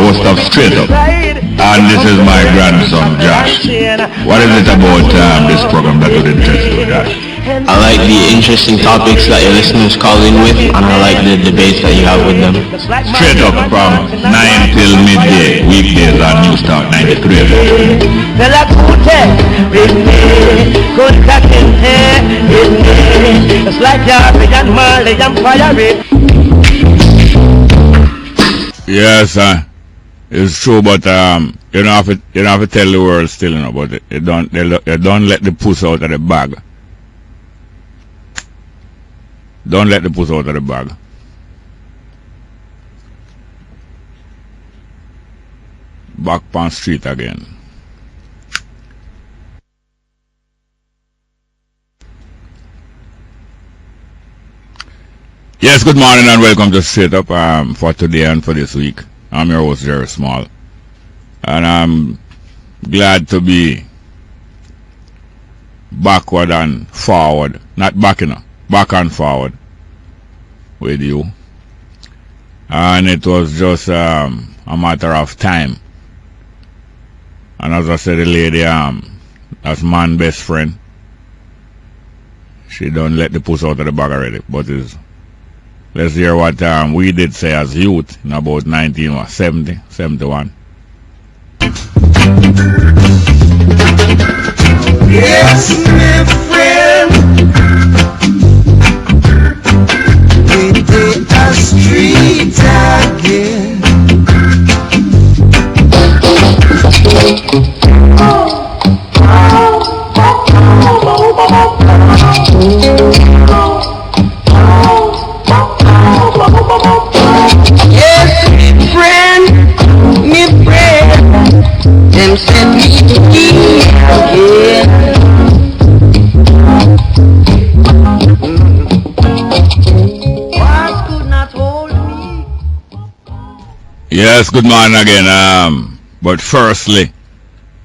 host of Straight Up, and this is my grandson Josh. What is it about this program that would interest you, Josh? I like the interesting topics that your listeners call in with, and I like the debates that you have with them. Straight Up from 9 till midday, weekdays on News Talk 93. Yes, it's true, but you don't have to tell the world still, you know. But you don't let the pussy out of the bag. Don't let the pussy out of the bag. Back on street again. Yes, good morning and welcome to Straight Up for today and for this week. I'm your host, Jerry Small. And I'm glad to be backward and forward. Not back, you know. Back and forward with you. And it was just a matter of time. And as I said, the lady, that's man's best friend. She don't let the pussy out of the bag already. But let's hear what we did say as youth in about 1970, 71. Yes, my friend, we did a street again. Yes, me friend, them send me again. What could not hold me? Yes, good morning again. But firstly,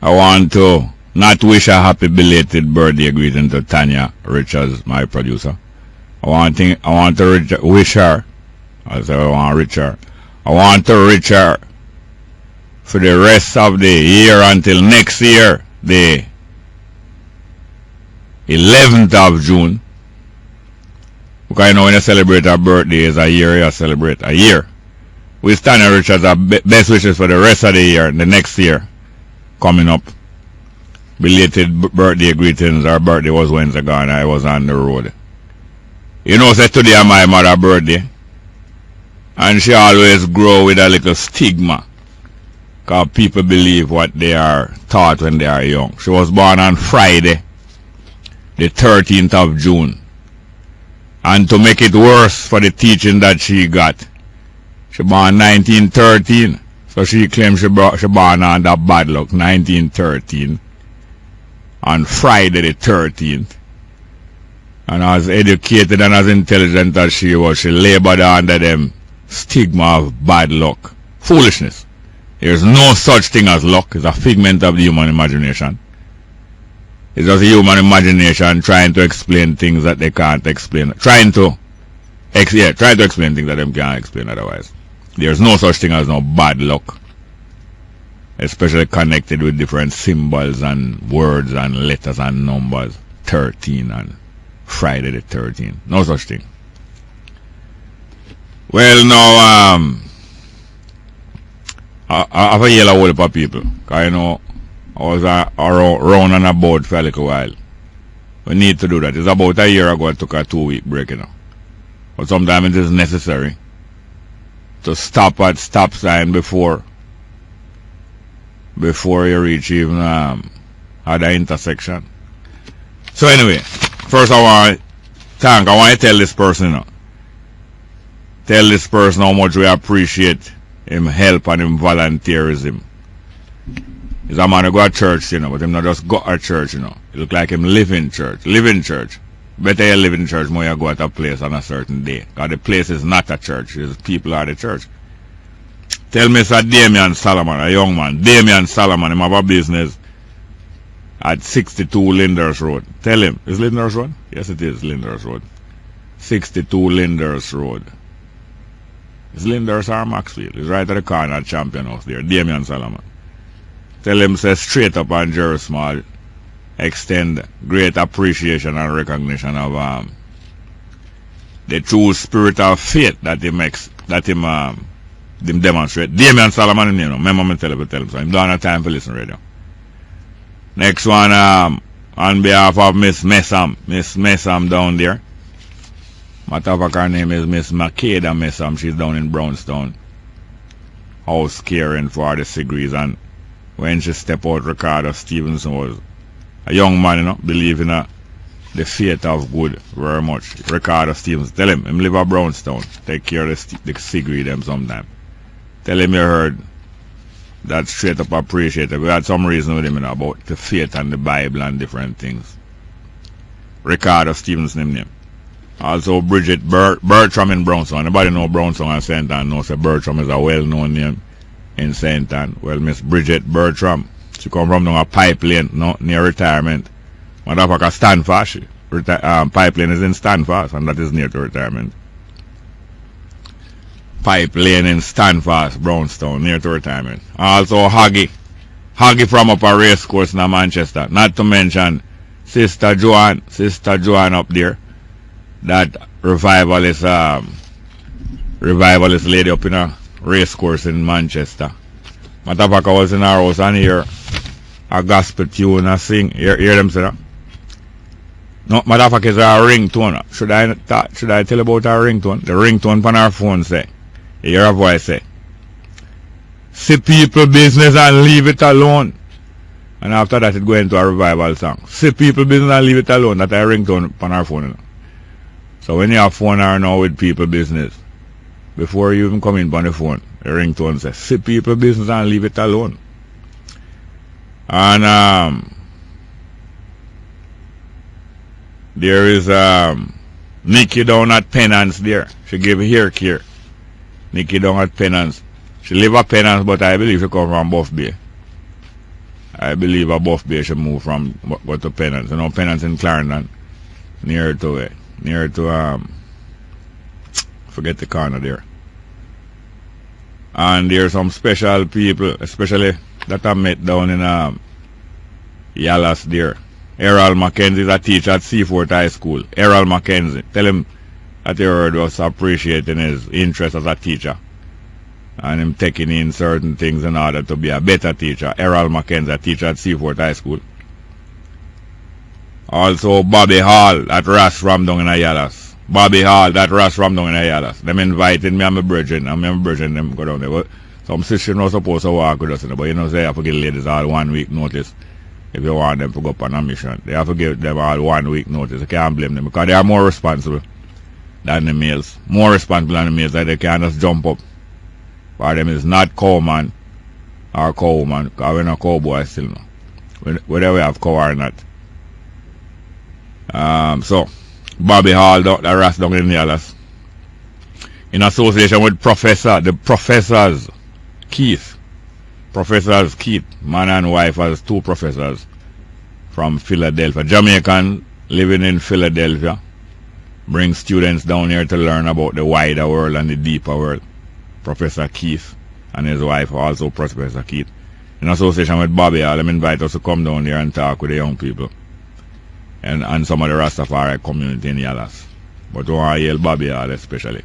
I want to not wish a happy belated birthday greeting to Tanya Richards, my producer. I want to wish her. I want to reach her for the rest of the year until next year, the 11th of June. Because you know when you celebrate a birthday is a year, you celebrate a year. We stand and Richards our best wishes for the rest of the year and the next year coming up. Belated birthday greetings. Our birthday was Wednesday gone. I was on the road. You know, say today is my mother's birthday. And she always grow with a little stigma. Because people believe what they are taught when they are young. She was born on Friday, the 13th of June. And to make it worse for the teaching that she got, she born 1913. So she claims she born under bad luck, 1913. On Friday the 13th. And as educated and as intelligent as she was, she labored under them stigma of bad luck. Foolishness. There's no such thing as luck. It's a figment of the human imagination. It's just a human imagination trying to explain things that they can't explain. Trying to explain things that they can't explain otherwise. There's no such thing as no bad luck. Especially connected with different symbols and words and letters and numbers. 13 and Friday the 13th. No such thing. Well, now, I have a yellow whole for people. Because, you know, I was around and about for a little while. We need to do that. It's about a year ago I took a 2-week break, you know. But sometimes it is necessary to stop at stop sign before you reach even at the intersection. So anyway, first I want to tell this person, you know. Tell this person how much we appreciate him help and him volunteerism. He's a man who go to church, you know, but him not just go to church, you know. It look like him live in church. Live in church. Better you live in church more you go at a place on a certain day. Because the place is not a church. It's people are the church. Tell Mr. Damian Solomon, a young man. Damian Solomon, him have a business at 62 Linders Road. Tell him. Is Linders Road? Yes, it is Linders Road. 62 Linders Road. It's Linders or Maxfield. It's right at the corner at Champion House there. Damian Solomon. Tell him say straight up on Jerry Small. Extend great appreciation and recognition of the true spirit of faith that him demonstrate. Damian Solomon, you know, remember me tell him, so I'm don't have time for listen radio. Next one, on behalf of Miss Messam down there. Matter of fact, her name is Miss Makeda Messam. She's down in Brownstown. House caring for the Sigrees, and when she step out, Ricardo Stevenson was a young man, you know, believing the faith of good very much. Ricardo Stevenson, tell him live at Brownstown. Take care of the Sigree them sometime. Tell him you heard that straight up appreciated. We had some reason with him, you know, about the faith and the Bible and different things. Ricardo Stevenson name. Also Bridget Bertram in Brownstown. Anybody know Brownstown and St. Ann knows that Bertram is a well-known name in St. Ann. Well, Miss Bridget Bertram. She come from a pipe lane, no, near retirement. Matter of fact, a Stanford. Pipe lane is in Stanford, and that is near to retirement. Pipe lane in Stanford, Brownstown, near to retirement. Also Haggy from up a race course in Manchester. Not to mention Sister Joanne up there. That revivalist lady up in a race course in Manchester. Matter of fact, I was in our house and hear a gospel tune and sing. Hear them say that? No, matter of fact, it's a ringtone. Should I tell about our ringtone? The ringtone on our phone say, you hear a voice say, see people business and leave it alone. And after that it go into a revival song. See people business and leave it alone. That's a ringtone on our phone. So when you have phone now with people business, before you even come in on the phone, the ringtone says, see people business and leave it alone. And there is Nikki down at Penance there. She gave hair care. Nikki down at Penance. She live at Penance, but I believe she come from Buff Bay. I believe a Buff Bay she moved from go to Penance. You know, Penance in Clarendon. Near to forget the corner there. And there's some special people, especially that I met down in Yallas there. Errol Mackenzie is a teacher at Seafort High School. Errol Mackenzie. Tell him that you heard was appreciating his interest as a teacher. And him taking in certain things in order to be a better teacher. Errol Mackenzie, a teacher at Seafort High School. Also Bobby Hall at Ross from down in Yallas. Bobby Hall, that Ross from down in Yallas. Them invited me and my brethren. And my brethren them go down there. But some sisters not supposed to walk with us. But you know, they have to give ladies all 1 week notice. If you want them to go up on a mission, they have to give them all 1 week notice. You can't blame them because they are more responsible than the males. More responsible than the males, that they can't just jump up. For them is not cowman or cowwoman, because we're not cowboy still now. Whether we have cow or not. So Bobby Hall, the Ras down in Yallas, in association with the professors Keith, man and wife as two professors from Philadelphia, Jamaican living in Philadelphia, bring students down here to learn about the wider world and the deeper world. Professor Keith and his wife, also Professor Keith, in association with Bobby Hall, them invite us to come down here and talk with the young people and some of the Rastafari community in Yallas. But we want to hail Bobby Hall especially.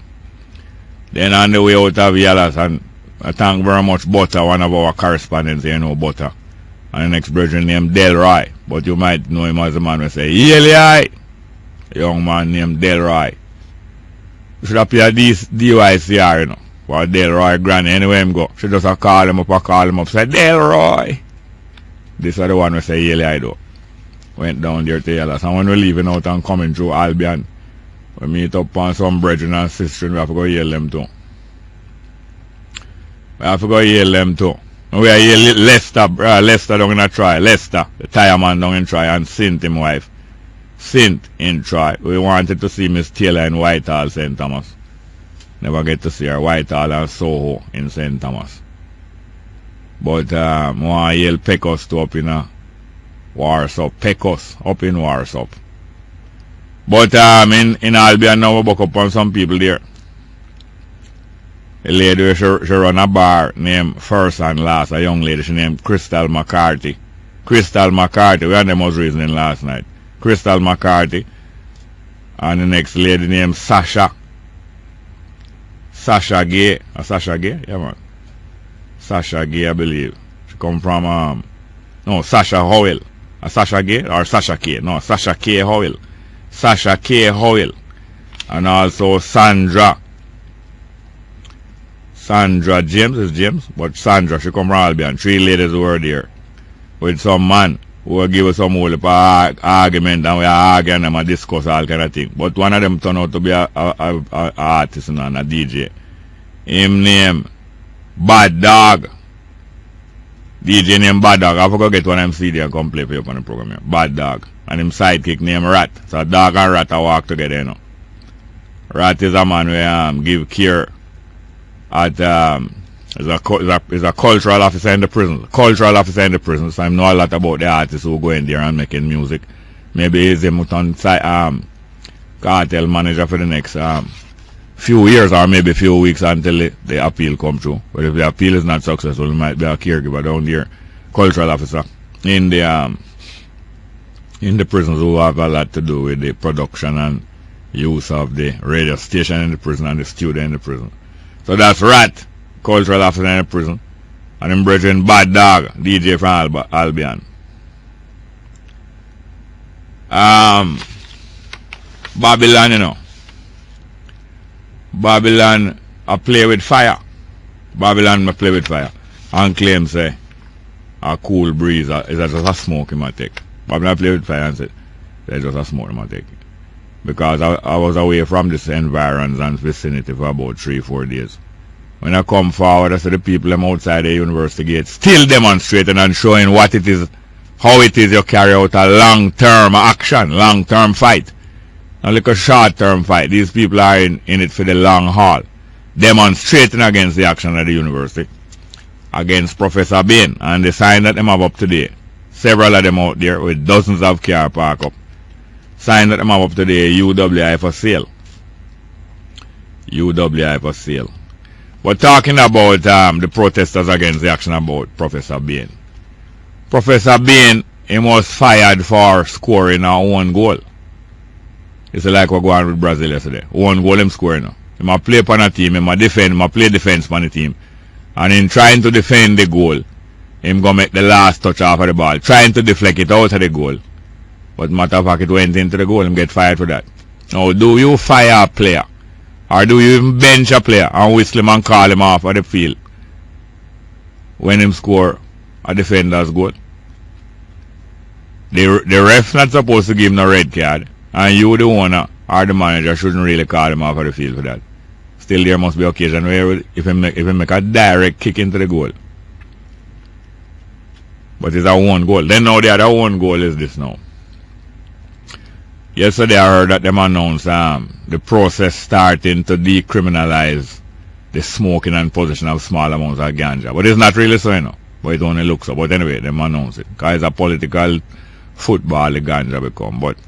Then on the way out of Yallas, and I thank very much Butter, one of our correspondents here, you know Butter. And the next brother named Delroy, but you might know him as a man who say, Yelly, a young man named Delroy. You should appear this DYCR, you know, for Delroy Granny, anywhere him go. Should just call him up, say, Delroy. This is the one who say, Yelly, though. Went down there to Yallas, and when we're leaving out and coming through Albion, we meet up on some brethren and sisters, we have to go yell them too. We have to go yell them too. And we are yell Lester down in a try. Lester, the tire man down in try, and Sint him wife. Sint in try. We wanted to see Miss Taylor in Whitehall, St. Thomas. Never get to see her. Whitehall and Soho in St. Thomas. But we want to yell Pecos to up in a Warsup. Pecos up in Warsup. But in Albion now we buck up on some people there. A lady, she run a bar named First and Last, a young lady, she named Crystal McCarthy. Crystal McCarthy, we had them was reasoning last night. Crystal McCarthy. And the next lady named Sasha. Sasha Gay. Sasha Gay? Yeah, man. Sasha Gay, I believe. She come from, no, Sasha Howell. Sasha Gay or Sasha K? No, Sasha K. Howell. Sasha K. Howell. And also Sandra. Sandra James is James, but Sandra, she come from Albion. 3 ladies who were there with some man who will give us some whole argument, and we are arguing them and discuss all kind of things. But one of them turned out to be a artist and a DJ. Him name Bad Dog. DJ named Bad Dog. I forgot get one of them CD and come play for you on the program here. Bad Dog. And him sidekick named Rat. So Dog and Rat walk together, you know. Rat is a man who give care at is a cultural officer in the prison. Cultural officer in the prison. So I know a lot about the artists who go in there and making music. Maybe he's a mutant cartel manager for the next few years or maybe few weeks until the appeal come through. But if the appeal is not successful, it might be a caregiver down there, cultural officer in the prisons who have a lot to do with the production and use of the radio station in the prison and the studio in the prison. So that's Rat, cultural officer in the prison, and him brethren Bad Dog, DJ from Albion. Babylon, you know. Babylon I play with fire. Babylon I play with fire. And claim say a cool breeze is just a smoke in my take. Babylon play with fire and say there's just a smoke in my take. Because I was away from this environs and vicinity for about 3-4 days. When I come forward, I see the people them outside the university gate still demonstrating and showing what it is, how it is you carry out a long-term action, long-term fight. Not like a short-term fight. These people are in it for the long haul. Demonstrating against the action of the university. Against Professor Bain and the sign that them have up today. Several of them out there with dozens of cars parked up. Sign that them have up today, UWI for sale. UWI for sale. We're talking about the protesters against the action about Professor Bain. Professor Bain, he was fired for scoring a one goal. It's like what going on with Brazil yesterday. One goal him scoring now. He might play upon a team, he might defend, he might play defense on the team. And in trying to defend the goal, him gonna make the last touch off of the ball, trying to deflect it out of the goal. But matter of fact, it went into the goal, him get fired for that. Now, do you fire a player? Or do you even bench a player and whistle him and call him off of the field when him score a defender's goal? The ref's not supposed to give him a red card, and you, the owner or the manager, shouldn't really call him off of the field for that. Still, there must be occasion where if he make a direct kick into the goal. But it's a one goal. Then now the other one goal is this now. Yesterday I heard that them announced the process starting to decriminalize the smoking and possession of small amounts of ganja. But it's not really so, you know. But it only looks so. But anyway, them announced it. Because it's a political football, the ganja become. But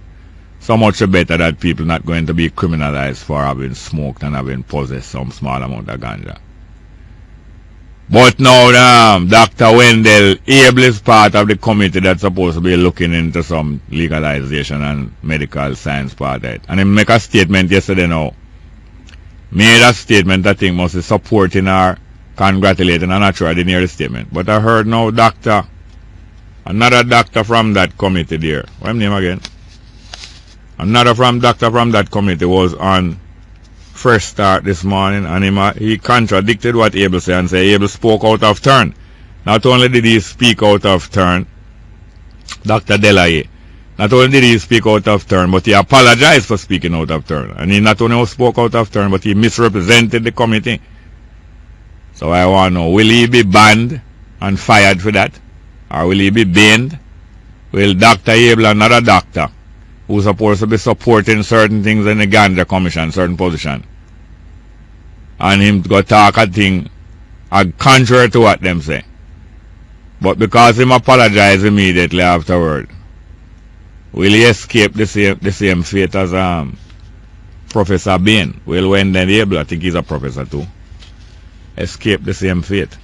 so much better that people not going to be criminalized for having smoked and having possessed some small amount of ganja. But now Dr. Wendell Abel is part of the committee that's supposed to be looking into some legalization and medical science part of it. And he make a statement yesterday now. Made a statement I think must be supporting or congratulating. I'm not sure I didn't hear the statement. But I heard now another doctor from that committee there. What's his name again? Another doctor from that committee was on Fresh Start this morning, and he contradicted what Abel said and said Abel spoke out of turn. Not only did he speak out of turn, Dr. Delaye, not only did he speak out of turn, but he apologized for speaking out of turn. And he not only spoke out of turn, but he misrepresented the committee. So I want to know, will he be banned and fired for that? Or will he be banned? Will Dr. Abel, another doctor, who's supposed to be supporting certain things in the Ganja Commission, certain position, and him go talk a thing contrary to what them say. But because him apologize immediately afterward, will he escape the same fate as Professor Bain? Well, when then Abel, I think he's a professor too. escape the same fate.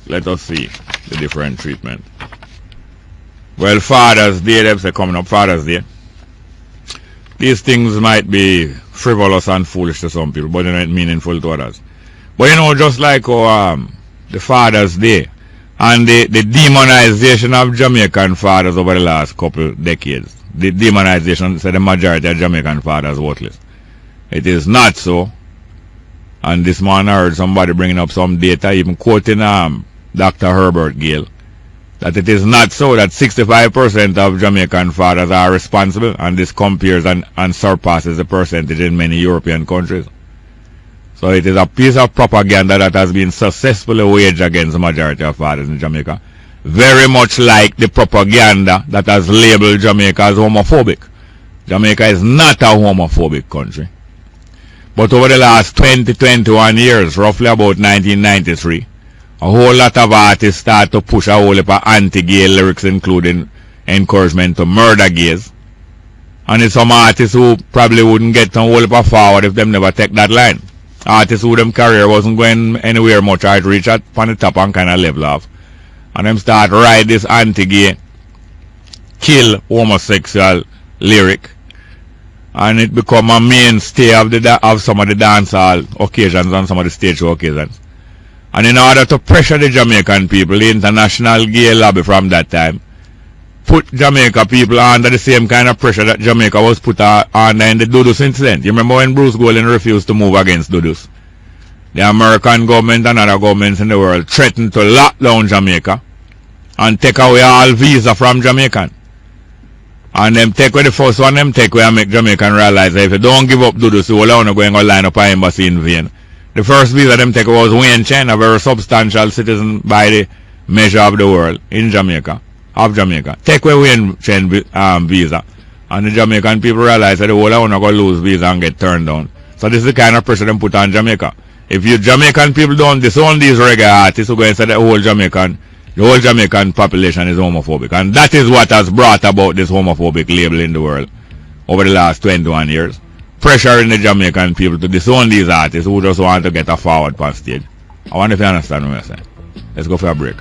Let us see the different treatment. Well, Father's Day, they say coming up Father's Day. These things might be frivolous and foolish to some people, but they're not meaningful to others. But you know, just like the Father's Day and the demonization of Jamaican fathers over the last couple decades, the demonization said the majority of Jamaican fathers worthless. It is not so. And this morning I heard somebody bringing up some data, even quoting Dr. Herbert Gale, that it is not so, that 65% of Jamaican fathers are responsible, and this compares and surpasses the percentage in many European countries. So it is a piece of propaganda that has been successfully waged against the majority of fathers in Jamaica, very much like the propaganda that has labeled Jamaica as homophobic. Jamaica is not a homophobic country. But over the last 21 years, roughly about 1993, a whole lot of artists start to push a whole heap of anti-gay lyrics, including encouragement to murder gays. And it's some artists who probably wouldn't get a whole heap of forward if them never take that line. Artists who them career wasn't going anywhere much, I'd reach at on the top and kind of level off. And them start write this anti-gay, kill homosexual lyric. And it become a mainstay of some of the dancehall occasions and some of the stage show occasions. And in order to pressure the Jamaican people, the international gay lobby from that time put Jamaica people under the same kind of pressure that Jamaica was put under in the Dudus incident. You remember when Bruce Golding refused to move against Dudus? The American government and other governments in the world threatened to lock down Jamaica and take away all visa from Jamaican. And them take away the first one, them take away and make Jamaican realize that if you don't give up Dudus, you will only going to line up an embassy in vain. The first visa them take was Wayne Chen, a very substantial citizen by the measure of the world in Jamaica, Take away Wayne Chen visa, and the Jamaican people realize that the whole are going to lose visa and get turned down. So this is the kind of pressure them put on Jamaica. If you Jamaican people don't disown these reggae artists, who go and say the whole Jamaican population is homophobic. And that is what has brought about this homophobic label in the world over the last 21 years. Pressuring the Jamaican people to disown these artists who just want to get a forward on stage. I wonder if you understand what I'm saying. Let's go for a break.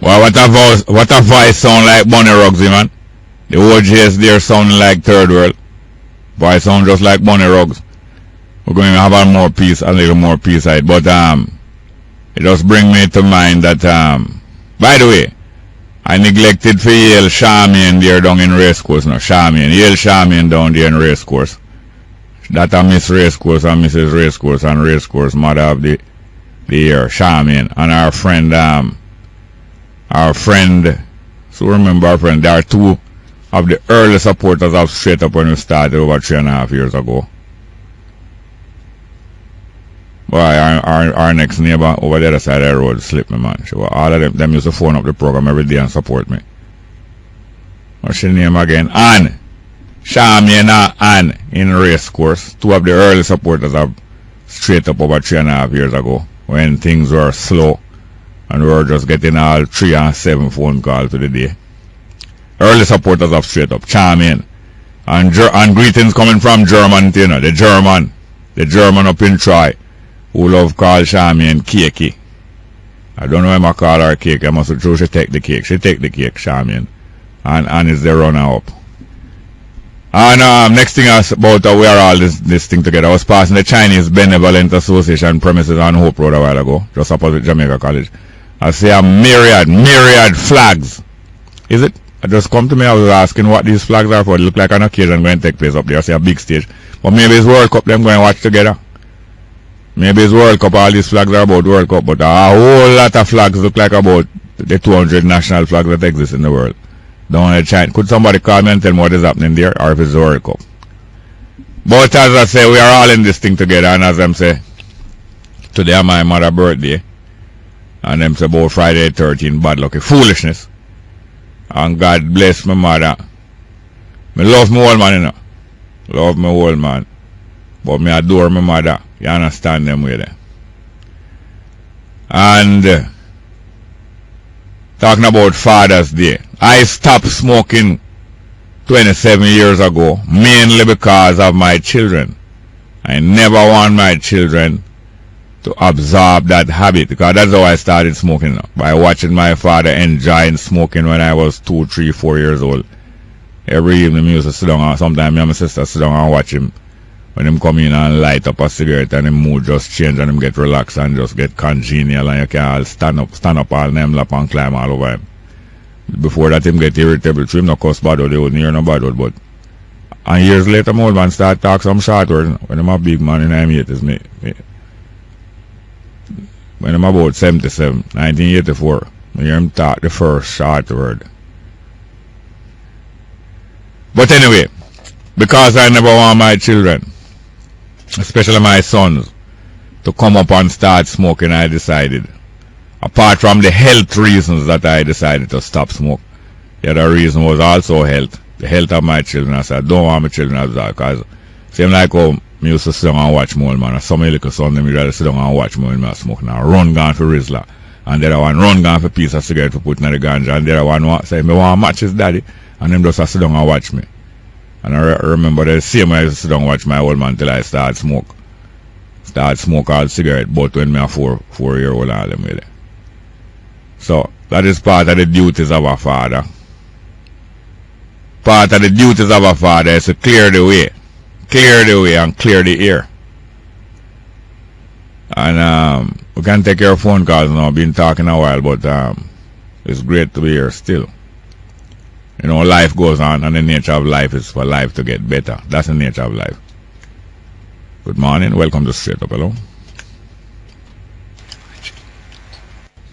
Well, what a voice sound like Bunny Ruggsy, man. The OJs there sounding like Third World. Voice sound just like Bunny Ruggs. We're going to have a little more peace side. But it just bring me to mind that by the way, I neglected for Yale Charmian there down in Racecourse now. Yale Charmian down there in Racecourse. That a Miss Racecourse and Mrs. Racecourse and Racecourse mother of the year, Charmian. And our friend, so remember our friend, there are two of the early supporters of Straight Up when we started over 3.5 years ago. Boy, our next neighbor over the other side of the road slipped me, man. All of them used to phone up the program every day and support me. What's your name again? Anne. Charmian and Anne in Racecourse. Two of the early supporters of Straight Up over 3.5 years ago, when things were slow and we were just getting all 3 and 7 phone calls to the day. Early supporters of Straight Up. Charmian. And greetings coming from Germany, you know, the German up in Troy, who love call Charmian Cakey. I don't know why I call her Cake. I must have she take the cake. She take the cake, Charmian. And is the runner up. And next thing I about we are all this thing together. I was passing the Chinese Benevolent Association premises on Hope Road a while ago, just opposite Jamaica College. I see a myriad flags. Is it? I just come to me, I was asking what these flags are for. It look like an occasion going to take place up there. I see a big stage. But maybe it's World Cup, them going to watch together. Maybe it's World Cup, all these flags are about World Cup, but a whole lot of flags look like about the 200 national flags that exist in the world. Down in China. Could somebody call me and tell me what is happening there, or if it's the World Cup? But as I say, we are all in this thing together, and as them say, today is my mother's birthday, and them say about Friday 13, bad lucky foolishness. And God bless my mother. Me love my old man, you know. Love my old man. But me adore my mother. You understand them way there. And talking about Father's Day. I stopped smoking 27 years ago, mainly because of my children. I never want my children to absorb that habit, because that's how I started smoking, by watching my father enjoying smoking when I was 2, 3, 4 years old. Every evening we used to sit down, and sometimes me and my sister sit down and watch him. When him come in and light up a cigarette and him mood just change and him get relaxed and just get congenial, and you can all stand up all name lap and climb all over him. Before that him get irritable, so him no cuss bad word, they wouldn't hear no bad word, but and years later my old man start talk some short word. When I'm a big man in him 80s, me when I'm about 77, 1984, I hear him talk the first short word. But anyway, because I never want my children, especially my sons, to come up and start smoking, I decided, apart from the health reasons that I decided to stop smoke, the other reason was also health, the health of my children. I said, I don't want my children to die, because same like how me used to sit down and watch my old man, and some little son, them rather sit down and watch me when I smoke now, run gone for Rizzler, and the other one run gone for a piece of cigarette for putting in the ganja, and the other one say, me want to match his daddy, and them just sit down and watch me. And I remember the same way I used to sit down and watch my old man till I start smoke all cigarette, but when me a 4-year-old all them with it. So that is part of the duties of a father. Part of the duties of a father is to clear the way and clear the air. And we can take your phone calls now. I've been talking a while, but it's great to be here still. You know, life goes on, and the nature of life is for life to get better. That's the nature of life. Good morning. Welcome to Straight Up. Hello.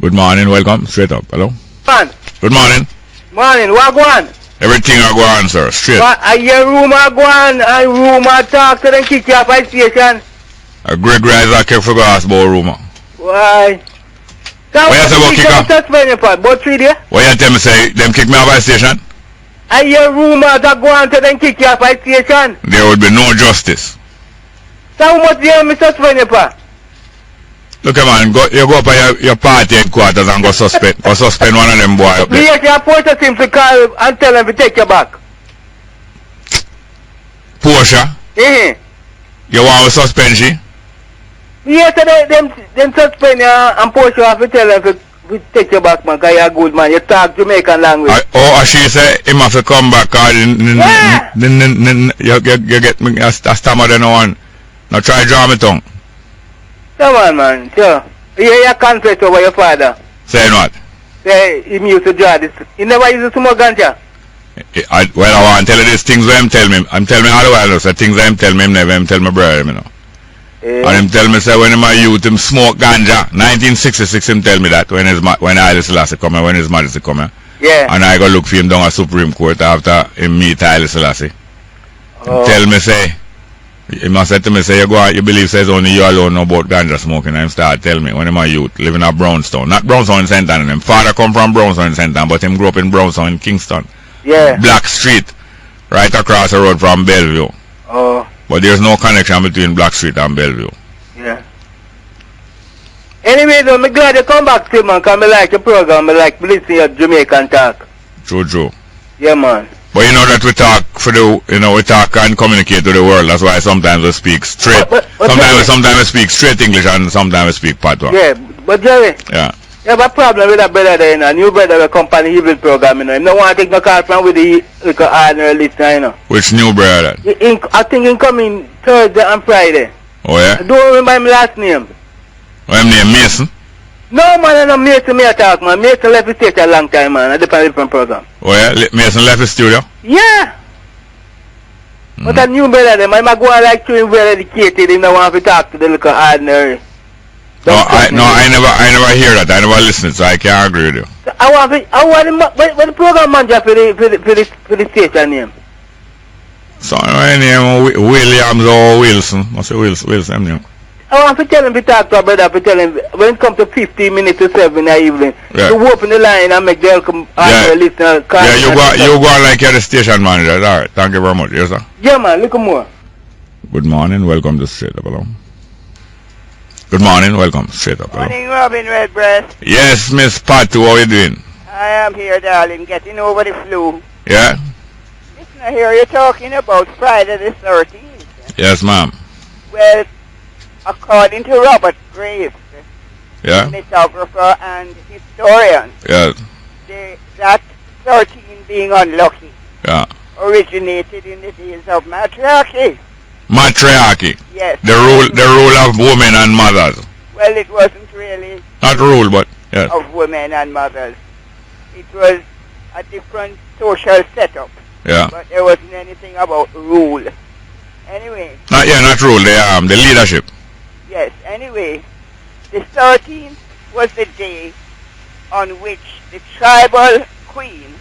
Good morning. Welcome. Straight Up. Hello. Good morning. Morning. What go on? Everything I go on, sir. Straight. I hear rumor go on. I rumor talk to them kick you off my station. A great rise I care for glass about rumor. Why? So what you say about kick off? About 3 days. What you tell me say them kick me off my station? I hear rumors that go on to them kick you off my station. There would be no justice. So how much do you suspend you for? Look man, you go up at your party headquarters and go suspend one of them boy up there. Yes, you Portia him to call and tell him to take you back. Portia? You want to suspend she? Yes, them suspend you and Portia have to tell him to take you back, man, because you're a good man. You talk Jamaican language. She say him have to come back, you get me a stammer then one. Now try to draw me tongue. Come on, man, sure. You confess over your father. Saying what? Say him used to draw this. He never used to smoke ganja. I want to tell you these things where him tell me. I'm telling me all the while, so things him tell me, him never him tell my brother, you know. And him tell me, say, when him a youth, him smoke ganja. 1966, him tell me that, when Haile Selassie come here, when his majesty come here. Yeah. And I go look for him down at Supreme Court after him meet Haile Selassie. Tell me, say, he must say to me, say, you believe, says only you alone know about ganja smoking. And him start tell me, when him a youth, living at Brownstown. Not Brownstown in St. Anne, him father come from Brownstown in St. Anne, but him grew up in Brownstown in Kingston. Yeah. Black Street, right across the road from Bellevue. Oh. But there's no connection between Black Street and Bellevue. Yeah. Anyway, though, I'm glad you come back to man, because I like your program. I like listening to Jamaican talk. True. Yeah, man. But you know that we talk we talk and communicate to the world. That's why sometimes we speak straight. Sometimes we speak straight English and sometimes we speak patois. Yeah, but Jerry. Yeah. You have a problem with that brother there, you know. New brother will come on the evil program, you know. He don't want to take no call from with the ordinary listener, you know. Which new brother? I think he coming Thursday and Friday. Oh, yeah? I don't remember his last name. What his name, Mason? No, man, I'm not Mason, me talk, man. Mason left the stage a long time, man. I depend on a different program. Oh, yeah? Mason left the studio? Yeah. But that new brother, them, I'm going like to him very educated. He don't want to talk to the little ordinary. No, I never hear that. I never listen, so I can't agree with you. I want the program manager for the station name. So my name Williams or Wilson. I say Wilson name. I want to tell him to talk to a brother, to tell him when it comes to 15 minutes to 7 in the evening, to open the line and make the welcome listener call. Yeah, you go like you're the station manager. All right, thank you very much. Yes, sir. Yeah, man, look more. Good morning, welcome to Straight Up. Hello. Good morning, welcome. Straight Up. Hello. Morning, Robin Redbreast. Yes, Miss Patu, how are you doing? I am here, darling, getting over the flu. Yeah? Listen, I hear you talking about Friday the 13th. Yes, ma'am. Well, according to Robert Graves, Yeah. mythographer and historian, Yeah. that 13 being unlucky Yeah. originated in the days of matriarchy. Matriarchy. Yes. The rule of women and mothers. Well, it wasn't really Not rule, but yes. of women and mothers. It was a different social setup, Yeah. but there wasn't anything about rule. Anyway, Not rule. The leadership. yes, anyway, the 13th was the day on which the tribal queen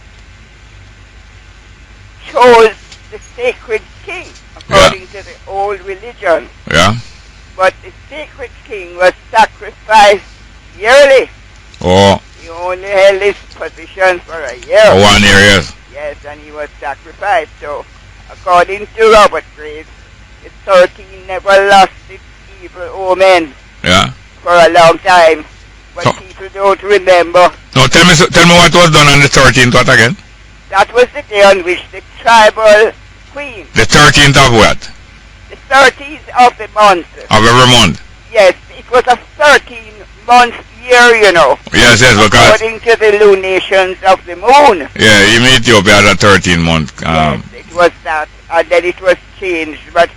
chose the sacred king, according to the old religion. Yeah. But the sacred king was sacrificed yearly. Oh. He only held his position for a year. For 1 year, yes. Yes, and he was sacrificed. So, according to Robert Graves, the 13 never lost its evil omen Yeah. for a long time. But So- people don't remember. No, tell me what was done on the 13th. What again? That was the day on which the tribal queen, The 13th of what? the 30th of the month, Of every month. yes, it was a 13-month year, you know. Yes, because According to the lunations of the moon. yeah, in Ethiopia had a 13-month. Yes, it was that, and then it was changed. But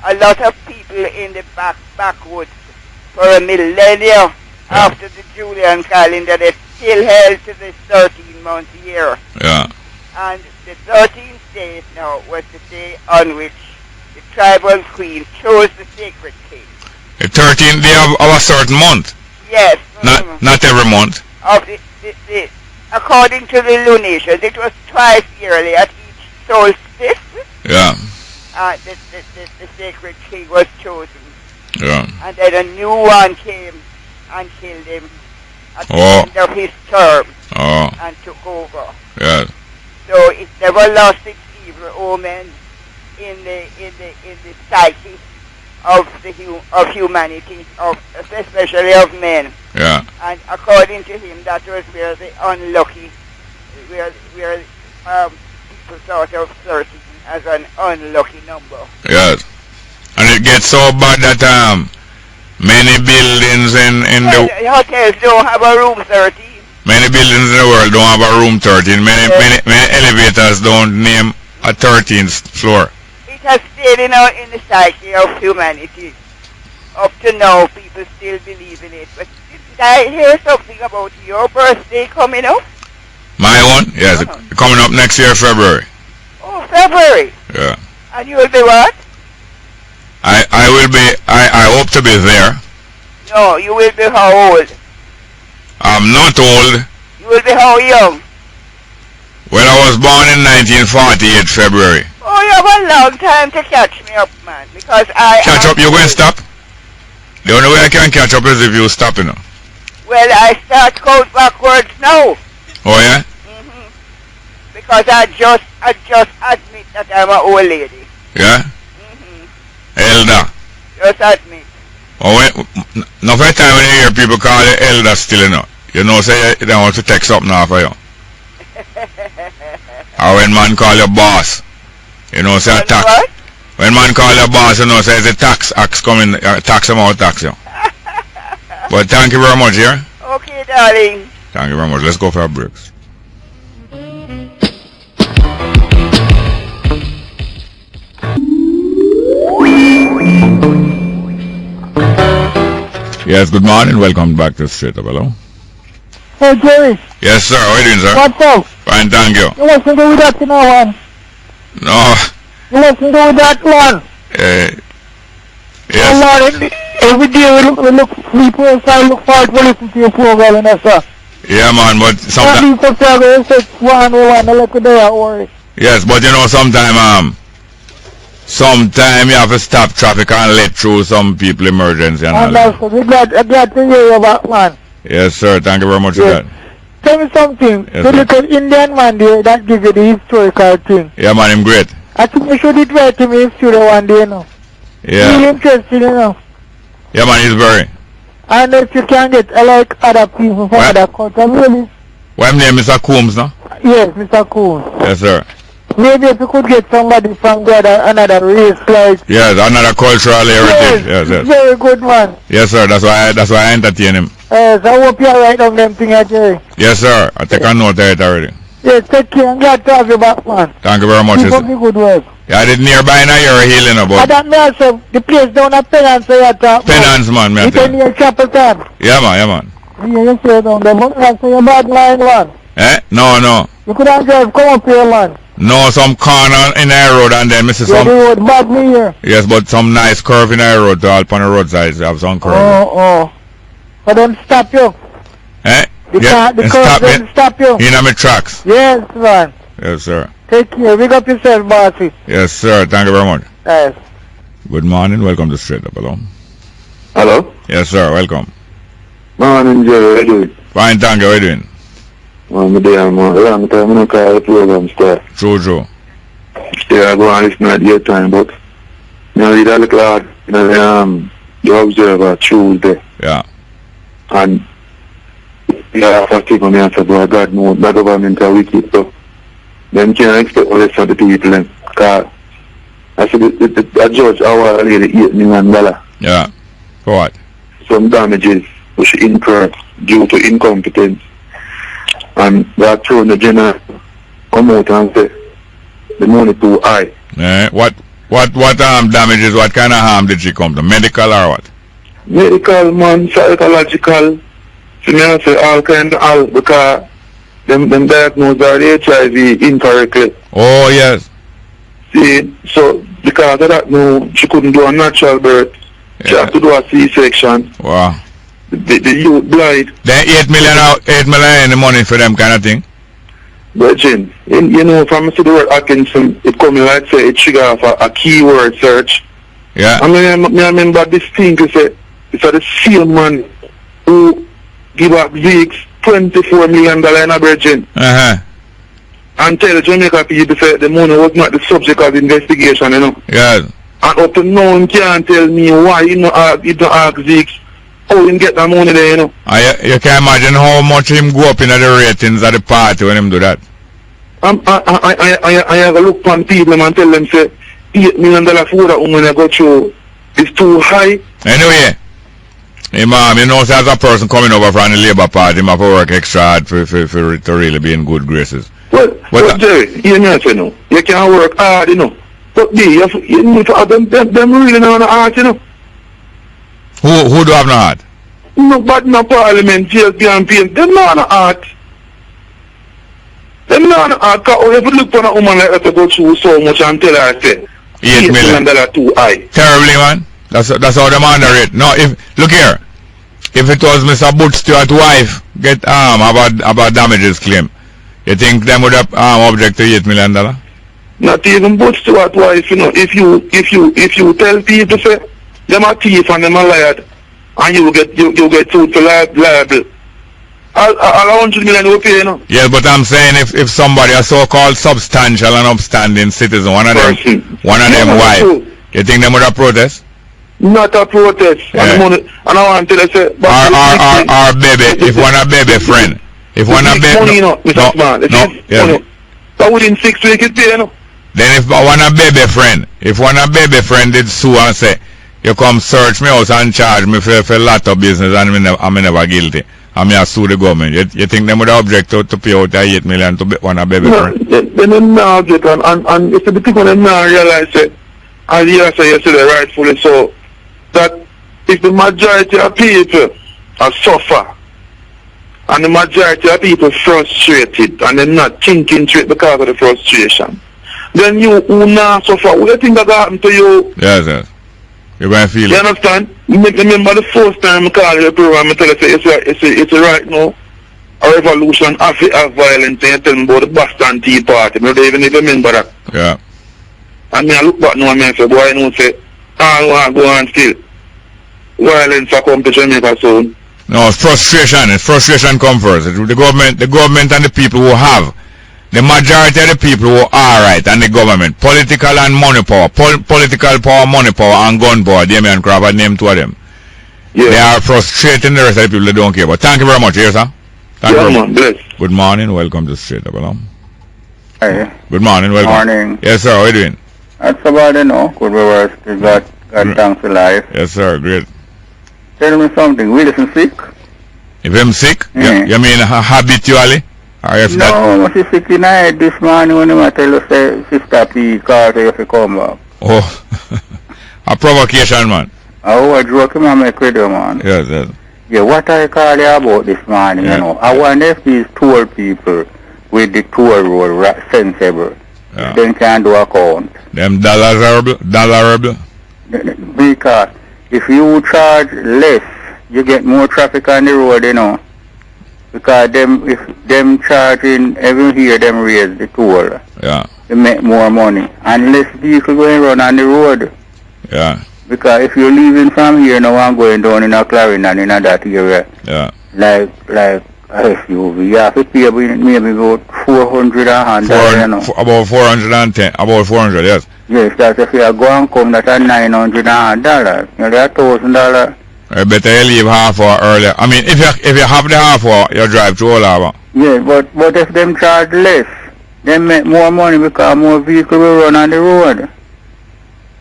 a lot of people in the backwoods for a millennia after the Julian calendar, they still held to the 13-month year. Yeah. And the 13th day now was the day on which the tribal queen chose the sacred king. The 13th day of a certain month. Yes. Not every month. Of the according to the lunations, it was twice yearly at each solstice. Yeah. The sacred king was chosen. Yeah. And then a new one came and killed him at the Oh. end of his term Oh. and took over. Yeah. So it never lost its evil omen in the psyche of humanity, especially of men. Yeah. And according to him, that was where the unlucky, where people thought of 13 as an unlucky number. Yes. And it gets so bad that many buildings in Well, the hotels don't have a room 13. many buildings in the world don't have a room 13. Many elevators don't name a 13th floor. It has stayed in the psyche of humanity. Up to now, people still believe in it. But did I hear something about your birthday coming up? My own? Yes. Coming up next year, February. Oh, February. Yeah. And you will be what? I will be. I hope to be there. No, you will be how old? I'm not old. You will be how young? Well, I was born in 1948, February. Oh, you have a long time to catch me up, man. Because I Catch up? You going to stop? The only way I can catch up is if you stop, you know. Well, I start count backwards now. Oh, yeah? Because I just admit that I'm an old lady. Yeah? Elder. Just admit. Oh, no, for time when you hear people call you elder still, you know, say they want to take something off of you. Or when man call you boss, you know, say a tax. What? When man call you boss, you know, say the tax acts coming, tax amount tax you. But thank you very much, yeah? Okay, darling. Thank you very much. Let's go for a break. Yes, good morning. Welcome back to Straight Up. Hello. Hey, Jerry. Yes, sir. How are you doing, sir? What's up? Fine, thank you. You want to go with that, one? No. You want to go with that one? Yes. Lord, every day we look people outside, look forward to listen to your program, and that's all. Yeah, man, but sometimes. Yes, but you know, sometimes you have to stop traffic and let through some people emergency and all that. I'm glad to hear about man. Yes, sir. Thank you very much for that. Tell me something. Yes, the sir. little Indian man there that gives you the historical thing. Yeah, man, I'm great. I think we should invite him in studio one day, you know. Yeah. Really interesting, you know. Yeah, man, he's very. And if you can get like other people from other countries, really. What's name, Mr. Coombs, no? Yes, Mr. Cool. Yes, sir. maybe if you could get somebody from another race, like. Yes, another cultural heritage. Yes. Very good, man. Yes, sir. That's why I entertain him. Yes, I hope you're right on them things, Jerry. Yes, sir. I take a note of it already. Yes, take care. I'm glad to have you back, man. Thank you very much. Keep up the good work. Yeah, I did nearby now you're healing about. That me also, the place down at Penance, so you talk. Penance, man. You can hear Chapel Town. Yeah, man. Yeah, you say down there, but that's your bad line, man. Eh? No. You couldn't drive, come up here, man. No, some corner in the road and then Mrs. Yeah, the road bad me here. Yes, but some nice curve in the road to help on the roadside. You have some curve. Oh. But don't stop you. Eh? The curve don't stop you. In my tracks. Yes, man. Yes, sir. Take care. Big up yourself, bossy. Yes, sir. Thank you very much. Yes. Good morning. Welcome to Straight Up. Hello. Hello? Yes, sir. Welcome. Morning, Jerry. How you doing? Fine, thank you. How are you doing? I'm there, man. Long time I don't call the program start. True. Yeah, I go and listen at your time, but you know, read a little hard, you know, the Observer Tuesday. Yeah. And yeah, first thing on me answer, but God knows the government are wicked, so them can't expect all this from the people, then. Cause I said the judge our lady $8 million. Yeah. For what? Some damages which incurred due to incompetence. And the attorney general come out and say the money too high. What damages, what kind of harm did she come to? Medical or what? Medical, man, psychological, so me I say all kind of all, because them diagnosed the HIV incorrectly. Oh yes. See, so because of that no, she couldn't do a natural birth. She had to do a C-section. Wow. The youth blind. Then 8 million in the money for them kind of thing? Virgin, you know, from I see the word Atkinson, it coming like say it trigger off a keyword search. Yeah. I remember this thing to say it's the same man who give up Zeke's $24 million in a virgin. And tell Jamaica people say the money was not the subject of investigation, you know. Yeah. And up to now he can't tell me why you don't ask Zeke how he get that money there, you know. You can imagine how much him go up in the ratings at the party when him do that. I have a look on people and tell them say $8 million for that woman I go through is too high. Anyway, you know, as a person coming over from the Labour Party, him have to work extra hard for to really be in good graces. Well, Jerry, you know, you know, you can work hard, you know. But you need to have them really know the heart, you know. Who do have no heart? No, but no parliament, jail campaign, them not the heart. Them not the heart, because if you look for a woman like that to go through so much and tell her, say, $8 million too high. Terribly, man. That's how them underrate. No, look here. If it was Mr. Butch Stewart's wife get about damages claim, you think them would have object to $8 million? Not even Butch Stewart's wife, you know. If you tell people say them a thief and them a liar, and you get sued for liable, all 100 million you pay, you know. Yeah, but I'm saying if somebody, a so-called substantial and upstanding citizen, one of them wife, you think them would have protest? Not a protest. Yeah. And I want to tell you, say, our baby, if one a baby friend, if one a baby, money, you know, Mr. Smart, that within 6 weeks it pay, you know. Then if one a baby friend did sue and say, you come search me house and charge me for a lot of business and I'm never guilty, and me sue the government, you think them would object to pay out $8 million to one a baby friend? They don't object, and if the people don't realize it, and you say yesterday rightfully so, that if the majority of people are suffer, and the majority of people frustrated, and they're not thinking straight because of the frustration, then you who not suffer, what do you think that happened to you? Yes. You're going to feel it. You it. understand? Remember the first time I called the program, I tell you, it's a right now, a revolution of violence, and you tell me about the Boston Tea Party. I don't even remember that. Yeah. And I look back now and I say, boy, I don't say, I want to go on still. Violence will come to Jamaica soon. No, it's frustration comes first. The government and the people who have. The majority of the people who are right and the government, political and money power, political power, money power and gun power, Damien Crawford name two of them. Yeah. They are frustrating the rest of the people that don't care. But thank you very much, yes, sir. Thank you very much. Bless. Good morning, welcome to Straight Up. Hi. Good morning, welcome. Morning. Yes, sir, how are you doing? That's about it, no? Good reverse. God thanks for life. Yes, sir, great. Tell me something. Wilson sick? If I'm sick, you mean habitually? Or if no, I sick tonight this morning when I tell you say Sister P called you to come back. Oh, a provocation, man. Oh, I joke him and make with you, man. Yes, yes. Yeah, what I call you about this morning, you know. I wonder if these tour people with the tour road sensible. Yeah. They can do account. Them dollarable? Because if you charge less, you get more traffic on the road, you know. Because if them charging every year, them raise the toll. Yeah. They make more money. And less vehicles going run on the road. Yeah. Because if you're leaving from here now and going down in a Clarendon in that area. Yeah. Like SUV, you have to pay maybe about 400 and you know. About 410, about 400, yes. Yes, that's if you go and come, that's $900. You know, that's $1,000. I better you leave half hour earlier. I mean, if you have the half hour, you drive to all hour. Yeah, but if them charge less, they make more money because more vehicles will run on the road.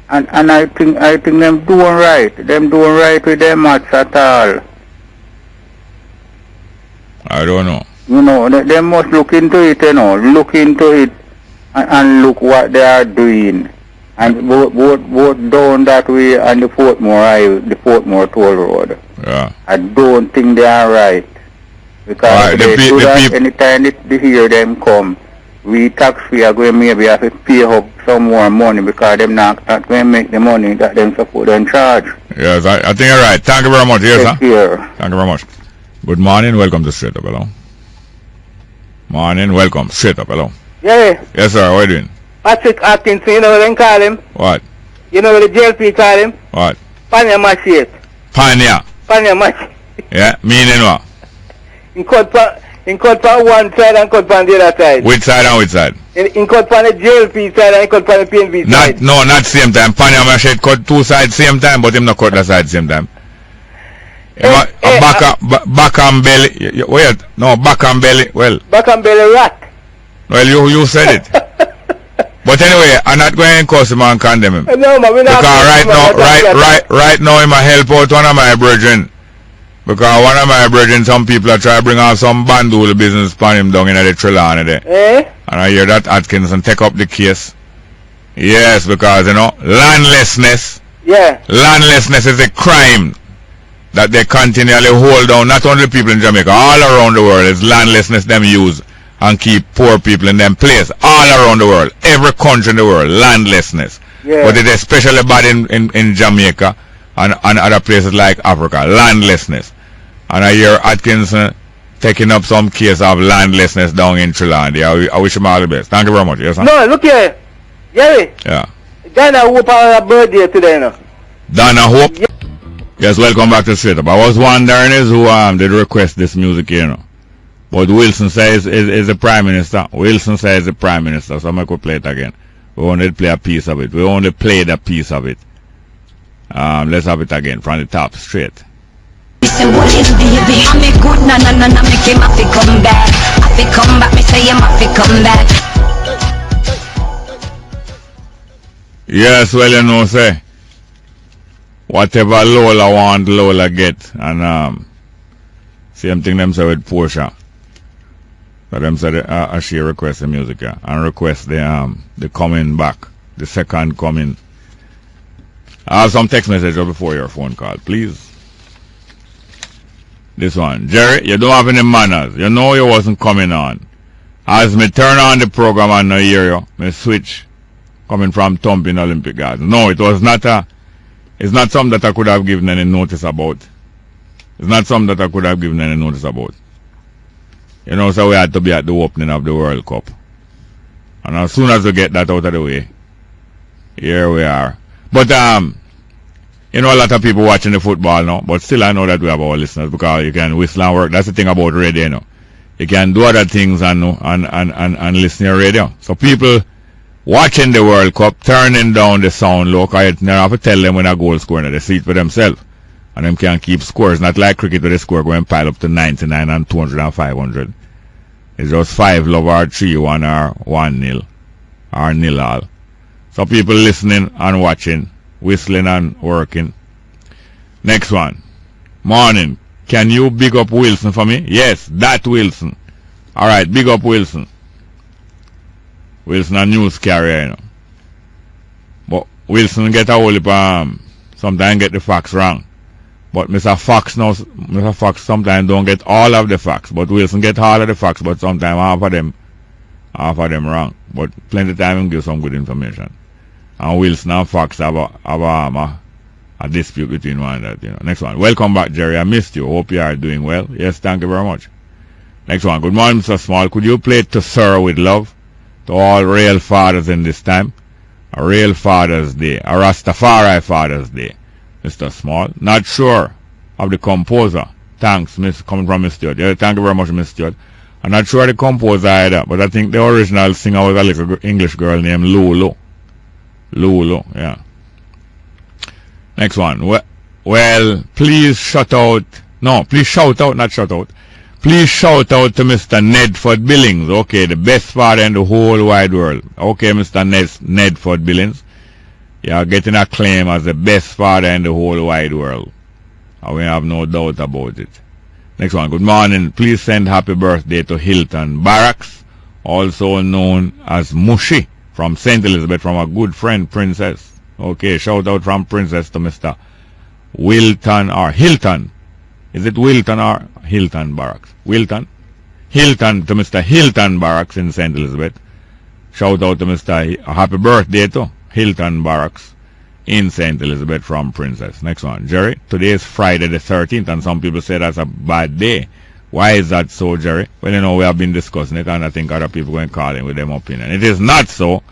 And I think them doing right. Them doing right with them maths at all. I don't know. You know, they must look into it, you know. Look into it and look what they are doing. And both down that way and the Portmore toll road. Yeah. I don't think they are right. Because if they do that, anytime they hear them come, we taxpayer are going maybe have to pay up some more money because them not going to make the money that them support and charge. Yes, I think you're right. Thank you very much. Yes, sir. Thank you very much. Good morning. Welcome to Straight Up. Hello. Morning. Welcome. Straight Up. Hello. Yeah. Yes, sir. How are you doing? Patrick Atkinson, you know what they call him? What? You know what the JLP call him? What? Panya Machete. Panya Machete. Yeah, meaning what? In cut on one side and cut on the other side. Which side and which side? In cut on the JLP side and cut on the PNB side. No, not same time. Panya Machete cut two sides same time, but him not cut the side same time. Back and belly. Wait, no, back and belly. Well. Back and belly rat. Well, you said it. But anyway, I'm not going to curse him and condemn him. No, man, because right now, I'm a help out one of my brethren. Because one of my brethren, some people are trying to bring out some bandul business upon him down in the Trelawney there. Eh? And I hear that Atkinson take up the case. Yes, because, you know, landlessness. Yeah. Landlessness is a crime that they continually hold down, not only people in Jamaica, all around the world. It's landlessness them use and keep poor people in them place all around the world, every country in the world, landlessness. Yeah. But it's especially bad in Jamaica and other places like Africa, landlessness. And I hear Atkinson taking up some case of landlessness down in Trelawney. I wish him all the best. Thank you very much. Yes, sir? No, look here. Gary. Yeah. Dana Hope on her birthday today, no? Dana Hope? Yeah. Yes, welcome back to Straight Up. I was wondering who did request this music, you know. But Wilson says is the Prime Minister. Wilson says the Prime Minister, so I'm going to play it again. We only play a piece of it. We only played a piece of it. Let's have it again from the top, straight. Say what is baby? I make good na make him have to come back. Have to come back, me say him have to come back. Yes, well, you know, say whatever Lola want, Lola get. And same thing them say with Portia. So them say she request the music, yeah, and request the coming back, the second coming. I have some text message before your phone call, please. This one, Jerry, you don't have any manners. You know you wasn't coming on. As me turn on the program and I hear you, me switch coming from Thumping Olympic Garden. No, it was not it's not something that I could have given any notice about. It's not something that I could have given any notice about. You know, so we had to be at the opening of the World Cup. And as soon as we get that out of the way, here we are. But, you know, a lot of people watching the football now, but still I know that we have our listeners because you can whistle and work. That's the thing about radio, you know. You can do other things and listen to radio. So people watching the World Cup, turning down the sound low, because you have to tell them when a goal scoring, they see it for themselves. And them can keep scores. Not like cricket where the score going pile up to 99 and 200 and 500. It's just 5-love or 3-1 or 1-0 or 0-all. So people listening and watching, whistling and working. Next one. Morning. Can you big up Wilson for me? Yes, that Wilson. Alright, big up Wilson. Wilson a news carrier, you know. But Wilson get a whole heap sometimes get the facts wrong. But Mr. Fox sometimes don't get all of the facts. But Wilson get all of the facts, but sometimes half of them wrong. But plenty of time he give some good information. And Wilson and Fox have a dispute between one and that, you know. Next one. Welcome back, Jerry. I missed you. Hope you are doing well. Yes, thank you very much. Next one. Good morning, Mr. Small. Could you play To Sir with Love to all real fathers in this time? A real Father's Day. A Rastafari Father's Day. Mr. Small. Not sure of the composer. Thanks, coming from Miss Stewart. Yeah, thank you very much, Miss Stewart. I'm not sure of the composer either, but I think the original singer was a little English girl named Lulu. Lulu, yeah. Next one. Well, please shout out, not shout out. Please shout out to Mr. Nedford Billings. Okay, the best father in the whole wide world. Okay, Mr. Nedford Billings. You are getting acclaim as the best father in the whole wide world. We have no doubt about it. Next one. Good morning. Please send happy birthday to Hilton Barracks, also known as Mushi, from St. Elizabeth, from a good friend, Princess. Okay, shout out from Princess to Mr. Wilton or Hilton. Is it Wilton or Hilton Barracks? Wilton? Hilton to Mr. Hilton Barracks in St. Elizabeth. Shout out to Mr. Happy birthday to Hilton Barracks in St. Elizabeth from Princess. Next one. Jerry, today is Friday the 13th, and some people say that's a bad day. Why is that so, Jerry? Well, you know, we have been discussing it, and I think other people going to call in with their opinion. It is not so,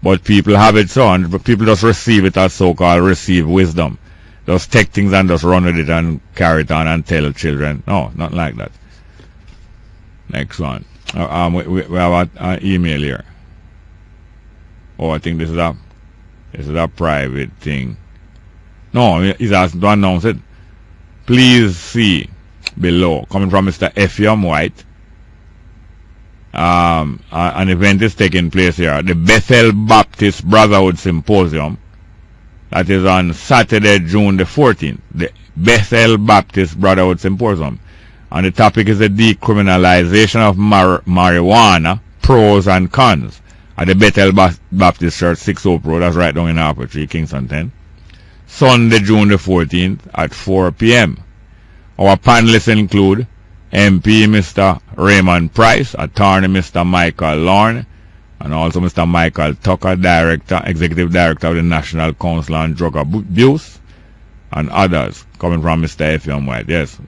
but people have it so, and people just receive it as so-called receive wisdom. Just take things and just run with it and carry it on and tell children. No, not like that. Next one. We have an email here. Oh, I think this is a private thing. No, he's asked to announce it. Please see below, coming from Mr. F.M. White. An event is taking place here at the Bethel Baptist Brotherhood Symposium. That is on Saturday, June the 14th. The Bethel Baptist Brotherhood Symposium. And the topic is the decriminalization of marijuana, pros and cons. At the Bethel Baptist Church, 6 Hope Road, that's right down in Harper Tree, Kingston 10. Sunday, June the 14th at 4 p.m. Our panelists include MP Mr. Raymond Price, attorney Mr. Michael Lorne, and also Mr. Michael Tucker, Executive Director of the National Council on Drug Abuse, and others, coming from Mr. F.M. White. Yes,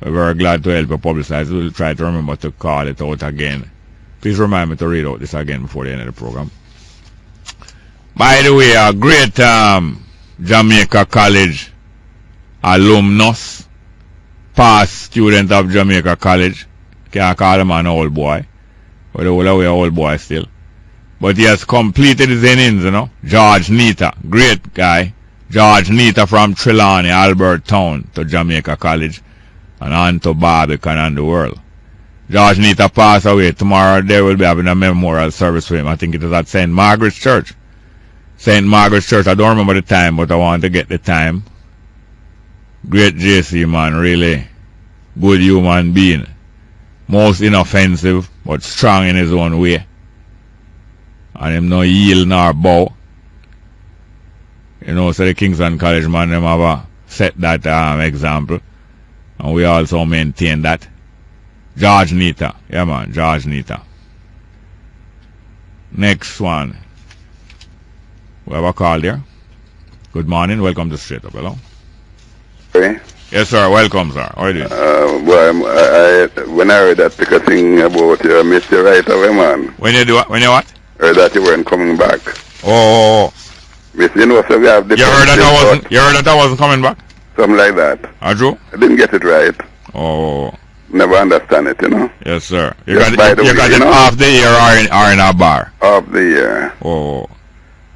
we're very glad to help you publicize. We'll try to remember to call it out again. Please remind me to read out this again before the end of the program. By the way, a great Jamaica College alumnus, past student of Jamaica College, can't call him an old boy, but the whole way old boy still. But he has completed his innings, you know. George Nita, great guy. George Nita from Trelawney, Albert Town to Jamaica College, and on to Barbican and the world. George Nita passed away. Tomorrow they will be having a memorial service for him. I think it is at St. Margaret's Church. St. Margaret's Church, I don't remember the time, but I want to get the time. Great JC, man, really good human being. Most inoffensive, but strong in his own way. And him no yield nor bow. You know, so the Kingston College man, them have a set that example. And we also maintain that. George Nita. Yeah, man, George Nita. Next one. We have a call there. Good morning. Welcome to Straight Up. Hello. Hey. Yes, sir. Welcome, sir. How are you doing? When I heard that because thing about you, I missed you right away, man. When you what? Heard that you weren't coming back. Oh. Miss, you know, so we have the. You heard that I wasn't coming back? Something like that. Andrew? I didn't get it right. Oh. Never understand it, you know. Yes, sir. You got it off the year or in a bar? Off the year. Oh.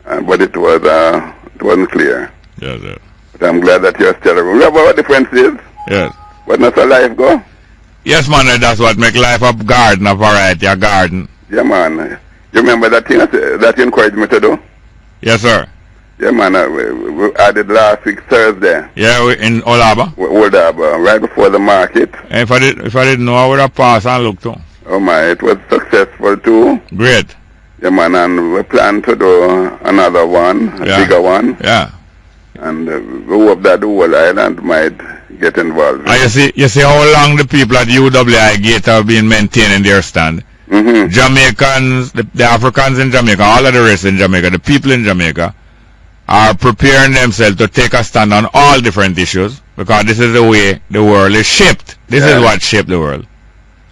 But it wasn't clear. Yes, sir. But I'm glad that you're still around. Remember what the difference is? Yes. But not so life go? Yes, man, that's what make life a garden, a variety, a garden. Yeah, man. You remember that thing that you encouraged me to do? Yes, sir. Yeah, man. We added last week Thursday. Yeah, in Olaba. Olaba, right before the market. And if I didn't know, I would have passed and looked too. Oh my, it was successful too. Great. Yeah, man, and we plan to do another one, a bigger one. Yeah. And we hope that the whole island might get involved. And you see how long the people at UWI Gate have been maintaining their stand. Jamaicans, the Africans in Jamaica, all of the rest in Jamaica, the people in Jamaica are preparing themselves to take a stand on all different issues, because this is the way the world is shaped. This is what shaped the world.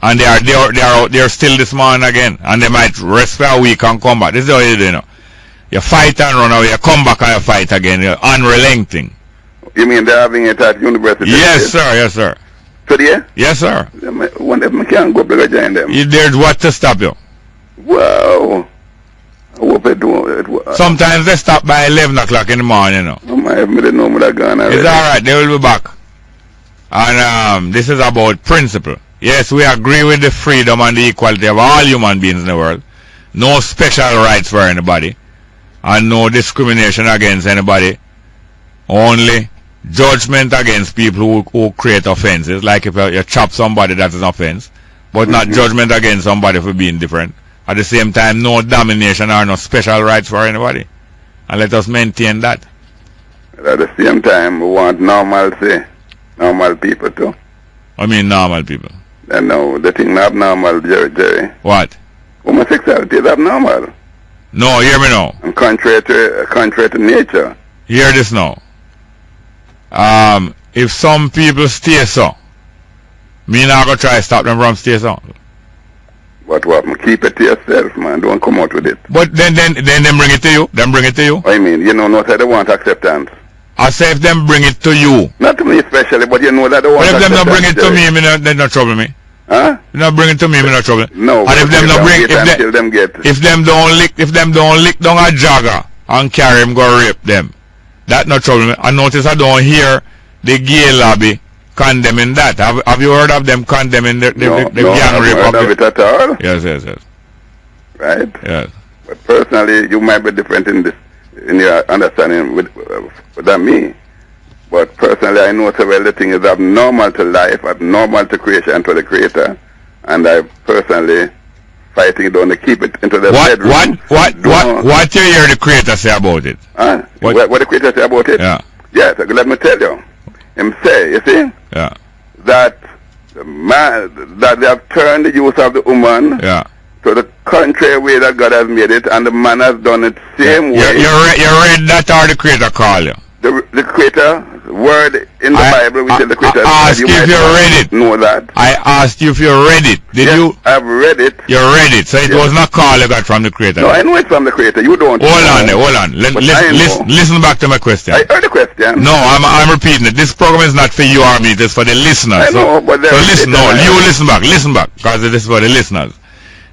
And they are out there still this morning again, and they might rest for a week and come back. This is how you do, you know. You fight and run away, you come back and you fight again. You're unrelenting. You mean they're having it at university? Yes, sir. Yes, sir. Today? Yes, sir. One of them can't go bigger join them. There's what to stop you. Wow. I hope I do. Sometimes they stop by 11 o'clock in the morning, you know. Oh my, I didn't know what I gone already. It's alright, they will be back. And this is about principle. Yes, we agree with the freedom and the equality of all human beings in the world. No special rights for anybody. And no discrimination against anybody. Only judgment against people who create offenses. Like if you chop somebody, that's an offense. But not judgment against somebody for being different. At the same time, no domination or no special rights for anybody. And let us maintain that. At the same time, we want normalcy. Normal people too. I mean normal people. And no, the thing not abnormal, Jerry. What? Homosexuality is abnormal. No, hear me now. And contrary to nature. Hear this now. If some people stay so, me not gonna try to stop them from stay so. What? Keep it to yourself, man. Don't come out with it. But then them bring it to you. Them bring it to you. I mean, you know, not that they want acceptance. I say if them bring it to you. Not to me especially, but you know that they want acceptance. But if them not bring it to me, they not trouble me. Huh? You not bring it to me, not trouble. No. And if them not bring if them don't lick down a jogger and carry him go rape them, that not trouble me. I notice I don't hear the gay lobby condemning that. Have you heard of them condemning the gang rape? Not heard of it at all. Yes. Right? Yes. But personally, you might be different in your understanding than me. But personally, I know so well the thing is abnormal to life, abnormal to creation, to the Creator. And I personally fighting down to keep it into the bedroom. What you hear the Creator say about it? Huh? What the Creator say about it? Yeah. Yes, let me tell you. Him say, you see? Yeah. That they have turned the use of the woman to the contrary way that God has made it, and the man has done it same way. You read that or the Creator call you? The Creator word in the Bible, which is the Creator. I asked you if you read it. Know that. I asked you if you read it. Did you? I've read it. You read it, so it was not call you got from the Creator. No, I know it's from the Creator. You don't. Hold on. Listen back to my question. I heard the question. No, I'm repeating it. This program is not for you or me. It's for the listeners. I know, but so listen. No, you listen back, because it is for the listeners.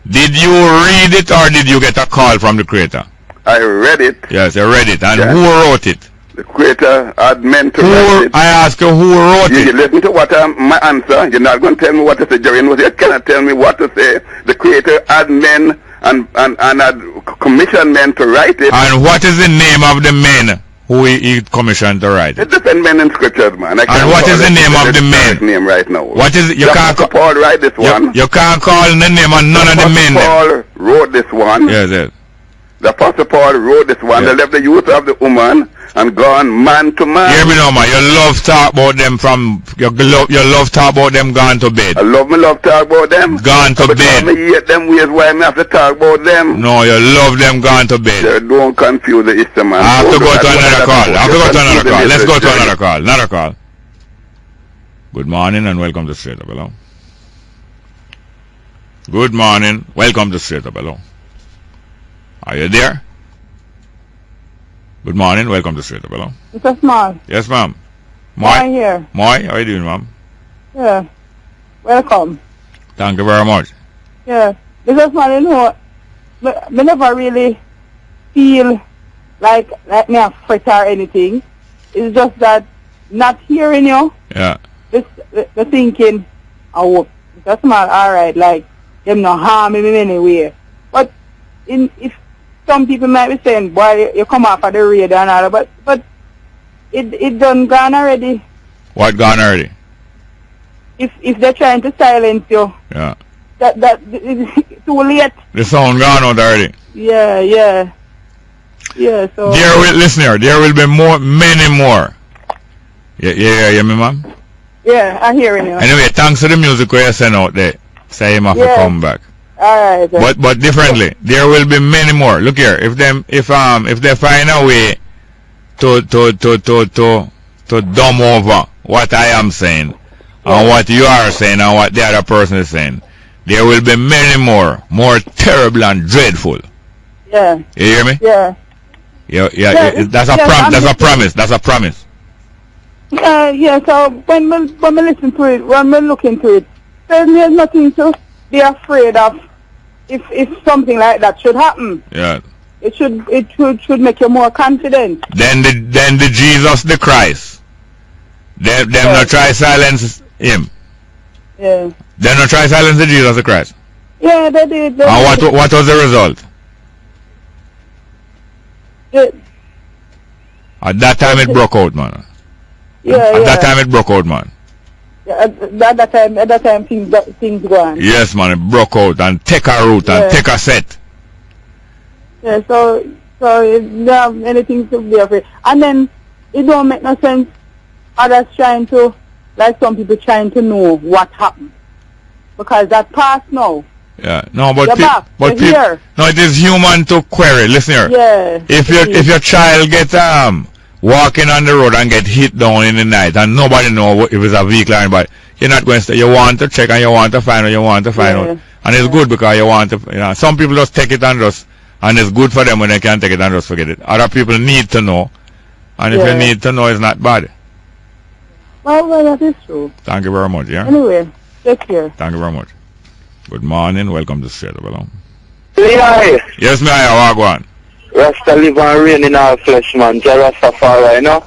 Did you read it or did you get a call from the Creator? I read it. Yes, I read it. And who wrote it? The Creator had meant to write it. I ask you who wrote it. You listen to what my answer. You're not going to tell me what to say, Jerry. You cannot tell me what to say. The Creator had men and had commissioned men to write it. And what is the name of the men who he commissioned to write it? It depends men in scriptures, man. And what is the name of the men? Name right now. What is it? You can't call Paul write this one. You can't call the name of none of the men. Paul wrote this one. Yes. The Apostle Paul wrote this one. They left the youth of the woman and gone man to man. Hear me now, man. You love talk about them you love talk about them gone to bed. I love talk about them. Gone to bed. I hate them ways why I have to talk about them. No, you love them gone to bed. Don't confuse the issue, man. I have to go to another call. Let's go to another call. Good morning and welcome to Straight Up Hello. Good morning. Welcome to Straight Up Hello. Are you there? Good morning. Welcome to Straight Up Hello. Mr. Small. Yes, ma'am. Moy here. Moy, how are you doing, ma'am? Yeah. Welcome. Thank you very much. Yeah. Mr. Small, you know, me never really feel like me a fret or anything. It's just that not hearing you. Yeah. The thinking, Mr. Small, alright, like, them not harm him in any way. But if some people might be saying, boy, you come off of the radar and all, but it done gone already. What gone already? If they're trying to silence you, yeah, that it's too late. The sound gone out already. Yeah. So there will be many more. Yeah, me, ma'am. Yeah, I'm hearing you. Anyway, thanks to the music we sent out there. Say him have to come back. Alright. But differently, there will be many more. Look here, if they find a way to dumb over what I am saying, and what you are saying, and what the other person is saying, there will be many more terrible and dreadful. Yeah. You hear me? Yeah. Yeah. That's a promise. That's a promise. Yeah. So when we listen to it, when we look into it, there's nothing to be afraid of. If something like that should happen. Yeah. It should make you more confident. Then the Jesus the Christ. Them not try silence him. Yeah. They not try silence the Jesus the Christ. Yeah, they did. And what was the result? At that time it broke out, man. At that time it broke out, man. Yeah, at that time things go on. Yes, man, it broke out and take a route and take a set. Yeah, so you don't have anything to be afraid. And then it don't make no sense others trying to, like some people trying to know what happened. Because that passed now. Yeah, no, but here. No, it is human to query. Listen here. Yeah. If your child gets walking on the road and get hit down in the night and nobody know if it's a vehicle or anybody, you're not going to. You want to check and you want to find out. And it's good because you want to. Some people just take it and it's good for them when they can take it and just forget it. Other people need to know, and if you need to know, it's not bad. Well, that is true. Thank you very much. Yeah. Anyway, take care. Thank you very much. Good morning. Welcome to Straight Up Along. Leonard. Yes, me. I walk on. Rasta live and reign in our flesh, man. Jah Rastafari, you know.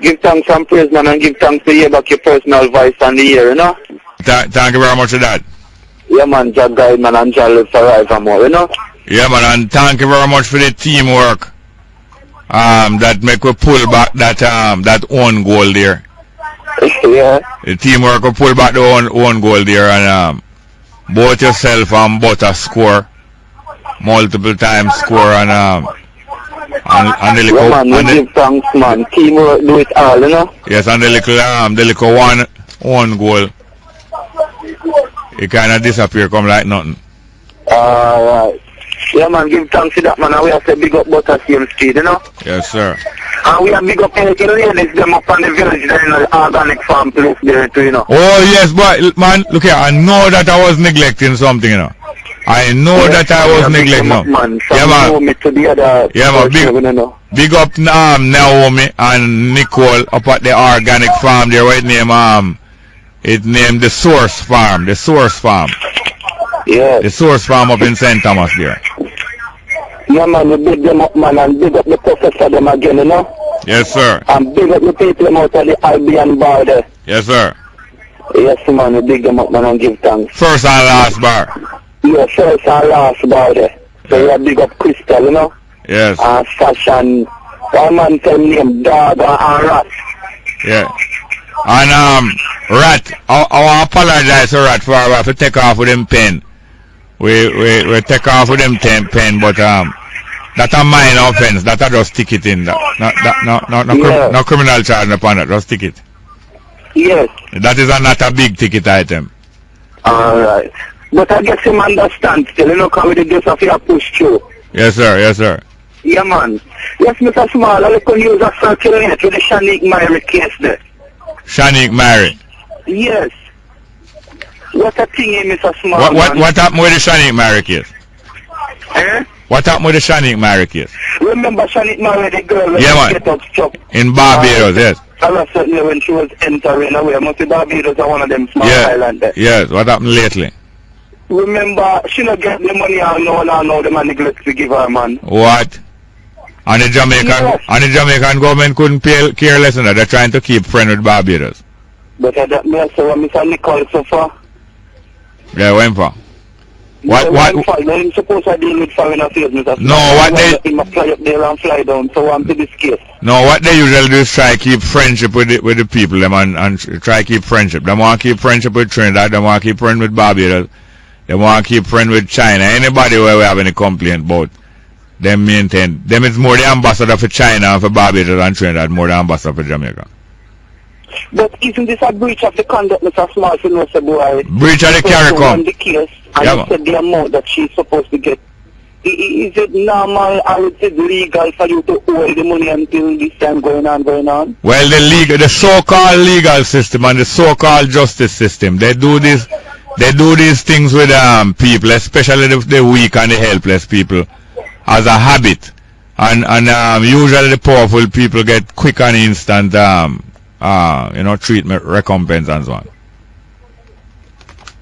Give thanks and praise, man, and give thanks to you back your personal voice and the ear, you know. Thank you very much for that. Yeah, man. Jah guide, man, and Jah live forevermore, you know. Yeah, man, and thank you very much for the teamwork. That make we pull back that own goal there. Yeah. The teamwork will pull back the own goal there, and both yourself and Butter score multiple times score, and the little man, we give thanks, man. Teamwork do it all, you know. Yes, and the little one own goal, it kind of disappear, come like nothing. Alright. Yeah, man, give thanks to that, man, and we have to big up Butter Same Street, you know. Yes, sir. And we have big up any ladies them up on the village there in the organic farm place there too, you know. Oh yes, but man, look here, I know that I was neglecting something, you know. I know that I was neglecting. Man, yeah, man. Me to the other big up Naomi and Nicole up at the organic farm there. What it named the Source Farm. The Source Farm. Yeah. The Source Farm up in St. Thomas there. Yeah, man, we big them up, man, and big up the professor them again, you know. Yes, sir. And big up the people out of the Albion bar there. Yes, sir. Yes, man, we big them up, man, and give thanks. First and last bar. Yeah, first and last bar there. So we have big up Crystal, you know. Yes. And Fashion. One man tell name Dog and Rat. Yeah. And Rat, I apologize to Rat for having to take off with him pen. We take off with them pen, but that's a minor offense. That I just stick it in. No criminal charge upon it. Just stick it. Yes. That is not a big ticket item. Alright. But I guess him understand still, you know, because we just have to push through. Yes, sir. Yes, sir. Yeah, man. Yes, Mr. Small, I can use a circulate with the Shaneek Myrie case there. Shaneek Myrie? Yes. What a thing, Mr. Small. What happened with the Shaneek Myrie case? Eh? What happened with the Shaneek Myrie case? Remember Shaneek Myrie, the girl get up struck in Barbados, yes. Certainly when she was entering away. Must be Barbados are one of them small islands there. Yes, what happened lately? Remember, she not get the money and no, the man neglect to give her, man. What? And the Jamaican government couldn't care less than that. They're trying to keep friend with Barbados. But that Mr. Nicole so far. Yeah, went for. What? They're supposed to deal with foreign affairs, Mr. No, what they... fly up there and fly down, so I'm to this case. No, what they usually do is try to keep friendship with the people, them and try to keep friendship. They want to keep friendship with Trinidad, they want to keep friend with Barbados, they want to keep friend with China. Anybody where we have any complaint about, them maintain. Them is more the ambassador for China and for Barbados and Trinidad, more the ambassador for Jamaica. But isn't this a breach of the conduct, Mr. Small, you know, boy? Breach of the CARICOM. The case, and you said the amount that she's supposed to get. Is it normal or is it legal for you to owe the money until this time going on? Well, the so-called legal system and the so-called justice system, they do these things with people, especially the weak and the helpless people, as a habit. And usually the powerful people get quick and instant treatment, recompense and so on.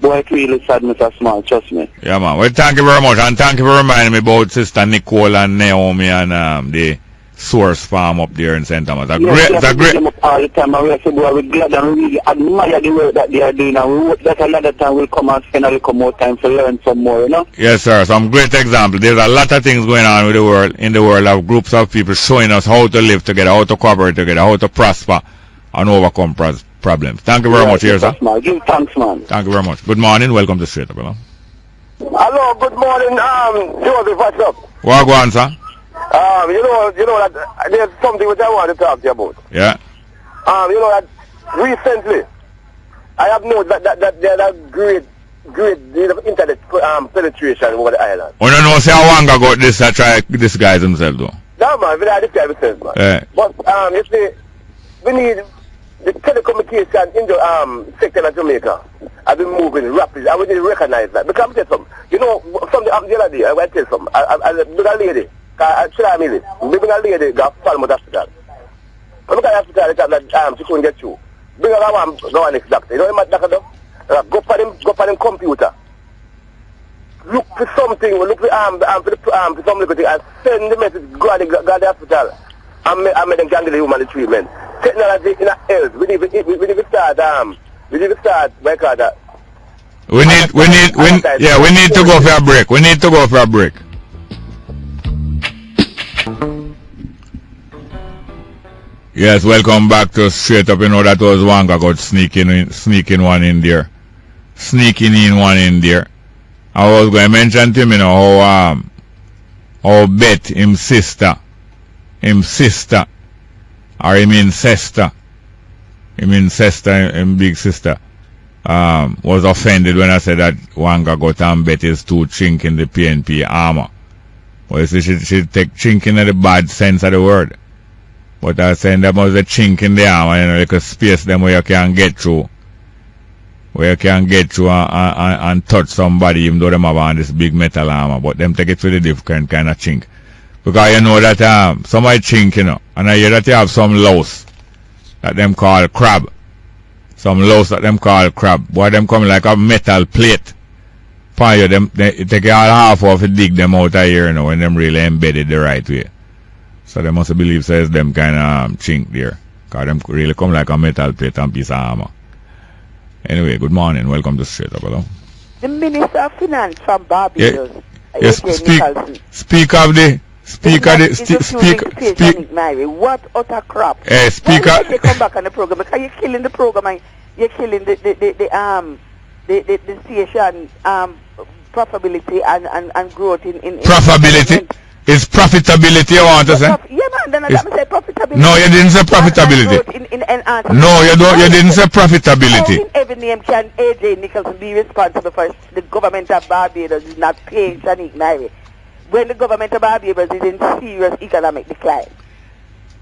Boy, it's really sad, Mr. Small, trust me. Yeah, man. Well, thank you very much. And thank you for reminding me about Sister Nicole and Naomi and the Source Farm up there in St. Thomas. It's a great... All the time, and we say, boy, we're glad and we really admire the work that they are doing. And we hope that another time we'll come and spend a little more time to learn some more, you know? Yes, sir. Some great examples. There's a lot of things going on with the world, in the world of groups of people showing us how to live together, how to cooperate together, how to prosper and overcome problems. Thank you very much, here, sir. Give thanks, man. Thank you very much. Good morning. Welcome to Straight Up, hello. Hello, good morning, Joseph, what's up? What go on, sir? You know that there's something which I want to talk to you about. Yeah. You know that recently I have noticed that there's a great deal of internet penetration over the island. Oh, no, say how Wanga got this, I try disguise himself, though. No, man, we don't disguise himself, man. Yeah. But, you see, we need the telecommunication in the sector of Jamaica have been moving rapidly. I would need to recognize that. Because I'm telling you something. You know, something happened the other day, I will tell you something. I bring a lady, should I mean it? We bring a lady, got Falmouth Hospital. When we got the hospital, that she couldn't get through. Bring her around, go on next doctor. You know what doctor do? Go for them computer. Look for something, look for some little thing, and send the message, go to the hospital. And make them can get the human treatment. Technology in health. We need to start. Where call that? We need to go for a break. We need to go for a break. Yes, welcome back to Straight Up. You know that was Wanga got sneaking one in there. Sneaking in one in there. I was going to mention to him, you know, how Bet, him sister, or him incestor, him big sister, was offended when I said that Wanga got and Bet is too chink in the PNP armor. Well, you see, she take chink in the bad sense of the word. But I said there was a chink in the armor, you know, like a space them where you can get through. Where you can get through and touch somebody even though them have on this big metal armor. But them take it to the different kind of chink. Because you know that somebody chink, you know, and I hear that you have some louse that them call crab. Some louse that them call crab. Boy, them come like a metal plate. Fire them, they take all half off and dig them out of here, you know, when them really embedded the right way. So they must believe says them kind of chink there. Because them really come like a metal plate and piece of armor. Anyway, good morning. Welcome to Straight Up, hello. The Minister of Finance from Barbados. Yes, speak of the... Myrie, what utter crap? Speaker. Why you come back on the program? Because you're killing the program and you're killing the station profitability and growth in profitability. It's profitability you want to say? Yeah, man. Then I say profitability. No, you didn't say profitability. No, you don't. You didn't say profitability. How in every name can AJ Nicholson be responsible for the government of Barbados is not paying Shaneek Myrie when the government of Barbados is in serious economic decline?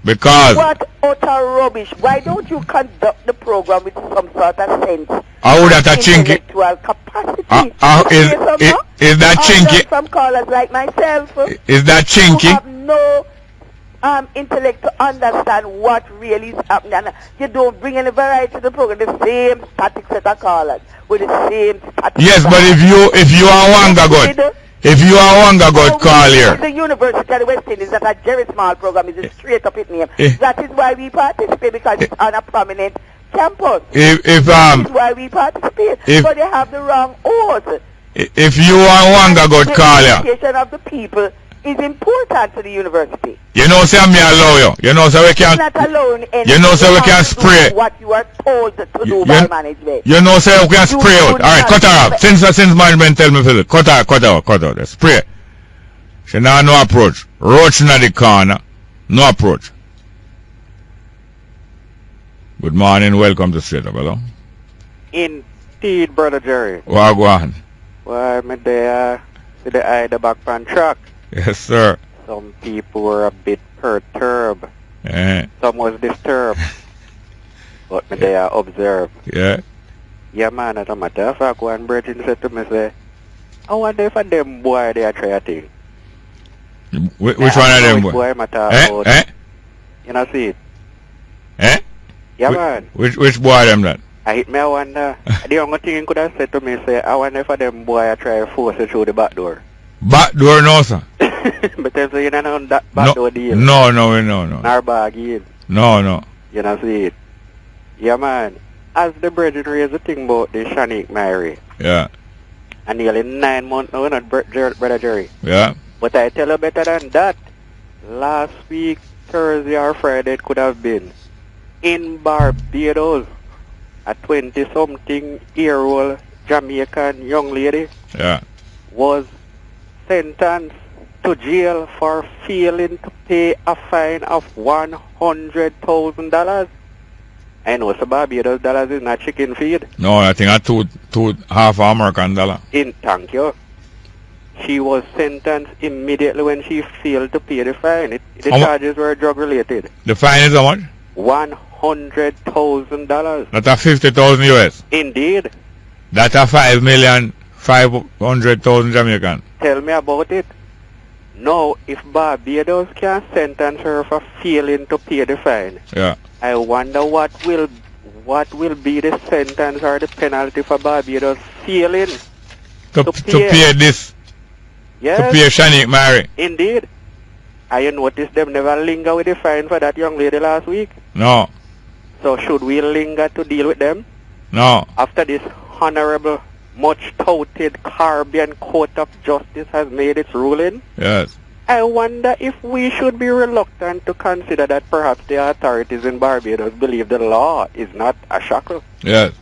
Because what utter rubbish. Why don't you conduct the program with some sort of sense? How would that chinky? Intellectual capacity. Is that chinky? Some callers like myself. Is that chinky? You have no intellect to understand what really is happening. And you don't bring any variety to the program. The same static set of callers with the same static. Yes, but if you are Wanga God. If you are Wanga God, call here. The University of the West Indies, that a very small program, is a straight up it name. That is why we participate, because it's on a prominent campus. If That is why we participate. But they have the wrong oath. If you and Wanga got call the education of the people is important to the university. you know, say me allow you. You know, so we can. Not alone. You know, so we can spray. What you are told to do by management. You know, say we can spray out. All right, cut her off. Since management tell me, Phil, cut out. Spray. She now no approach. Roach in the corner. No approach. Good morning. Welcome to Straight Up. Hello. Indeed, Brother Jerry. Well, go on. Well, I'm there with the eye the back pan truck. Yes, sir. Some people were a bit perturbed. Yeah. Some was disturbed. But me there observe. Yeah. Yeah, man, as a matter of fact, one Bridget said to me, say, I wonder if them boy they are trying to think. Which one of them boy? You know, see it? Yeah, man. Which boy them that? I hit me, I wonder. The only thing he could have said to me, say, I wonder if them boy are trying to force it through the back door. Back door, no, sir. But then, so you don't know that back door deal. No. Nor bargain. No. You know, see it? Yeah, man. As the brethren raised the thing about the Shaneek Myrie. Yeah. And nearly 9 months now, not Brother Jerry. Yeah. But I tell you better than that. Last week, Thursday or Friday, it could have been in Barbados. A 20-something-year-old Jamaican young lady was sentenced to jail for failing to pay a fine of $100,000. I know so Barbados dollars is not chicken feed. No, I think that's two half American dollar. Thank you. She was sentenced immediately when she failed to pay the fine. The charges were drug related. The fine is how much? $100,000. That's a 50,000 US. Indeed. That's a 5,500,000 Jamaican. Tell me about it. Now, if Barbados can sentence her for failing to pay the fine, I wonder what will be the sentence or the penalty for Barbados failing to pay this. Yes. To pay Shaneek Myrie. Indeed. I noticed them never linger with the fine for that young lady last week. No. So should we linger to deal with them? No. After this honorable, much touted Caribbean Court of Justice has made its ruling? Yes. I wonder if we should be reluctant to consider that perhaps the authorities in Barbados believe the law is not a shackle. Yes.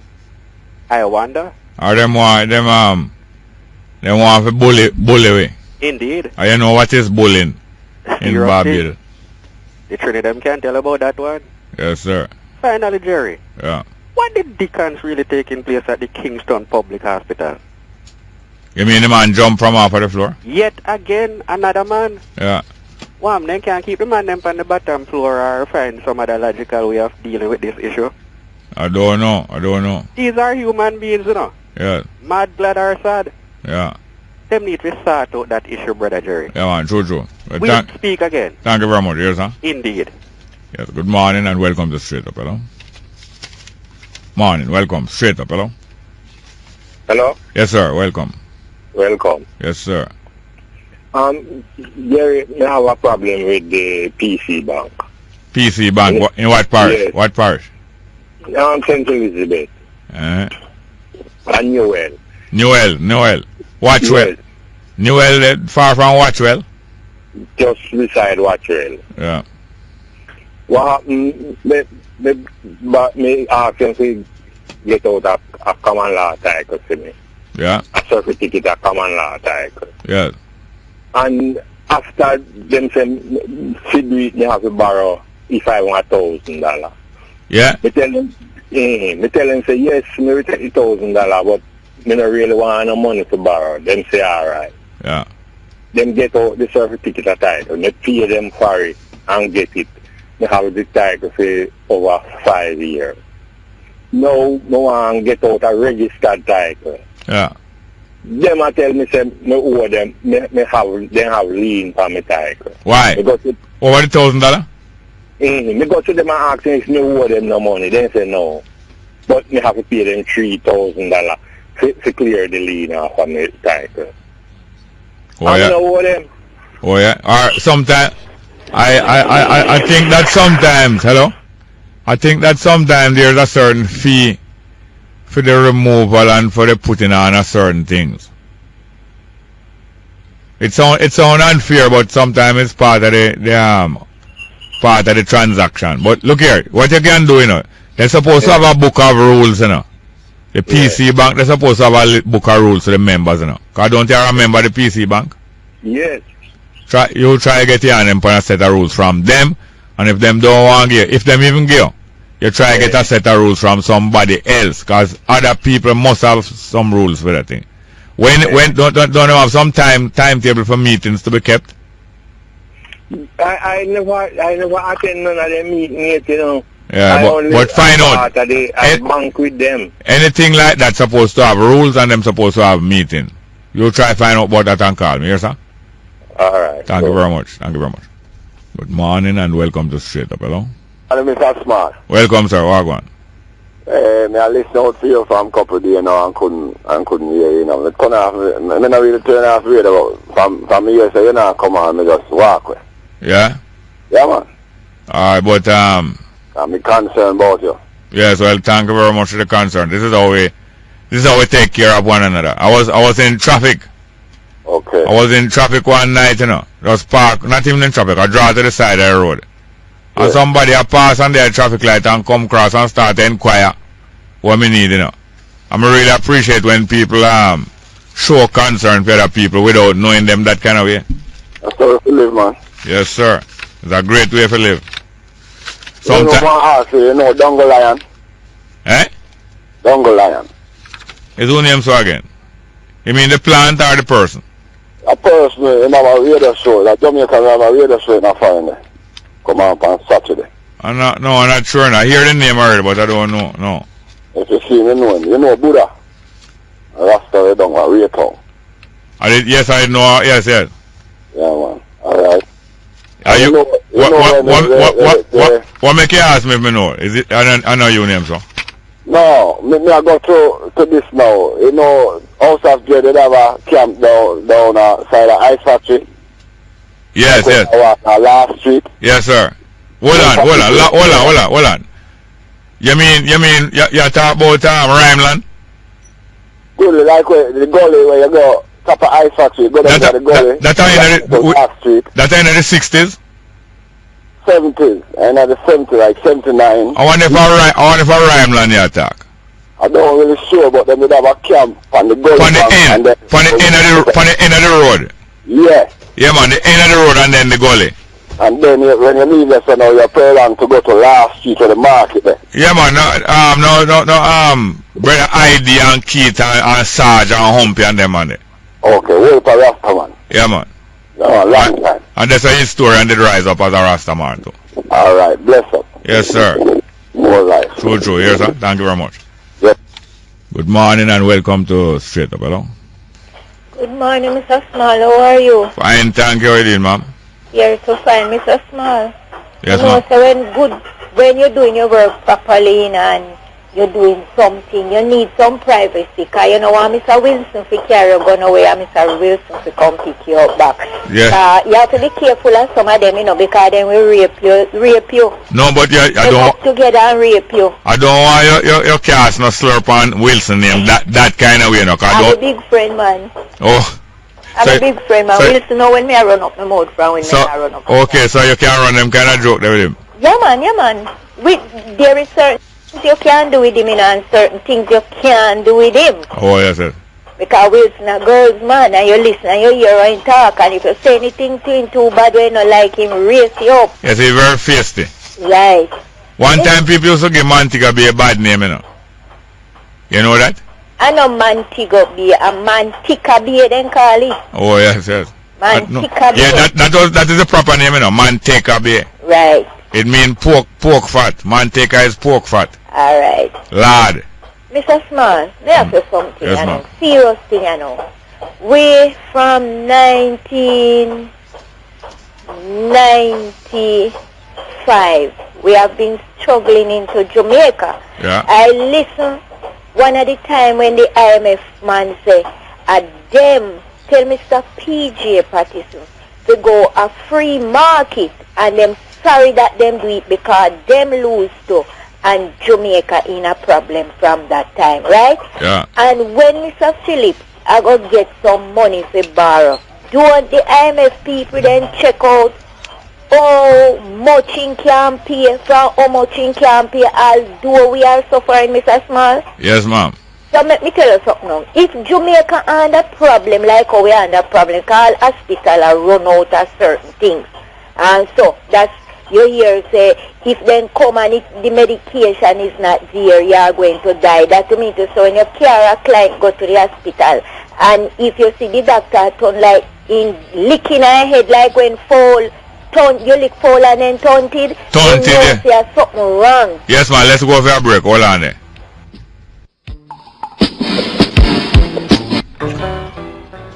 I wonder. Or them want to bully we. Indeed. You know what is bullying in Barbados? The three of them can tell about that one. Yes, sir. Finally, Jerry. Yeah. What did Dickens really taking place at the Kingston Public Hospital? You mean the man jump from off of the floor? Yet again, another man. Yeah. Well, then can't keep the man them on the bottom floor or find some other logical way of dealing with this issue. I don't know. These are human beings, you know. Yeah. Mad, glad, or sad. Yeah. Them need to sort out that issue, Brother Jerry. Yeah, man, true. We'll speak again. Thank you very much, yes, sir. Indeed. Yes, good morning and welcome to Straight Up, hello. Morning, welcome. Straight Up, hello. Hello? Yes, sir, welcome. Welcome. Yes, sir. Jerry, I have a problem with the PC Bank. PC Bank, in what parish? Yes. What parish? St. Elizabeth. And Newell. Newell. Watchwell. Yes. Newell, far from Watchwell? Just beside Watchwell. Yeah. What happened? Me asked them to get out a common law title to me. Yeah. A certificate of common law title. Yeah. And after them saying, they have to borrow if I want $1,000. Yeah. Me tell them, say, yes, me return $1,000, but me not really want no money to borrow. Them say, all right. Yeah. Them get out the certificate of title. Me pay them for it and get it. Me have the title for over 5 years. No one get out a registered title. Yeah. Them a tell me say me owe them. They have lien for my title. Why? Over the $1,000? Me go to them and ask them if me owe them no money. They say no. But me have to pay them $3,000 to clear the lien off of my title. Oh yeah. Owe them. Oh yeah. Or sometimes I think that sometimes, hello? I think that sometimes there's a certain fee for the removal and for the putting on of certain things. It sound unfair, but sometimes it's part of the transaction. But look here, what you can do, they're supposed to have a book of rules, The PC Bank, they're supposed to have a book of rules to the members, Because don't you remember the PC Bank? Yes. You try to get your name for a set of rules from them, and if them don't want you, if them even give you try to get a set of rules from somebody else, because other people must have some rules for that thing. When don't you have some timetable for meetings to be kept? I never attend none of them meetings, Yeah, but find out. I bank with them. Anything like that supposed to have rules and them supposed to have meeting. You try to find out about that and call me, yes sir? Alright. Thank you very much. Thank you very much. Good morning and welcome to Straight Up, hello? Hello, Mr. Smart. Welcome, sir. Wagwan. I listened out for you from CoptoThe, and couldn't hear you, It couldn't have, I not really turn off radio from here, so come on, I just walk with. Yeah? Yeah, man. Alright, but I'm concerned about you. Yes, well, thank you very much for the concern. This is how we take care of one another. I was in traffic. Okay. I was in traffic one night, Just park, not even in traffic, I drive to the side of the road. Yeah. And somebody a pass on their traffic light and come across and start to inquire what me need, I really appreciate when people show concern for other people without knowing them that kind of way. That's the way to live, man. Yes, sir. It's a great way to live. Sometimes Dongo Lion. Eh? Dongo Lion. His own name so again? You mean the plant or the person? A person, have a radio show. Like Jamaica have a radio show in a foreign. Come on Saturday. I'm not sure. I hear the name already, but I don't know. No. If you see me, you know Buddha. Rasta, don't want real town. Yes, I know. Yes. Yeah, man. Alright. What make you ask me if I know? Is it? I know your name, so. No, me I go to this now. House of J, they have a camp down side of Ice Factory. Yes. Last street. Yes, sir. Hold on. You mean you talk about Rhineland? Good, like the gully where you go, top of Ice Factory, go down to the gully. That ain't in the 60s? 70s, and at the 70s, like 79. I wonder if Rhineland you attack. I don't really sure, but then we have a camp on the gully. On the end of the road? Yeah. Yeah, man, the end of the road and then the gully. And then when you leave there, so now you're planning to go to last street to the market there. Yeah, man, brother ID and Keith and Sarge and Humpy and them man there. Okay, wait for Rasta man. Yeah, man. No, long time. And that's his story and did rise up as a Rasta man too. Alright, bless up. Yes, sir. More life. True. Yes, sir. Thank you very much. Yes. Good morning and welcome to Straight Up, hello? Good morning, Mr. Small. How are you? Fine, thank you. How are you doing, ma'am? You're so fine, Mr. Small. Yes, ma'am. So when you're doing your work properly and you're doing something, you need some privacy. Because you know what Mr. Wilson to carry you gun away and Mr. Wilson to come pick you up back. Yeah. You have to be careful of some of them, because they will rape you. No, but I don't want together and rape you. I don't want your cast no slurp on Wilson name that kind of way, I'm a big friend, man. Oh. I'm a big friend, man. Wilson know when I run up my mouth from when I run up. Okay, so you can run them kind of joke there with him? Yeah, man. There is certain things you can do with him and certain things you can't do with him. Oh, yes, sir. Because Wilson a girl's man and you listen and you hear him talk, and if you say anything to him too bad when you don't like him, raise you up. Yes, he's very feisty. Right. One time people used to give Mantiga be a bad name, You know that? I know Mantiga be a Mantica be then call it. Oh, yes. Mantica be. Yeah, that is the proper name, Manteca be. Right. It means pork fat. Manteca is pork fat. Alright. Lard. Mr. Small, may I say something? Yes, ma'am. Serious thing, We from 1995, we have been struggling into Jamaica. Yeah. I listen one at the time when the IMF man say, them tell Mr. PJ Patterson to go a free market, and them sorry that them do it because them lose too. and Jamaica in a problem from that time, right? Yeah. And when Mr. Phillips I go get some money to borrow, don't the IMF people then check out how much in can pay from how much in can pay although we are suffering, Mr. Small? Yes, ma'am. So let me tell you something now. If Jamaica under problem like how we under problem, call hospital or run out of certain things. And so that's you hear say if then come and the medication is not there, you are going to die. That means to so when you carry a client go to the hospital and if you see the doctor turn like in licking her head like when fall, you lick fall and then taunted, you know there's something wrong. Yes, man, let's go for a break. Hold on there.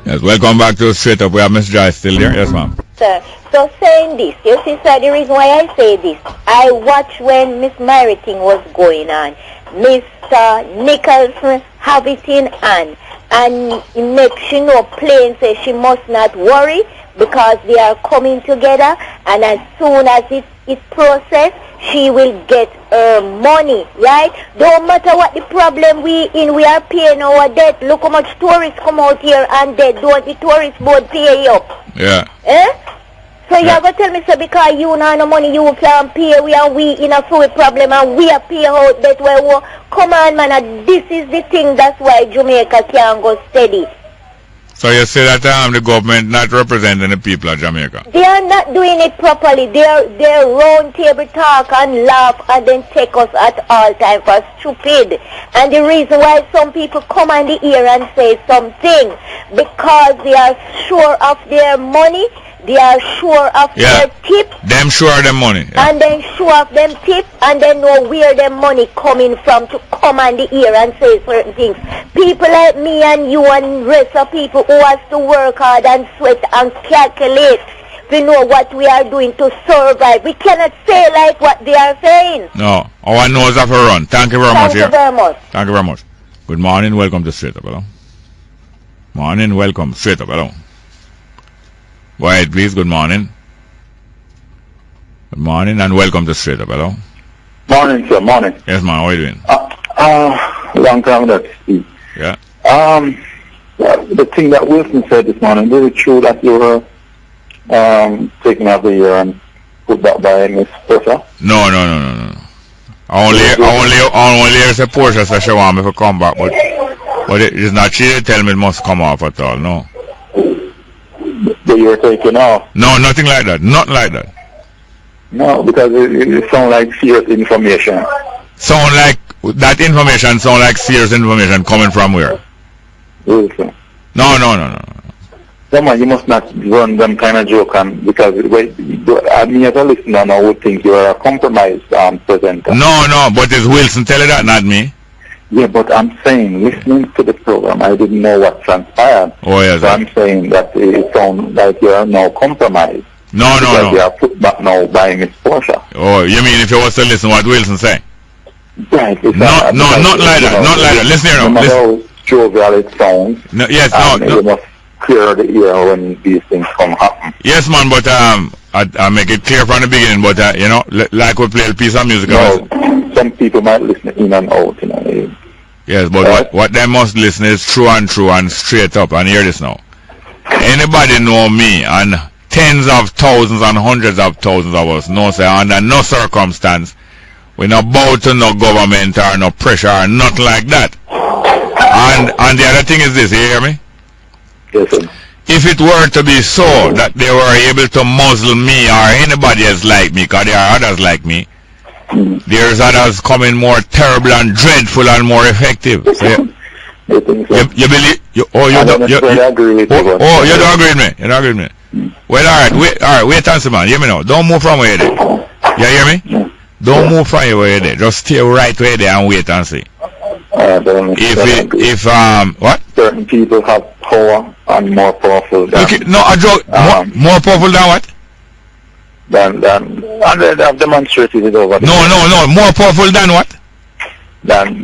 Yes, welcome back to Straight Up. We have Miss Joy still there. Yes, ma'am. Sir, so saying this, you see, sir, the reason why I say this, I watched when Miss Myrie thing was going on. Mr. Nicholson have it in hand, and it makes she know plain say she must not worry because they are coming together, and as soon as it's processed, she will get her money, right? Don't matter what the problem we are paying our debt. Look how much tourists come out here and debt. Don't the tourist board pay you? Yeah. So you have to tell me, so because you not no money, you can pay. We in a full problem and we are pay out that way. Come on, man, and this is the thing. That's why Jamaica can't go steady. So you say that the government not representing the people of Jamaica? They are not doing it properly. They're round table talk and laugh and then take us at all time for stupid. And the reason why some people come on the ear and say something because they are sure of their money. They are sure of their tip. Them sure of them money. Yeah. And then sure of them tip and then know where their money coming from to come on the ear and say certain things. People like me and you and rest of people who has to work hard and sweat and calculate to know what we are doing to survive. We cannot say like what they are saying. No. Our nose have a run. Thank you very much. Thank you very much. Thank you very much. Good morning. Welcome to Straight Up. Hello. Morning. Welcome. Straight Up. Hello. Go ahead, please. Good morning. Good morning and welcome to Straight Up. Hello. Morning, sir. Morning. Yes, man. How are you doing? Long time that speak. Yeah. The thing that Wilson said this morning, very true that you were taking out the year and put that by Miss Portia? No. Only here's a Portia says she want me to come back, but it is not she that tell me it must come off at all, no. That you were taking off? No, nothing like that. Nothing like that. No, because it sounds like serious information. Sound like that information sound like serious information coming from where? Wilson. No. Come on, you must not run them kind of joke on because me as a listener now would think you are a compromised presenter. No, but it's Wilson telling that, not me. Yeah, but I'm saying, listening to the program, I didn't know what transpired. Oh, yes. So I'm saying that it sounds like you are now compromised. No. You are put back now by Miss Portia. Oh, you mean if you was to listen what Wilson say? Right. No, not like that. Not like that. Listen here now. No matter how jovial it sounds. No, yes, no. You must clear the ear when these things come happen. Yes, man, but I make it clear from the beginning, but you know, like we play a piece of music. No, some people might listen in and out, you know. Yes, but what they must listen is true and straight up. And hear this now. Anybody know me, and tens of thousands and hundreds of thousands of us know say under no circumstance we not bow to no government or no pressure or nothing like that. And the other thing is this, you hear me? Yes, sir. If it were to be so that they were able to muzzle me or anybody else like me, because there are others like me, there's others coming more terrible and dreadful and more effective. So you believe? You don't agree with me? You don't agree with me? Well, alright, wait and see, man. Hear me now. Don't move from where you're there. You hear me? Don't move from where you're there. Just stay right where you're there and wait and see. What? Certain people have power and more powerful than... Okay, no, a joke. More powerful than what? And they have demonstrated it over. No. More powerful than what? Than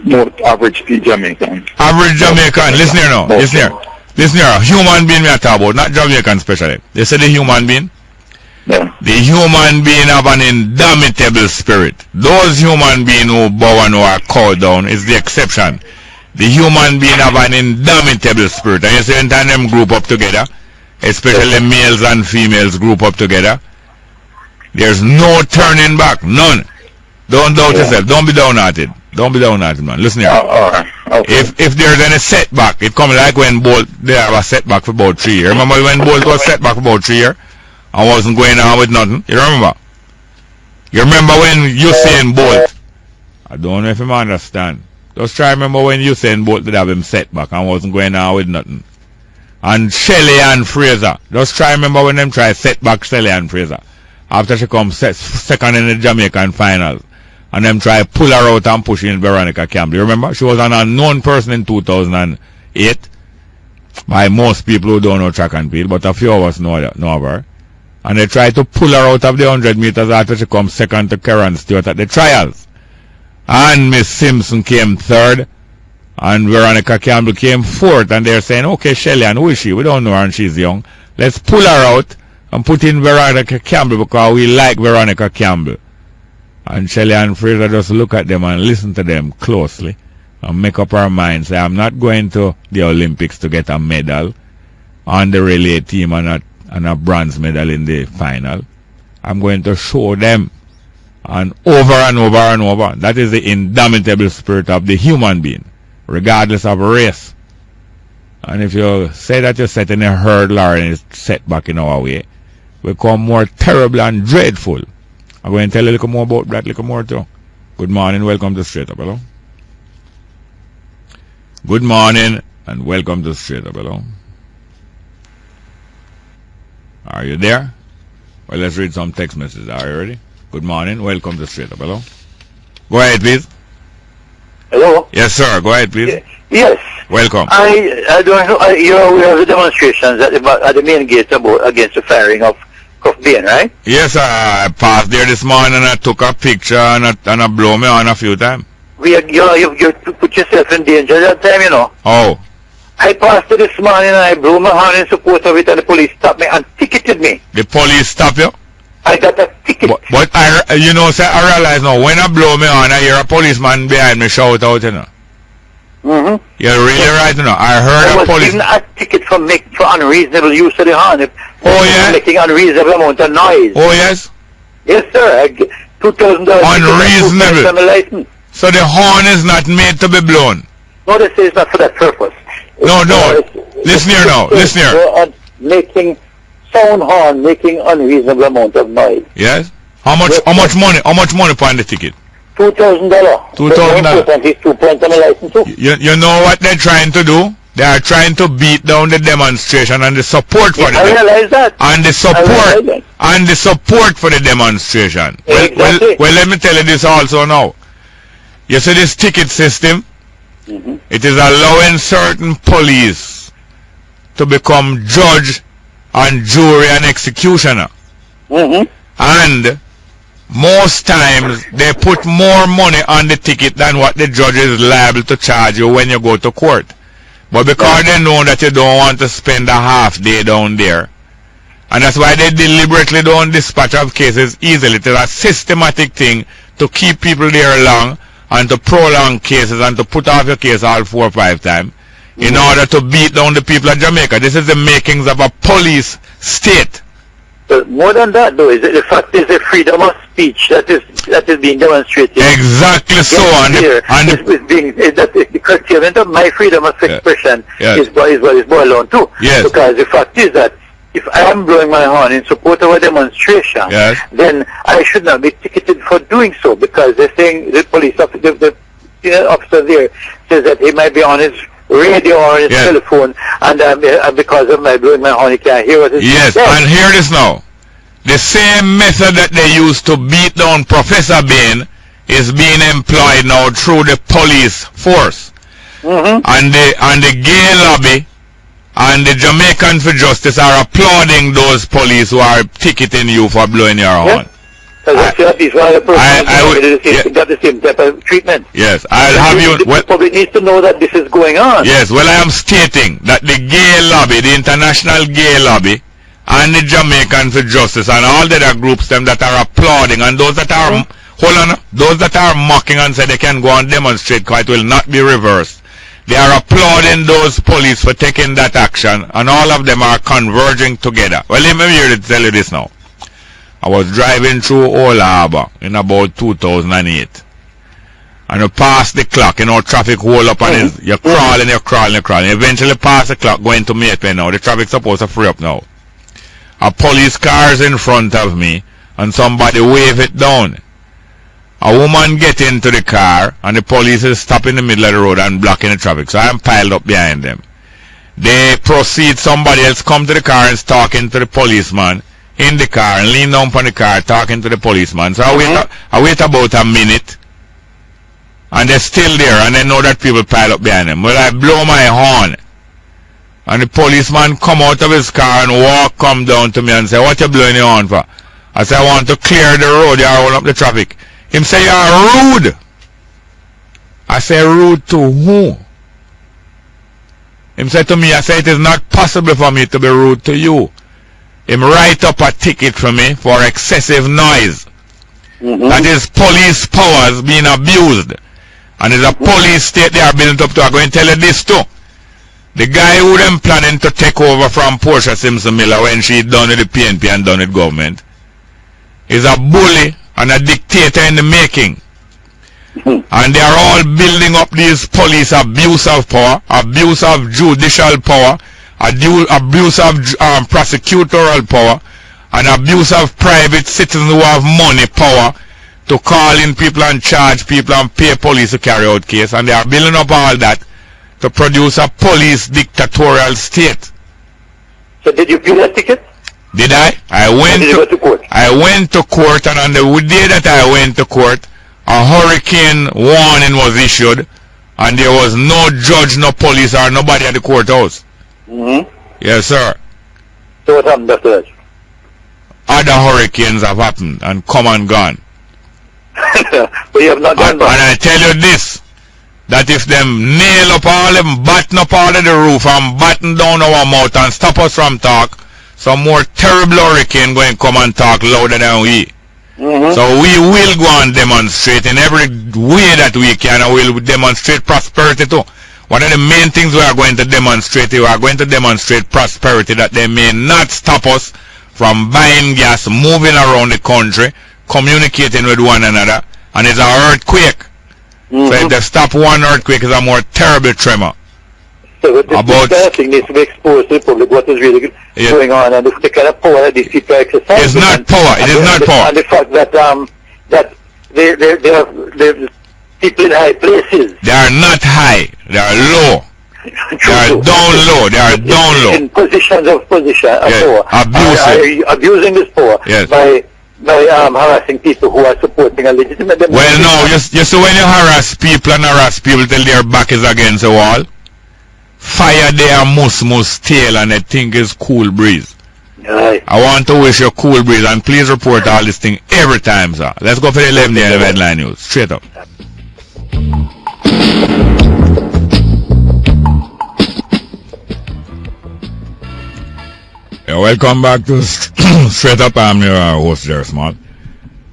more average Jamaican. Average Jamaican. Listen here now. Listen here. Human being we are talking about, not Jamaican especially. They say the human being. The human being have an indomitable spirit. Those human beings who bow and who are cowed down is the exception. The human being have an indomitable spirit. And you see, anytime them group up together, especially males and females group up together, there's no turning back. None. Don't doubt yourself. Don't be downhearted. Don't be downhearted, man. Listen here. Okay. If there's any setback, it comes like when Bolt, they have a setback for about 3 years. Remember when Bolt was setback for about 3 years? I wasn't going on with nothing. You remember? You remember when Usain Bolt? I don't know if you understand. Just try remember when Usain Bolt did have him setback and wasn't going on with nothing. And Shelley and Fraser. Just try remember when them try setback Shelley and Fraser. After she comes second in the Jamaican finals. And them try pull her out and push in Veronica Campbell. You remember? She was an unknown person in 2008. By most people who don't know track and field. But a few of us know of her. And they tried to pull her out of the 100 meters after she comes second to Karen Stewart at the trials. And Miss Simpson came third. And Veronica Campbell came fourth. And they're saying, okay, Shelley, and who is she? We don't know her and she's young. Let's pull her out and put in Veronica Campbell because we like Veronica Campbell. And Shelley and Fraser just look at them and listen to them closely. And make up our minds. Say, I'm not going to the Olympics to get a medal on the relay team and a bronze medal in the final. I'm going to show them. And over and over and over. That is the indomitable spirit of the human being, regardless of race. And if you say that you're setting a hurdle or any setback in our way, become more terrible and dreadful. I'm going to tell you a little more about that, a little more too. Good morning, welcome to Straight Up, hello. Good morning and welcome to Straight Up, hello. Are you there? Well, let's read some text messages. Are you ready? Good morning. Welcome to Straight Up. Hello. Go ahead, please. Hello? Yes, sir. Go ahead, please. Yes. Welcome. I don't know. You're aware of the demonstrations at the main gate against the firing of Bain, right? Yes, sir. I passed there this morning and I took a picture and I blow me on a few times. You put yourself in danger that time, you know. Oh. I passed it this morning and I blew my horn in support of it and the police stopped me and ticketed me. The police stopped you? I got a ticket. But you know, sir, I realize now, when I blow me on, I hear a policeman behind me shout out, you know. Mm-hmm. You're really right, you know. I heard a police... given a ticket for unreasonable use of the horn. Making unreasonable amount of noise. Oh, yes? Yes, sir. $2,000. Unreasonable. So the horn is not made to be blown? No, this is not for that purpose. No. Listen here now. Listen here. Making sound horn, making unreasonable amount of noise. Yes. How much money? How much money for the ticket? $2,000. $2,000. You know what they're trying to do? They are trying to beat down the demonstration and the support for I realize that. And the support for the demonstration. Exactly. Well, let me tell you this also now. You see this ticket system? Mm-hmm. It is allowing certain police to become judge and jury and executioner. Mm-hmm. And most times they put more money on the ticket than what the judge is liable to charge you when you go to court. But because they know that you don't want to spend a half day down there, and that's why they deliberately don't dispatch of cases easily. It is a systematic thing to keep people there long and to prolong cases and to put off your case all 4 or 5 times in order to beat down the people of Jamaica. This is the makings of a police state. But more than that, though, is the fact is the freedom of speech that is being demonstrated. Exactly so. The curtailment of my freedom of expression is what is boiled down to. Yes. Because the fact is that if I am blowing my horn in support of a demonstration, then I should not be ticketed for doing so, because they're saying the police officer, the officer there says that he might be on his radio or his telephone, and because of my blowing my horn, he can't hear what is said. And hear this now. The same method that they used to beat down Professor Bain is being employed now through the police force. Mm-hmm. And the gay lobby and the Jamaican for Justice are applauding those police who are ticketing you for blowing your horn. Because got the same type of treatment. Yes, I'll have you... The public needs to know that this is going on. Yes, well, I am stating that the gay lobby, the international gay lobby, and the Jamaicans for Justice and all the other groups them that are applauding, and those that are those that are mocking and say they can go and demonstrate, quite will not be reversed. They are applauding those police for taking that action, and all of them are converging together. Well, let me here to tell you this now. I was driving through Old Harbour in about 2008. And you pass the clock, you know, traffic hold up and you're crawling. Eventually pass the clock going to Mayfair now. The traffic's supposed to free up now. A police car is in front of me and somebody wave it down. A woman get into the car and the police is stopping in the middle of the road and blocking the traffic. So I'm piled up behind them. They proceed, somebody else come to the car and is talking to the policeman in the car and lean down on the car talking to the policeman. So I wait about a minute. And they're still there, and they know that people pile up behind them. Well, I blow my horn, and the policeman come out of his car and come down to me and say, "What you blowing your horn for?" I say, "I want to clear the road, you are holding up the traffic." Him say, "You are rude." I say, "Rude to who?" Him say to me, I say, "It is not possible for me to be rude to you." Him write up a ticket for me for excessive noise. That is police powers being abused. And it's a police state they are building up to. I'm going to tell you this too. The guy who them planning to take over from Portia Simpson Miller when she done with the PNP and done with government is a bully and a dictator in the making. And they are all building up these police abuse of power, abuse of judicial power, abuse of prosecutorial power, and abuse of private citizens who have money power to call in people and charge people and pay police to carry out case, and they are building up all that to produce a police dictatorial state. So did you give that ticket? Did I? I went to court. I went to court, and on the day that I went to court, a hurricane warning was issued, and there was no judge, no police, or nobody at the courthouse. Yes, sir. So what happened after that? Other hurricanes have happened and come and gone. But you have not done that. And I tell you this, that if them nail up all them, batten up all of the roof and batten down our mouth and stop us from talk, some more terrible hurricane going to come and talk louder than we. So we will go and demonstrate in every way that we can, and we'll demonstrate prosperity too. One of the main things we are going to demonstrate, we are going to demonstrate prosperity, that they may not stop us from buying gas, moving around the country, communicating with one another, and it's an earthquake. So if they stop one earthquake, it's a more terrible tremor. So this kind of thing needs to be exposed to the public, what is really going on, and the kind of power that these people exercise. It's not power. It is not power. And the fact that that they're people in high places. They are not high. They are low. They are down low. They are down low. In positions of power. Abusing this power by harassing people who are supporting a legitimate democracy. Well, no, you see, when you harass people till their back is against the wall, fire their mus tail and they think it's cool breeze. Aye. I want to wish you cool breeze, and please report all this thing every time, sir. Let's go for the 11 AM headline news. Straight up. Welcome back to Straight Up. I'm your host there, Smart.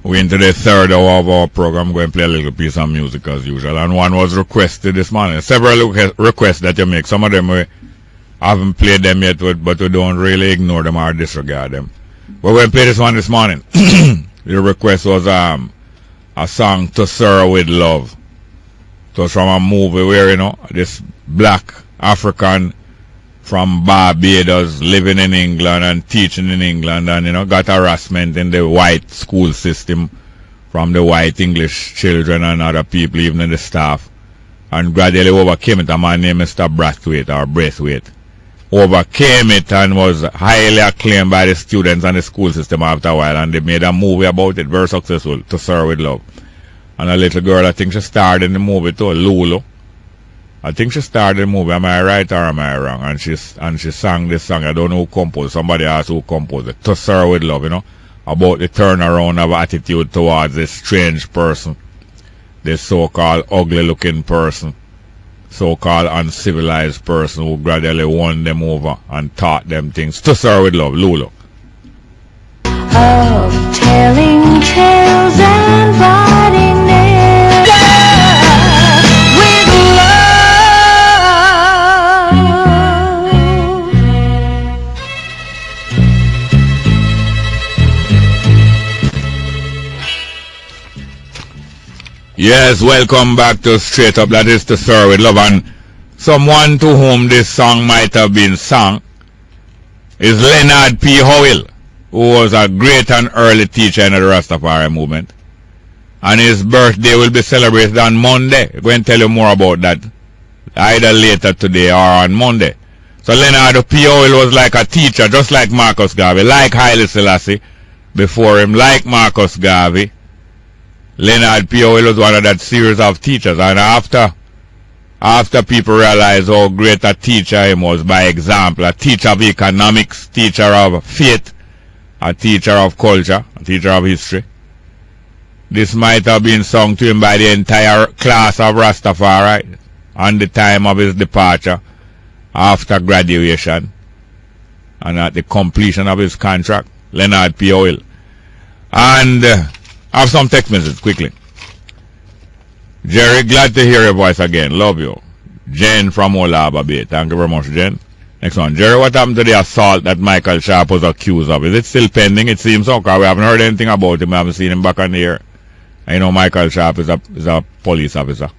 We're into the third hour of our program. I'm going to play a little piece of music as usual. And one was requested this morning. Several requests that you make. Some of them we haven't played them yet, but we don't really ignore them or disregard them. We're going to play this one this morning. The request was a song, To Serve With Love. It was from a movie where, you know, this black African from Barbados living in England and teaching in England, and, you know, got harassment in the white school system from the white English children and other people, even in the staff, and gradually overcame it. A man named Mr. Braithwaite overcame it and was highly acclaimed by the students and the school system after a while, and they made a movie about it, very successful, To Serve With Love. And a little girl, I think she starred in the movie too, Lulu. I think she started the movie. Am I right or am I wrong? And she sang this song. I don't know who composed. Somebody asked who composed it. To Serve With Love, you know, about the turnaround of attitude towards this strange person, this so-called ugly-looking person, so-called uncivilized person who gradually won them over and taught them things. To Serve With Love, Lulu. Yes, welcome back to Straight Up. That is to Sir with Love. And someone to whom this song might have been sung is Leonard P. Howell, who was a great and early teacher in the Rastafari movement. And his birthday will be celebrated on Monday. I'm going to tell you more about that either later today or on Monday. So Leonard P. Howell was like a teacher, just like Marcus Garvey, like Haile Selassie before him, like Marcus Garvey. Leonard P. Howell was one of that series of teachers. And after people realized how great a teacher he was by example, a teacher of economics, teacher of faith, a teacher of culture, a teacher of history, this might have been sung to him by the entire class of Rastafari on the time of his departure, after graduation, and at the completion of his contract. Leonard P. Howell. And I have some text messages quickly. Jerry, glad to hear your voice again. Love you. Jen from Olaba Bay. Thank you very much, Jen. Next one. Jerry, what happened to the assault that Michael Sharp was accused of? Is it still pending? It seems so, because we haven't heard anything about him. We haven't seen him back on the air. I know Michael Sharp is a police officer.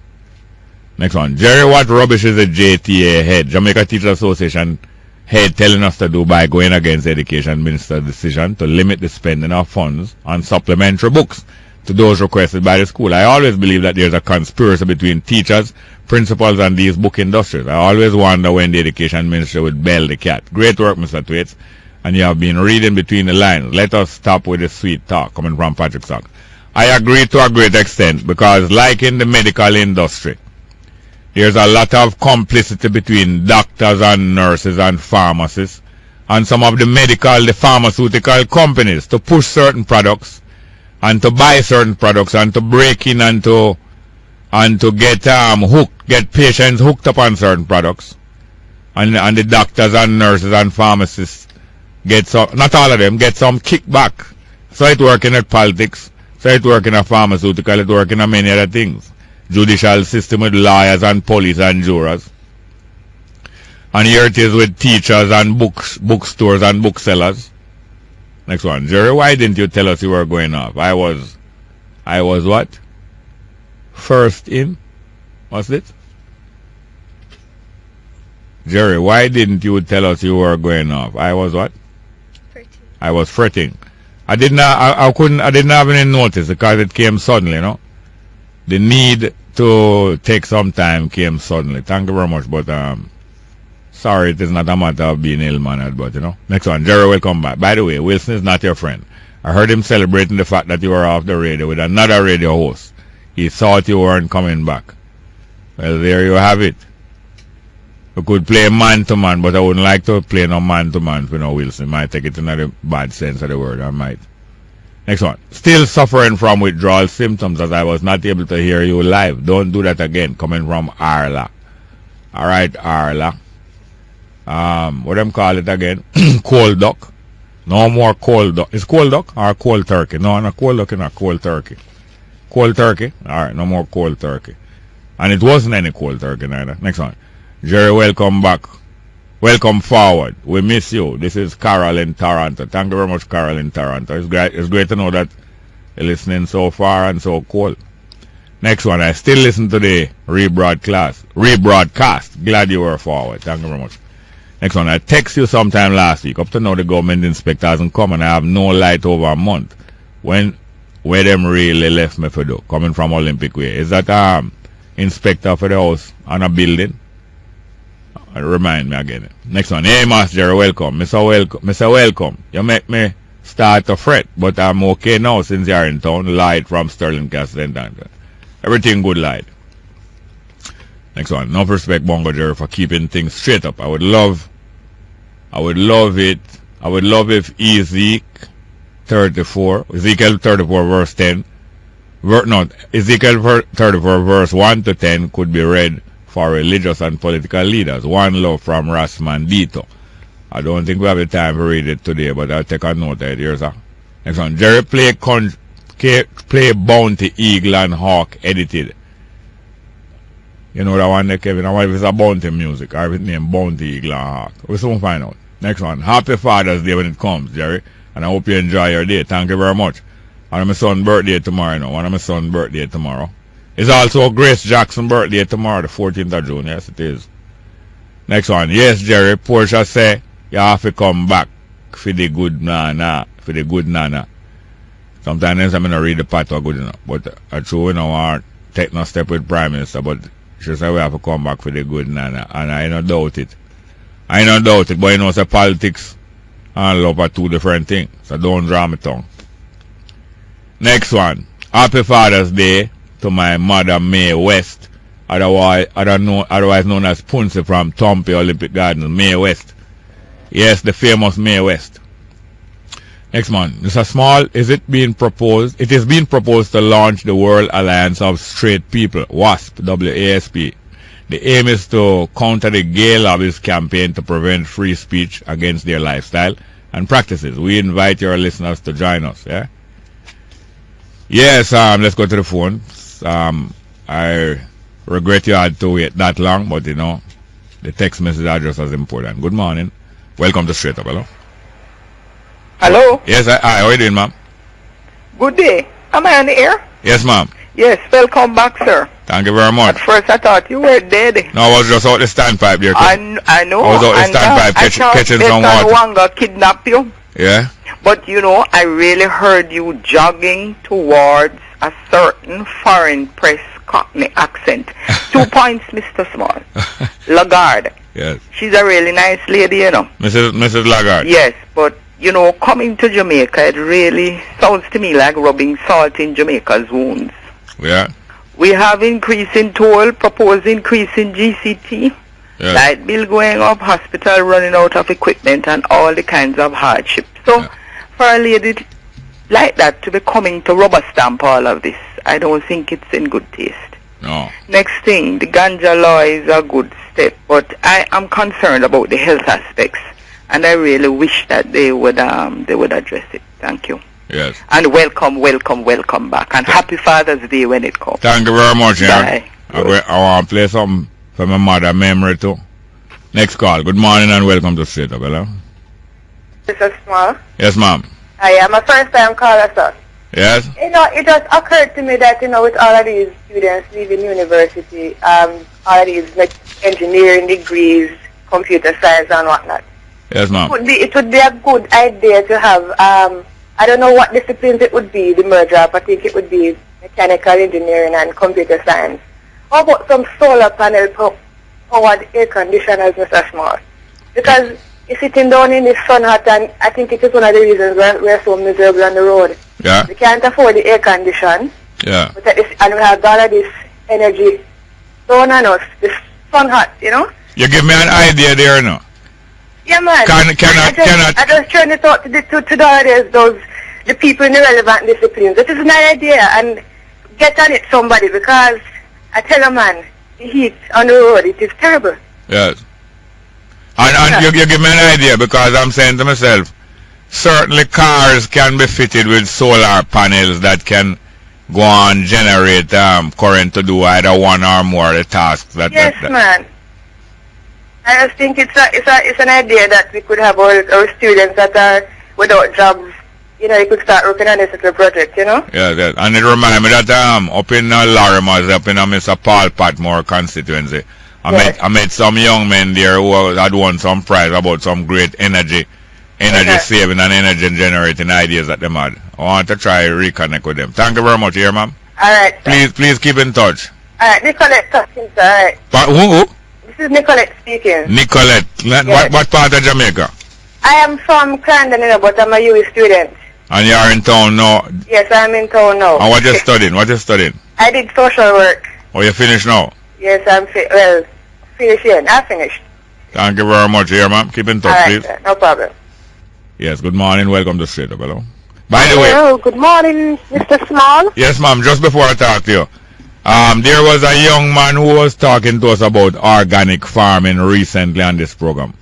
Next one. Jerry, what rubbish is the JTA head, Jamaica Teachers Association head, telling us to do by going against the Education Minister's decision to limit the spending of funds on supplementary books to those requested by the school? I always believe that there's a conspiracy between teachers, principals, and these book industries. I always wonder when the Education Minister would bail the cat. Great work, Mr. Thwaites, and you have been reading between the lines. Let us stop with the sweet talk, coming from Patrick Sock. I agree to a great extent, because like in the medical industry, there's a lot of complicity between doctors and nurses and pharmacists and some of the pharmaceutical companies to push certain products and to buy certain products and to break in and to get patients hooked up on certain products. And the doctors and nurses and pharmacists get some, not all of them, get some kickback. So it working at politics, so it working at pharmaceutical, it working at many other things. Judicial system with lawyers and police and jurors. And here it is with teachers and bookstores and booksellers. Next one. Jerry, why didn't you tell us you were going off? I was what? First in? What's it? Jerry, why didn't you tell us you were going off? I was what? Fretting. I was fretting. I didn't have any notice because it came suddenly, you know. The need to take some time came suddenly. Thank you very much, but sorry, it is not a matter of being ill-mannered, but you know. Next one, Jerry, welcome back. By the way, Wilson is not your friend. I heard him celebrating the fact that you were off the radio with another radio host. He thought you weren't coming back. Well, there you have it. We could play man-to-man, but I wouldn't like to play no man-to-man for no Wilson. Might take it in a bad sense of the word, I might. Next one. Still suffering from withdrawal symptoms as I was not able to hear you live. Don't do that again. Coming from Arla. Alright, Arla. What them call it again? Cold duck. No more cold duck. Is cold duck or cold turkey? No, not cold duck, not cold turkey. Cold turkey. Alright, no more cold turkey. And it wasn't any cold turkey neither. Next one. Jerry, welcome back. Welcome forward. We miss you. This is Carol in Toronto. Thank you very much, Carol in Toronto. It's great to know that you're listening so far and so cold. Next one. I still listen to the rebroadcast. Glad you were forward. Thank you very much. Next one. I text you sometime last week. Up to now, the government inspector hasn't come and I have no light over a month. Where them really left me for do? Coming from Olympic Way. Is that inspector for the house on a building? Remind me again. Next one. Hey, Master Jerry, welcome. Mr. Welcome. You make me start to fret, but I'm okay now since you're in town. Light from Sterling Castle. Everything good, light. Next one. Enough respect, Bongo Jerry, for keeping things straight up. I would love it. I would love if Ezekiel 34 verse 10, Ezekiel 34 verse 1 to 10 could be read for religious and political leaders. One love from Rasman Dito. I don't think we have the time to read it today, but I'll take a note of it. Here's a next one. Jerry, play Bounty, Eagle and Hawk edited. You know that one there, Kevin? I wonder if it's a Bounty music or if it's named Bounty, Eagle and Hawk. We'll soon find out. Next one. Happy Father's Day when it comes, Jerry. And I hope you enjoy your day. Thank you very much. And my son's birthday tomorrow, It's also Grace Jackson's birthday tomorrow, the 14th of June. Yes, it is. Next one. Yes, Jerry. Portia say you have to come back for the good nana. For the good nana. Sometimes I'm going to read the part good enough. But I true we don't want to take no step with Prime Minister. But she said we have to come back for the good nana. And I don't doubt it. I don't doubt it. But you know, say politics and love are two different things. So don't draw me tongue. Next one. Happy Father's Day to my mother, Mae West, otherwise known as Punce from Tompe Olympic Gardens, Mae West. Yes, the famous Mae West. Next one. Mr. Small, it is being proposed to launch the World Alliance of Straight People, WASP, W-A-S-P. The aim is to counter the gay lobbyist campaign to prevent free speech against their lifestyle and practices. We invite your listeners to join us, yeah? Yes, let's go to the phone. I regret you had to wait that long, but you know, the text message are just as important. Good morning. Welcome to Straight Up. Hello? Hello? Yes, how are you doing, ma'am? Good day. Am I on the air? Yes, ma'am. Yes, welcome back, sir. Thank you very much. At first I thought you were dead. No, I was just out the standpipe there. I know. I was out the standpipe catching some water. Wanga kidnap you. Yeah? But you know, I really heard you jogging towards a certain foreign press Cockney accent. 2 points, Mr. Small. Lagarde. Yes. She's a really nice lady, you know. Mrs. Lagarde. Yes, but you know, coming to Jamaica, it really sounds to me like rubbing salt in Jamaica's wounds. Yeah. We have increase in toll, proposed increase in GCT, yes. Light bill going up, hospital running out of equipment, and all the kinds of hardship. So, for a lady like that to be coming to rubber stamp all of this, I don't think it's in good taste. No. Next thing, the ganja law is a good step, but I am concerned about the health aspects, and I really wish that they would address it. Thank you. Yes. And welcome back, and happy Father's Day when it comes. Thank you very much. Bye. I want to play some for my mother memory too. Next call. Good morning and welcome to Straight Up. Hello? Mr. Small? Yes, ma'am. I am a first-time caller, sir. Yes? You know, it just occurred to me that, you know, with all of these students leaving university, all of these like engineering degrees, computer science and whatnot. Yes, ma'am. It would be a good idea to have, I don't know what disciplines it would be, the merger up. I think it would be mechanical engineering and computer science. How about some solar panel powered air conditioners, Mr. Small? Because you're sitting down in the sun hot, and I think it is one of the reasons we're so miserable on the road. Yeah. We can't afford the air condition. Yeah. And we have all of this energy down on us, this sun hot, you know? You give me an idea there, no? Yeah, man. I just trying to talk to the people in the relevant disciplines. It is an idea, and get on it, somebody, because I tell you, man, the heat on the road, it is terrible. Yes. And you give me an idea, because I'm saying to myself, certainly cars can be fitted with solar panels that can go on generate current to do either one or more of the tasks. Yes, man. I just think it's an idea that we could have our students that are without jobs. You know, you could start working on this little project, you know? Yeah, and it reminds me that up in Larimer's, up in Mr. Paul Patmore constituency, I met some young men there who had won some prize about some great energy saving and energy generating ideas that them had. I want to try reconnect with them. Thank you very much, here, ma'am. All right. Please keep in touch. All right, Nicolette talking, sir. All right. But who? This is Nicolette speaking. Nicolette. Yes. What part of Jamaica? I am from Clarendon, but I'm a UE student. And you are in town now? Yes, I'm in town now. And what you studying? I did social work. Oh, you finished now? Yes, I'm finishing. I finished. Thank you very much, here, ma'am. Keep in touch, all right, please. Sir, no problem. Yes, good morning. Welcome to Straight Up. Hello. By the way. Hello, good morning, Mr. Small. Yes, ma'am. Just before I talk to you, there was a young man who was talking to us about organic farming recently on this program.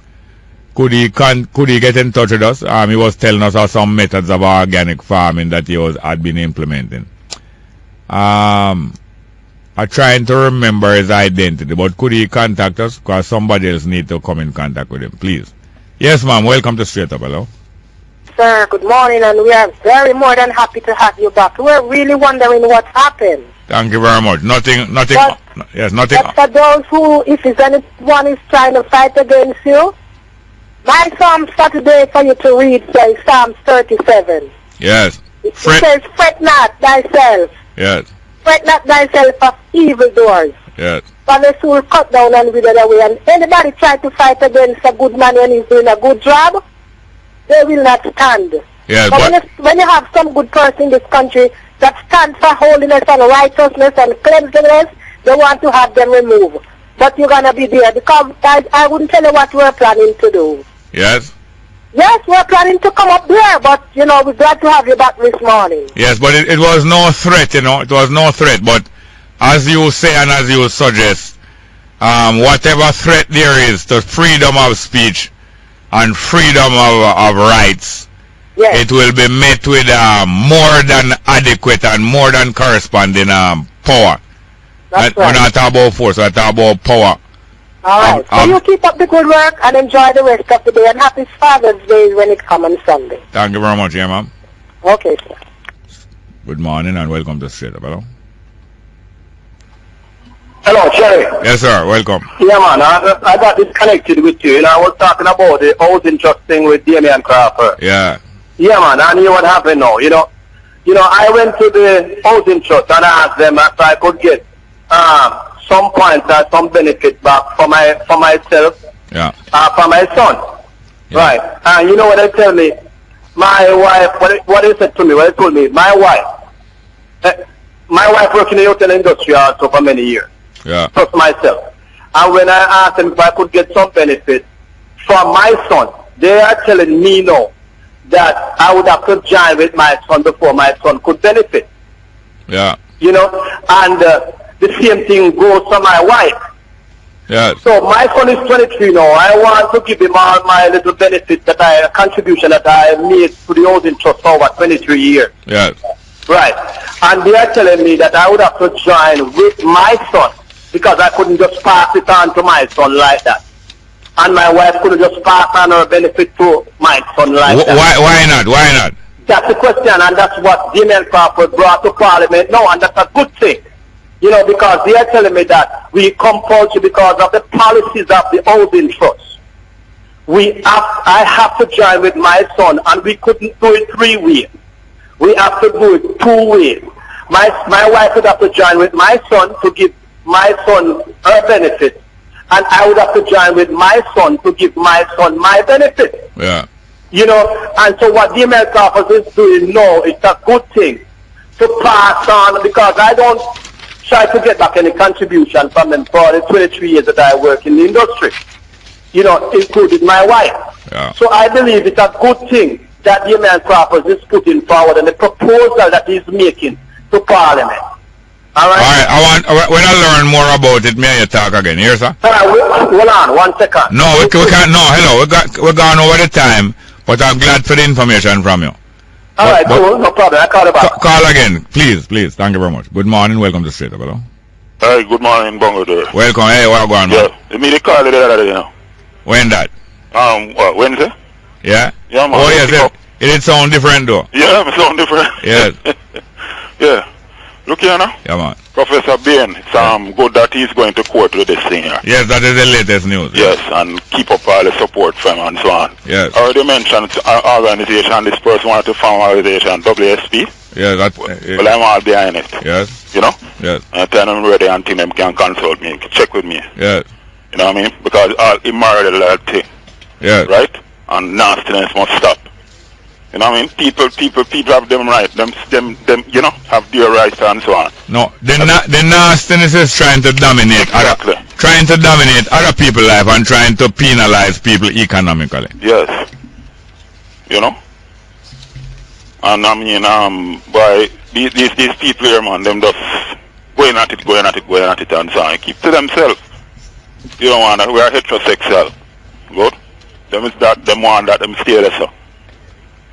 Could he get in touch with us? He was telling us some methods of organic farming that he had been implementing. I'm trying to remember his identity, but could he contact us? Because somebody else needs to come in contact with him, please. Yes, ma'am. Welcome to Straight Up. Hello. Sir, good morning, and we are very more than happy to have you back. We're really wondering what happened. Thank you very much. Nothing. Nothing. But for those who, if anyone is trying to fight against you, my Psalms for today for you to read says Psalms 37. Yes. It says, fret not thyself. Yes. Fret not thyself of evildoers. Yes. For the soul cut down and wither away. And anybody try to fight against a good man when he's doing a good job, they will not stand. Yes, but when you have some good person in this country that stands for holiness and righteousness and cleanliness, they want to have them removed. But you're going to be there because I wouldn't tell you what we're planning to do. Yes. Yes, we're planning to come up there, but, you know, we're glad to have you back this morning. Yes, but it was no threat, you know. It was no threat. But as you say and as you suggest, whatever threat there is to freedom of speech and freedom of rights, yes, it will be met with more than adequate and more than corresponding power. That's right. We're not talking about force, we're talking about power. All right. So you keep up the good work and enjoy the rest of the day. And happy Father's Day when it comes on Sunday. Thank you very much, yeah, ma'am. Okay, sir. Good morning and welcome to Straight Up. Hello. Hello, Cherry. Yes, sir. Welcome. Yeah, man. I got disconnected with you. I was talking about the housing trust thing with Damian Crawford. Yeah. Yeah, man. I knew what happened now. You know, I went to the housing trust and I asked them if I could get some points or some benefit back for myself, yeah, for my son, yeah, right? And you know what they tell me? My wife, what they said to me, what they told me, my wife worked in the hotel industry also for many years, yeah, plus myself. And when I asked them if I could get some benefit for my son, they are telling me now that I would have to join with my son before my son could benefit. Yeah. You know, and the same thing goes for my wife. Yeah. So my son is 23 now. I want to give him all my little benefit contribution that I made to the housing trust for over 23 years. Yeah. Right. And they are telling me that I would have to join with my son because I couldn't just pass it on to my son like that. And my wife couldn't just pass on her benefit to my son like that. Why not? Why not? That's the question, and that's what Damian Crawford brought to Parliament now, and that's a good thing. You know, because they are telling me that we compulsory because of the policies of the housing trust. I have to join with my son, and we couldn't do it 3 ways. We have to do it 2 ways. My wife would have to join with my son to give my son her benefit, and I would have to join with my son to give my son my benefit. Yeah. You know, and so what the American office is doing now, it's a good thing to pass on because I don't try to get back any contribution from them for the 23 years that I work in the industry, you know, including my wife. Yeah. So I believe it's a good thing that the American office is putting forward and the proposal that he's making to Parliament. All right. All right. When I learn more about it, may I talk again? Here, sir. Hold on, 1 second. No, we can't. No, hello. We're gone over the time, but I'm glad for the information from you. All right, cool. No problem. I call you back. Call again, please. Thank you very much. Good morning. Welcome to Straight Up. Hello. Hi. Good morning, Bongo. There. Welcome. Hey, what going on, man? Yeah. You mean the call the other day, you know? When that? What, Wednesday? Yeah. Yeah, man. Oh yes. It did sound different though. Yeah, it sound different. Yes. Yeah. Look here now. Yeah, man. Professor Bain, it's good that he's going to court with this thing here. Yes, that is the latest news. Yes, and keep up all the support from and so on. Yes. I already mentioned our organization, this person wanted to form an organization, WSP. Yes, well, I'm all behind it. Yes. You know? Yes. And I tell them ready until them can consult me, check with me. Yes. You know what I mean? Because all immorality, yes, right? And nastiness must stop. You know what I mean? People have them right. Them, you know, have their rights and so on. No, the nastiness is trying to dominate. Exactly. Trying to dominate other people's life and trying to penalize people economically. Yes. You know? And I mean, by these people here, man, them just going at it and so on. Keep to themselves. You don't want that. We are heterosexual. Good? Them is that, them want that, them stay there, so.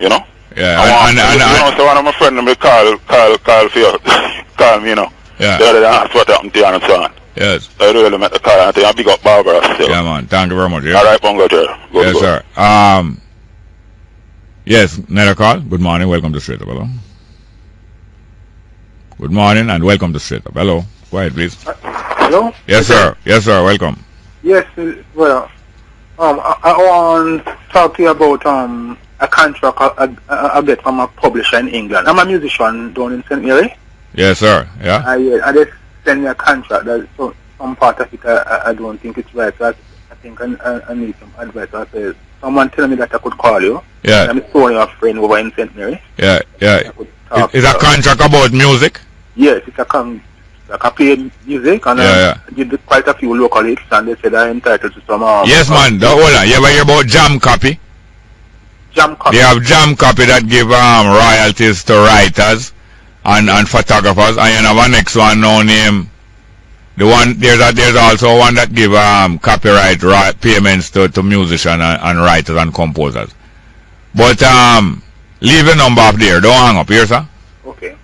You know? Yeah, you know, so one of my friends will call for you, call me, you know. Yeah. The other day asked what happened to you and so on. Yes. I really met the call and I big up Barbara still. Yeah, man. Thank you very much. Yeah. All right, Bongo, there. Yes, sir. Yes, another call. Good morning. Welcome to Straight Up. Hello. Good morning and welcome to Straight Up. Hello. Go ahead, please. Hello? Yes, sir. Yes, sir. Welcome. Yes, well, I want to talk to you about a contract I get from a publisher in England. I'm a musician down in St. Mary. Yes, sir. Yeah. I just send me a contract that some part of it I don't think it's right. So I think I need some advice. I said, someone tell me that I could call you. Yeah. I'm sorry, a friend over in St. Mary. Yeah, yeah. Is a contract about music? Yes, it's like I play music and I did quite a few local hits and they said I'm entitled to some. Yes, man. Hold on. You ever hear about JamCopy? JamCopy. They have JamCopy that give royalties to writers and photographers, and you have a next one now named the one. There's also one that give copyright payments to musicians and writers and composers. But leave the number up there. Don't hang up here, sir. Okay.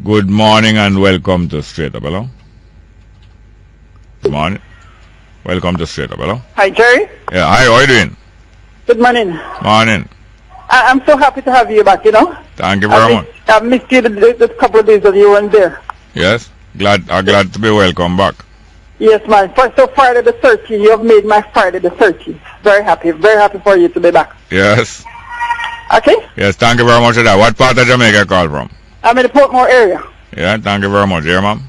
Good morning and welcome to Straight Up. Hello. Good morning. Welcome to Straight Up. Hello. Hi, Jerry. Yeah. Hi. How are you doing? Good morning. Morning. I'm so happy to have you back, you know. Thank you very much. I missed you the couple of days that you weren't there. Yes. Glad to be welcome back. Yes, man. So Friday the 13th, you have made my Friday the 13th. Very happy for you to be back. Yes. Okay? Yes, thank you very much for that. What part of Jamaica you call from? I'm in the Portmore area. Yeah, thank you very much. Yeah, ma'am.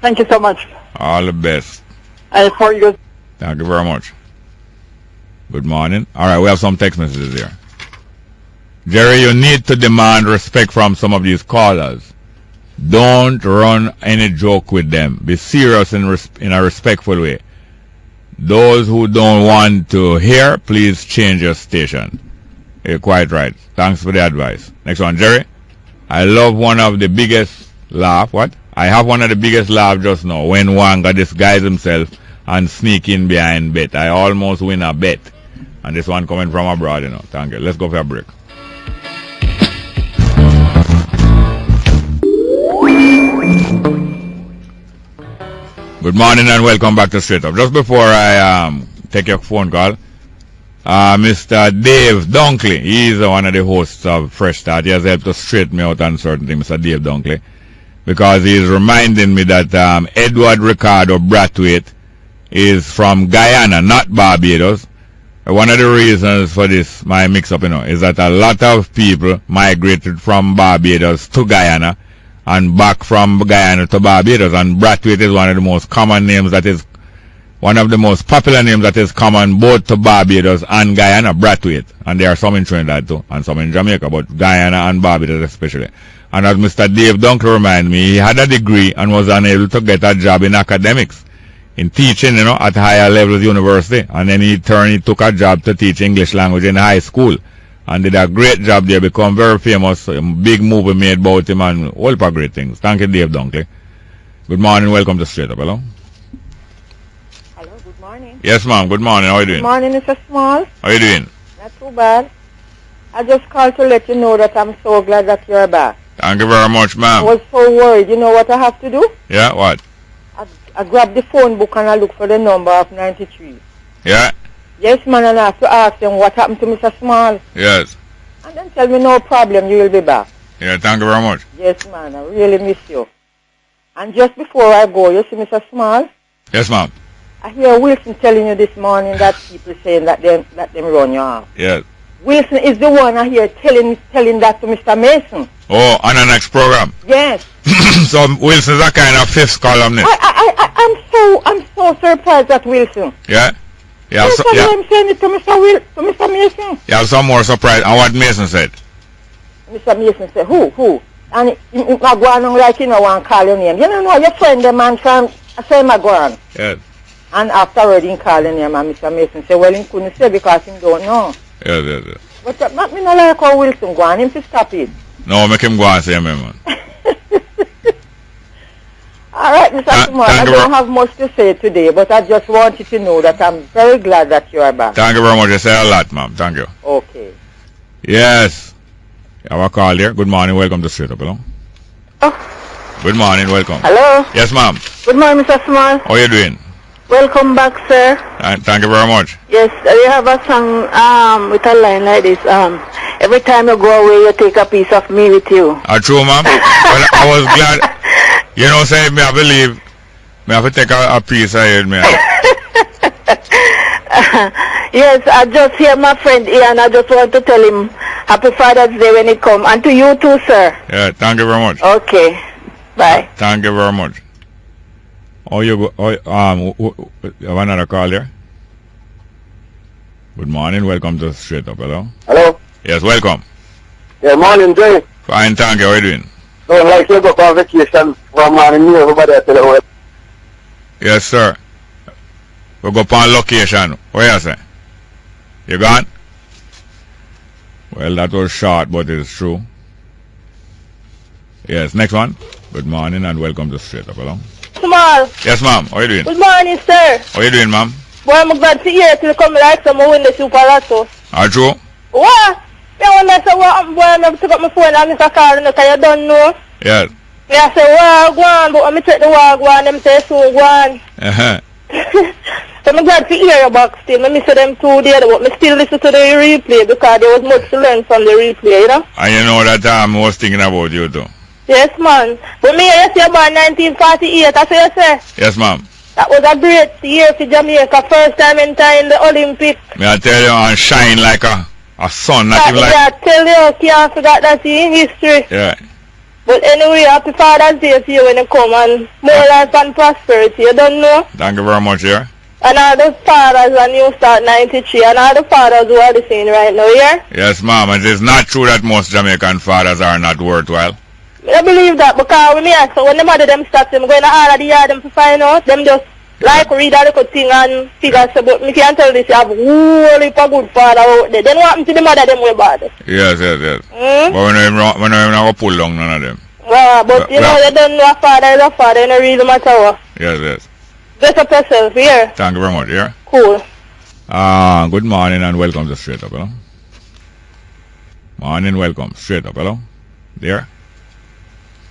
Thank you so much. All the best. And before you go... Thank you very much. Good morning. All right, we have some text messages here. Jerry, you need to demand respect from some of these callers. Don't run any joke with them. Be serious in a respectful way. Those who don't want to hear, please change your station. You're quite right. Thanks for the advice. Next one, Jerry. I love one of the biggest laugh. What? I have one of the biggest laugh just now when Wanga disguise himself and sneak in behind bet. I almost win a bet. And this one coming from abroad, you know. Thank you. Let's go for a break. Good morning and welcome back to Straight Up. Just before I take your phone call, Mr. Dave Dunkley, he's one of the hosts of Fresh Start. He has helped to straighten me out on certain things, Mr. Dave Dunkley, because he's reminding me that Edward Ricardo Brathwaite is from Guyana, not Barbados. One of the reasons for this, my mix-up, you know, is that a lot of people migrated from Barbados to Guyana and back from Guyana to Barbados, and Brathwaite is one of the most common names that is, one of the most popular names that is common both to Barbados and Guyana, Brathwaite. And there are some in Trinidad too, and some in Jamaica, but Guyana and Barbados especially. And as Mr. Dave Dunkley reminded me, he had a degree and was unable to get a job in academics, in teaching, you know, at higher levels university. And then he took a job to teach English language in high school. And did a great job there, become very famous, big movie made about him and all of great things. Thank you, Dave Dunkley. Good morning, welcome to Straight Up. Hello? Hello, good morning. Yes, ma'am, good morning. How are you doing? Good morning, Mr. Small. How are you doing? Not too bad. I just called to let you know that I'm so glad that you're back. Thank you very much, ma'am. I was so worried. You know what I have to do? Yeah, what? I grabbed the phone book and I look for the number of 93. Yeah? Yes, man, and I have to ask them what happened to Mr. Small. Yes. And then tell me no problem, you will be back. Yeah, thank you very much. Yes, man, I really miss you. And just before I go, you see Mr. Small? Yes, ma'am. I hear Wilson telling you this morning that people saying that them run you off. Yes. Wilson is the one I hear telling that to Mr. Mason. Oh, on the next program? Yes. So Wilson's a kind of fifth columnist. I'm so surprised at Wilson. Yeah? Yeah, yes, I'm saying it to Mr. Mason. You have some more surprise. And what Mason said? Mr. Mason said, who? And I go on like you know one call your name. You know your friend the man from I say my go on. Yes. And afterward he call your name and Mr. Mason say, well he couldn't say because he don't know. Yes. But not me not like how Wilson go on him to stop it. No, make him go and say me, man. All right, Mr. Kumar, I don't have much to say today, but I just want you to know that I'm very glad that you are back. Thank you very much. You say a lot, ma'am. Thank you. Okay. Yes. I have a call here. Good morning. Welcome to Straight Up. Hello? Oh. Good morning. Welcome. Hello? Yes, ma'am. Good morning, Mr. Small. How are you doing? Welcome back, sir. Thank you very much. Yes, you have a song with a line like this. Every time you go away, you take a piece of me with you. True, ma'am. Well, I was glad. You know, say me, I believe me have to take a piece of it, man. Yes, I just hear my friend Ian. I just want to tell him Happy Father's Day when he come. And to you too, sir. Yeah, thank you very much. Okay. Bye. Thank you very much. Oh, you go. Oh, you have another call there? Good morning. Welcome to Straight Up. Hello. Hello. Yes, welcome. Yeah, morning, Jay. Fine, thank you. How are you doing? No, like you go on vacation from morning near everybody at the Yes, sir. We go on location. Where you say? You gone? Well, that was short, but it's true. Yes, next one. Good morning and welcome to Straight Up. Hello. Small. Yes, ma'am. How are you doing? Good morning, sir. How are you doing, ma'am? Boy, I'm glad to hear till come like some win the Super Lotto. True? What? You wonder so what boy, I took up my phone and Mr. Car and you don't know. Yes. Yeah, I say, well, go on, but when I check the wall, go on, them say, so go on. So I'm glad to hear you back still. I miss them 2 days, but I still listen to the replay because there was much to learn from the replay, you know? And you know that I was thinking about you too. Yes, man. But me, you say about 1948, that's what you say? Yes, ma'am. That was a great year for Jamaica, first time in the Olympics. May I tell you, and shine like a sun, not even like... Yeah, I tell you, can't forget that in history. Yeah. But anyway, happy Father's Day to you when you come, and more life and prosperity, you don't know? Thank you very much, yeah. And all the fathers, and you start 93, and all the fathers who are listening right now, yeah? Yes, ma'am, and it's not true that most Jamaican fathers are not worthwhile. I believe that because when me ask, so when the mother them start them going to all of the yard them to find out, them just like read a little thing and figure so, but me can't tell this, you have whole heap of good father out there. Then what happen to the mother them way bad? Yes. But when I'm not pull down none of them. Yeah, but you know, you don't know a father is a father, it don't really matter what. Yes. Dress up yourself, here. Thank you very much, yeah. Cool. Good morning and welcome to Straight Up, hello. Morning, welcome. Straight Up, hello. There.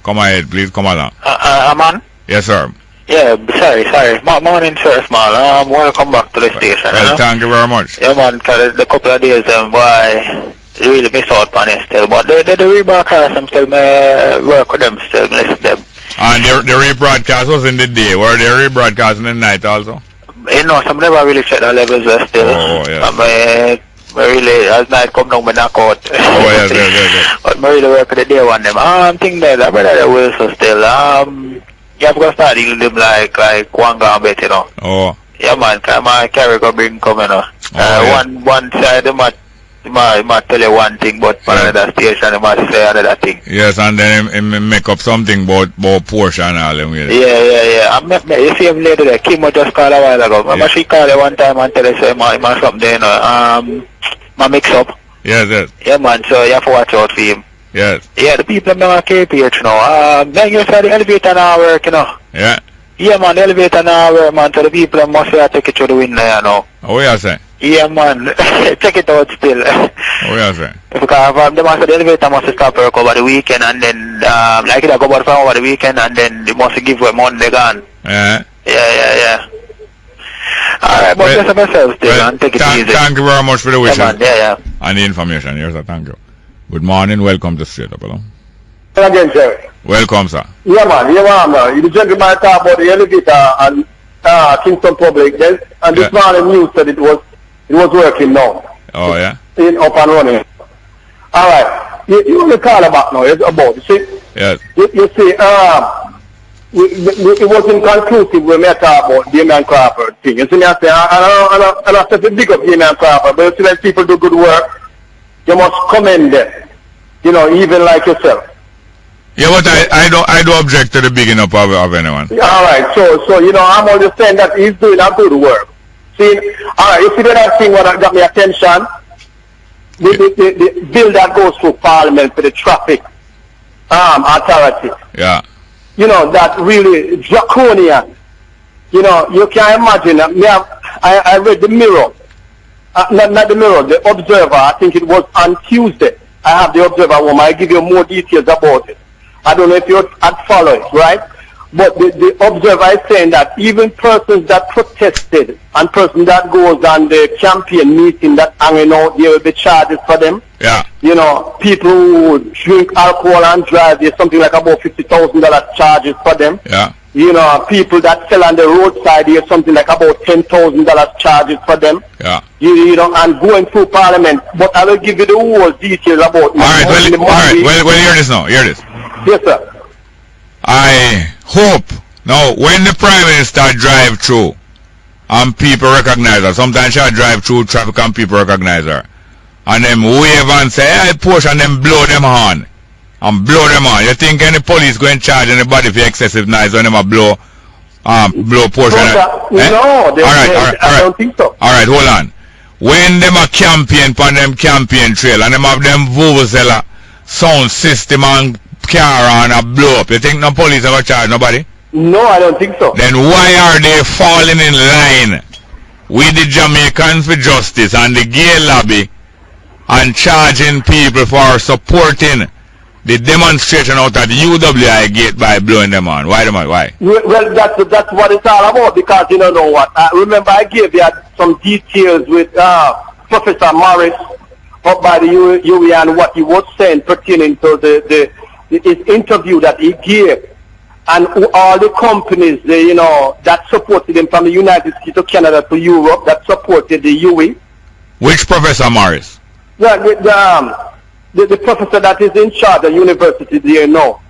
Come ahead, please, come along. Man? Yes, sir. Yeah, sorry. Morning, sir, Small. Welcome back to the station. Well, thank you very much. Yeah, man, because the couple of days, boy, really miss out on it still. But the rebroadcast, I'm still work with them still, listen to them. And the rebroadcast was in the day. Were they rebroadcast in the night also? You know, some never really check the levels still. Oh, yes. Really, as night come down, but knock out. Oh, yes. But I really work with the day one them. I'm thinking that brother Wilson still, you have to start dealing with them like one gambit, you know. Oh. Yeah, man, because my carry go bring come, you know. One side, they might tell you one thing, but for another station, they might say another thing. Yes, and then he make up something about portion and all them. Yeah. You see him later there, Kim just called a while ago. Remember she called you one time and tell you, say, man, something there, you know. My mix up. Yes. Yeah, man, so you have to watch out for him. Yes. Yeah, the people in the KPH, you know. Then you say the elevator now work, you know. Yeah. Yeah, man, the elevator now work, man, so the people must have to take it to the window, you know. Oh, yeah, sir. Yeah, man. Check it out still. Oh, yeah, sir. Because the elevator must stop work over the weekend and then, like it go about over the weekend and then they must give away Monday gone. Yeah. Alright, but just myself still and take it easy. Thank you very much for the wishes. Yeah. And the information. Yes, sir. Thank you. Good morning. Welcome to Straight Up, hello. Again, sir. Welcome, sir. Yeah, man. The gentleman talk about the elevator and Kingston Public. Then, and this morning news said it was working now. Oh, yeah? Up and running. Alright. You only call about now. It's about, you see? Yes. You see, it wasn't conclusive when we talk about Damian Crawford thing. You see me, I say, and I say to big up Damian Crawford, but you see when people do good work, you must commend them. You know, even like yourself. Yeah, but I do object to the bigging up of anyone. Alright, so you know, I'm only saying that he's doing a good work. See, alright, you see that thing what got me attention? The bill that goes through Parliament for the traffic authority. Yeah. You know, that really draconian. You know, you can imagine. I read the Mirror. Not the Mirror, the Observer. I think it was on Tuesday. I have the Observer one. I give you more details about it. I don't know if you had followed it, right? But the observer is saying that even persons that protested and persons that goes on the campaign meeting that hanging out, there will be charges for them. Yeah. You know, people who drink alcohol and drive, there's something like about $50,000 charges for them. Yeah. You know, people that sell on the roadside, there's something like about $10,000 charges for them. Yeah. You know, and going through Parliament. But I will give you the whole details about. All right. Well, hear this now. Hear this. Yes, sir. I hope now when the Prime Minister drive through and people recognize her, sometimes she'll drive through traffic and people recognize her, and them wave and say, hey, push, and them blow them horn. And blow them on. You think any police going to charge anybody for excessive noise when them a blow portion? No, I don't think so. Alright, hold on. When them a campaign on them campaign trail and them have them vuvuzela sound system and car on a blow up, you think no police ever charge nobody? No, I don't think so. Then why are they falling in line with the Jamaicans for Justice and the gay lobby and charging people for supporting the demonstration out at the UWI gate by blowing them on? Why them on? Why? Well, that's what it's all about, because you don't know what. Remember, I gave you some details with Professor Morris up by the UE and what he was saying pertaining to his interview that he gave, and all the companies that supported him from the United States to Canada to Europe that supported the UE. Which Professor Morris? Yeah, the professor that is in charge of the university there now.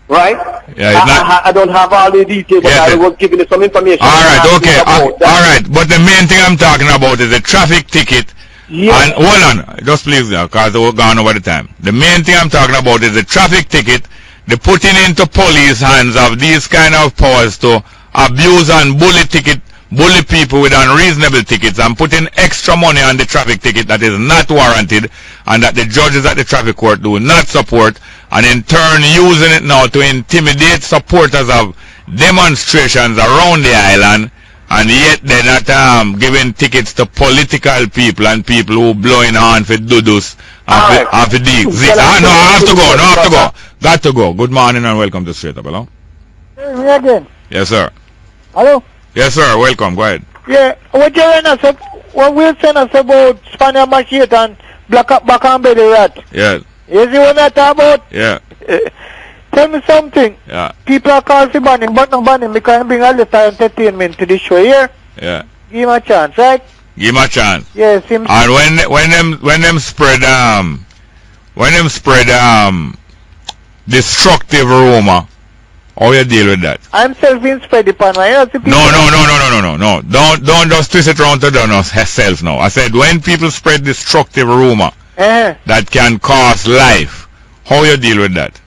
Right? Yeah, I don't have all the details, but I was giving you some information. Alright, okay. Alright, but the main thing I'm talking about is the traffic ticket. Yes. And hold on, just please, because we're gone over the time. The main thing I'm talking about is the traffic ticket, the putting into police hands of these kind of powers to abuse and bully people with unreasonable tickets and putting extra money on the traffic ticket that is not warranted and that the judges at the traffic court do not support, and in turn using it now to intimidate supporters of demonstrations around the island, and yet they're not giving tickets to political people and people who blowing on for dudus and for digs. No, I have to go. Got to go. Good morning and welcome to Straight Up. Hello? Me again. Yes, sir. Hello? Yes, sir. Welcome. Go ahead. Yeah, what we're saying us about Spaniard Machete and Black and Belly Rat. Yes. You see what I talk about? Yeah. Tell me something. Yeah. People are calling for banning, but not banning because bring a little entertainment to the show here. Yeah. Give him a chance, right? Give him a chance. Yes. And when them spread destructive rumor, how you deal with that? I'm self-inspired upon my No. Don't just twist it around to yourself now. I said when people spread destructive rumor that can cost life, how you deal with that?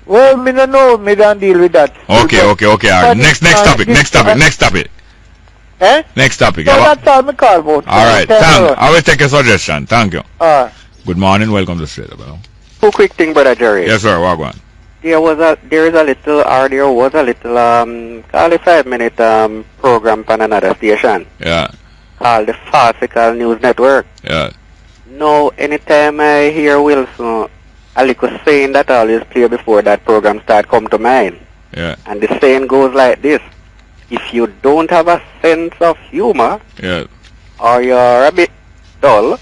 Well, me don't know. Me don't deal with that. Okay. All right. Next topic. Next topic. So that's all me call about. All right. I will take a suggestion. Thank you. Good morning. Welcome to Straight Up. Two quick thing, Brother Jerry. Yes, sir. Walk on. There was a little 5-minute program on another station. Yeah. Called the Farcical News Network. Yeah. Now, anytime I hear Wilson, a little saying that I always play before that program start come to mind. Yeah. And the saying goes like this: if you don't have a sense of humor, or you're a bit dull,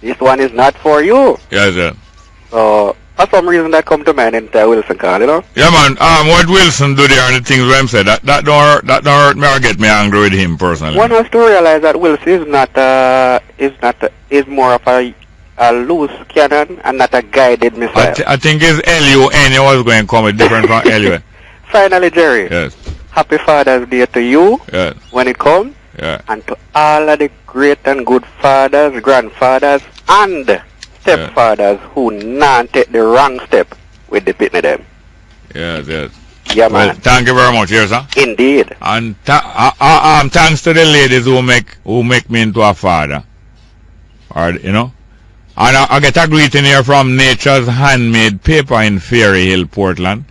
this one is not for you. Yes, sir. So, for some reason that come to mind in Wilson call, you know? Yeah, man. What Wilson do there and the things Rem said, that don't hurt me or get me angry with him personally. One has to realize that Wilson is more of a loose cannon and not a guided missile. I think it's L-U-N. was going to come different from L-U-N. Finally, Jerry. Yes. Happy Father's Day to you when it comes. Yeah. And to all of the great and good fathers, grandfathers, and stepfathers who not take the wrong step with the pitney them. Yes. Yeah, man. Well, thank you very much, yes, sir. Indeed. And thanks to the ladies who make me into a father. Or, you know. And I get a greeting here from Nature's Handmade Paper in Ferry Hill, Portland.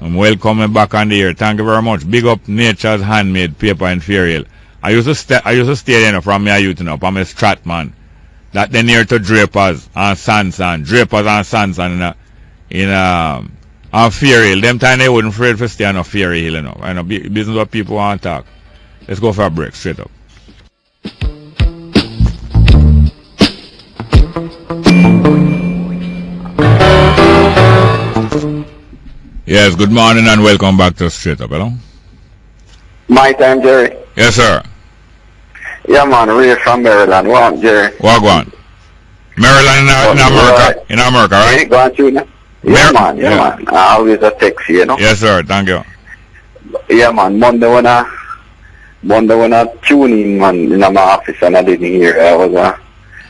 I'm welcoming back on the air. Thank you very much. Big up Nature's Handmade Paper in Ferry Hill. I used to stay there from my youth, you know, from a Stratman. That they near to Drapers and Sanson. Drapers and Sanson in on Fair Hill. Them time they wouldn't afraid for stay on a Fair Hill, you know. I know business what people want to talk. Let's go for a break, straight up. Yes, good morning and welcome back to Straight Up. Hello? My time, Jerry. Yes, sir. Yeah, man, Ray from Maryland. What, Jerry? Wagwan. Maryland in America. In America, right? Go on through now. Yeah, man. I always a text you know. Yes, sir. Thank you. Yeah, man. Monday when I tune in, man, in my office and I didn't hear. I was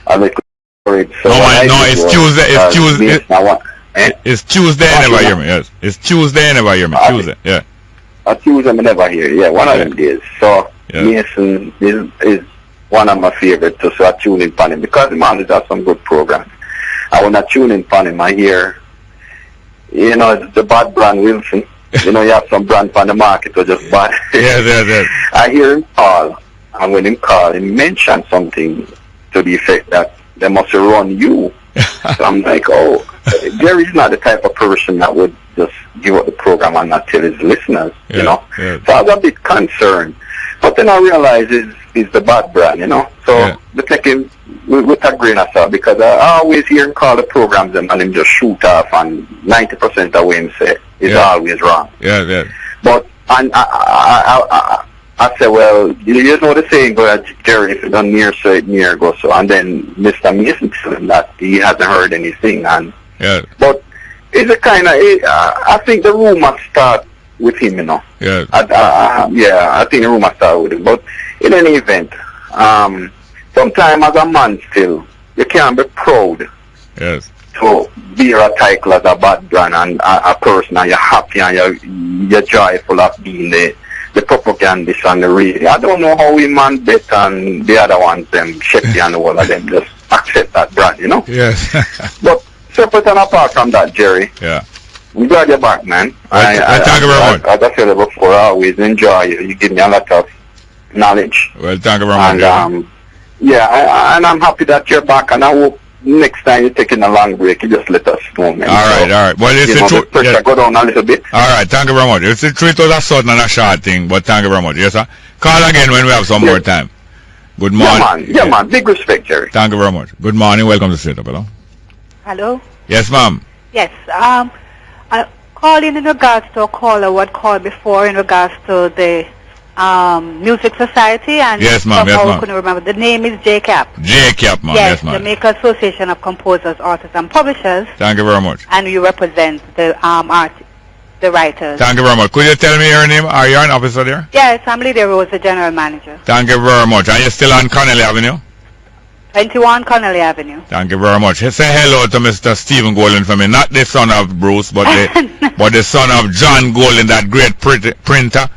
a little worried. So it's Tuesday. It's Tuesday. It's Tuesday. Never hear me. Yes, it's Tuesday. Never hear me. Tuesday. Yeah. A Tuesday, I never hear. Yeah, one of them days. So Mason is one of my favorites. So I tune in on him because the man does some good programs. I when I tune in on him, I hear, you know, the bad brand Wilson. You know, you have some brand on the market or just bad. Yes. I hear him call, and when him call, he mentioned something to the effect that they must run you. So I'm like, oh, Jerry's not the type of person that would just give up the program and not tell his listeners, you know. So I was a bit concerned. But then I realized it's the bad brand, you know. So we take him with a grain of salt because I always hear him call the programs and him just shoot off, and 90% of what him say is always wrong. But and I say, well, you know the saying, but Jerry, if you don't near say it, near go so. And then Mr. Mason told him that he hasn't heard anything. And but it's a kind of, I think the rumors start with him, you know. I think the rumors start with him. But in any event, sometimes as a man still, you can't be proud to bear a title as a bad brand and a person, and you're happy and you're joyful of being the propagandist and the radio. I don't know how we man bet and the other ones, them Shepty and all of them just accept that brand, you know? But separate and apart from that, Jerry, I'm glad you're back, man. Thank you very much. As I said before, I always enjoy you. You give me a lot of knowledge. Well, thank you very much. And, and I'm happy that you're back, and I hope next time you're taking a long break, you just let us know, man. All right. Well, it's the truth. Pressure go down a little bit. All right, thank you very much. It's the truth was a sudden and a short thing, but thank you very much. Yes, sir. Call again when we have some more time. Good morning. Yeah, man. Big respect, Jerry. Thank you very much. Good morning. Welcome to Straight Up. Hello? Hello? Yes, ma'am. Yes. I call in regards to a caller what called before in regards to the Music Society, and yes, ma'am. I couldn't remember. The name is JCAP. JCAP, ma'am. Yes, ma'am. Jamaica Association of Composers, Artists, and Publishers. Thank you very much. And you represent the the writers. Thank you very much. Could you tell me your name? Are you an officer there? Yes, I'm Lydia Rose, the general manager. Thank you very much. Are you still on Connelly Avenue? 21 Connelly Avenue. Thank you very much. Say hello to Mr. Stephen Golden for me. Not the son of Bruce, but the son of John Golden, that great printer.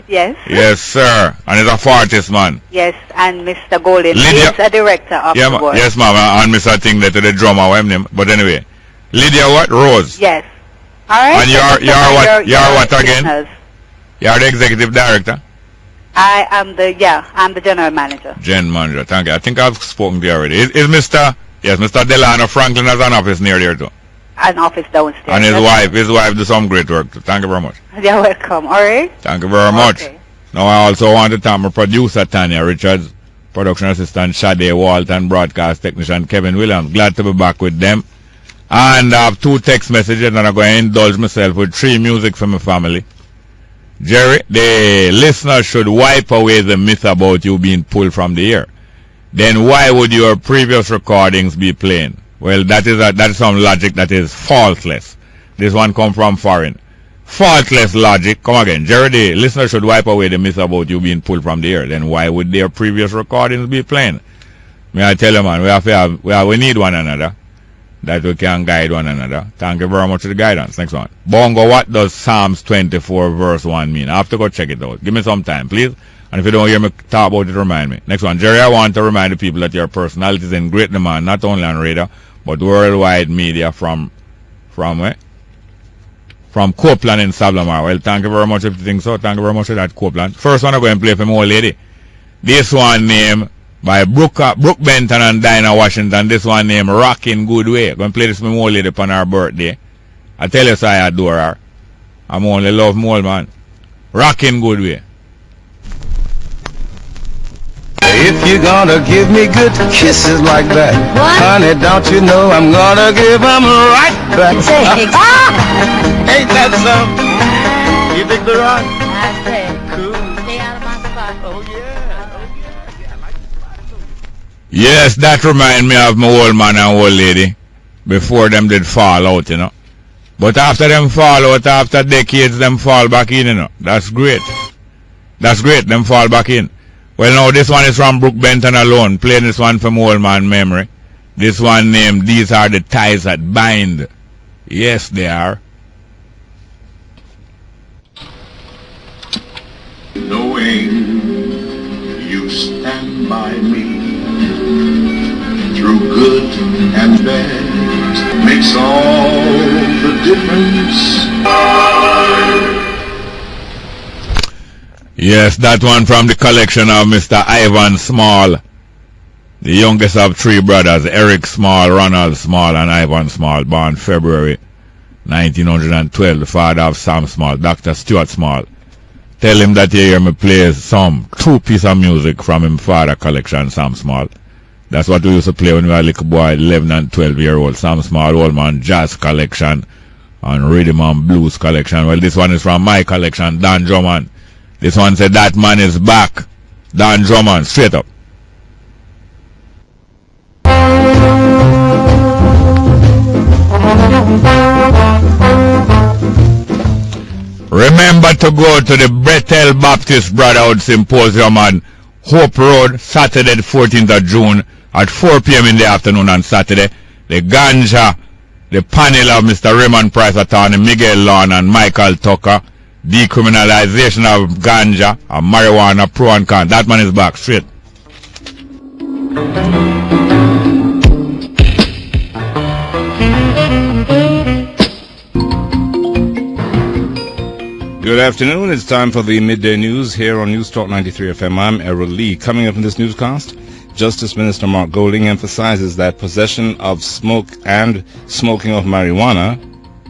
Yes. Yes, sir. And he's a fortist man. Yes, and Mr. Golden Lydia is a director of the board. Yes, ma'am. And Mr. Tingler to the drummer, what's name? But anyway, Lydia what? Rose. Yes. All right. And you're what again? You're the executive director. I'm the general manager. Gen manager, thank you. I think I've spoken to you already. Is Mr. Delano Franklin has an office near there too? An office downstairs. And his wife does some great work too. Thank you very much. You're welcome. All right. Thank you very much. Now I also want to thank my producer Tanya Richards, production assistant Shade Walton, broadcast technician Kevin Williams. Glad to be back with them. And I have 2 text messages, and I'm going to indulge myself with 3 music for my family. Jerry, the listener should wipe away the myth about you being pulled from the air. Then why would your previous recordings be playing? Well, that is some logic that is faultless. This one come from foreign. Faultless logic. Come again. Jerry, the listener should wipe away the myth about you being pulled from the air. Then why would their previous recordings be playing? May I tell you, man, we need one another, that we can guide one another. Thank you very much for the guidance. Next one. Bongo, what does Psalms 24 verse 1 mean? I have to go check it out. Give me some time, please. And if you don't hear me talk about it, remind me. Next one. Jerry, I want to remind the people that your personality is in great demand, not only on radio, but worldwide media from where? From Copeland in Sablamar. Well, thank you very much if you think so. Thank you very much for that, Copeland. First one I'm going to play for my old lady. This one named by Brooke Benton and Dinah Washington. This one named Rockin' Good Way. I'm going to play this for my old lady upon her birthday. I tell you, so I adore her. I'm only love more, man. Rocking good way. If you're gonna give me good kisses like that, honey, don't you know I'm gonna give them right back. Ain't that something? You dig the rock? That's it. Cool. Stay out of my spot. Oh, yeah. Yes, that remind me of my old man and old lady. Before them did fall out, you know. But after them fall out, after decades, them fall back in, you know. That's great. That's great, them fall back in. Well, now this one is from Brooke Benton alone. Playing this one from old man memory. This one named These Are the Ties That Bind. Yes, they are. Knowing you stand by me through good and bad makes all the difference. Yes, that one from the collection of Mr. Ivan Small, the youngest of three brothers, Eric Small, Ronald Small, and Ivan Small, born February 1912, the father of Sam Small, Dr. Stuart Small. Tell him that you hear me play some two pieces of music from him father collection, Sam Small. That's what we used to play when we were a little boy, 11 and 12-year-old. Sam Small, old man, jazz collection, and rhythm and blues collection. Well, this one is from my collection, Dan Drummond. This one said, that man is back. Dan Drummond, straight up. Remember to go to the Bethel Baptist Brotherhood Symposium on Hope Road, Saturday the 14th of June at 4 p.m. in the afternoon on Saturday. The Ganja, the panel of Mr. Raymond Price Attorney, Miguel Lawn and Michael Tucker, decriminalization of ganja and marijuana, pro and con. That man is back, straight. Good afternoon. It's time for the midday news here on News Talk 93 FM. I'm Errol Lee. Coming up in this newscast, Justice Minister Mark Golding emphasizes that possession of smoke and smoking of marijuana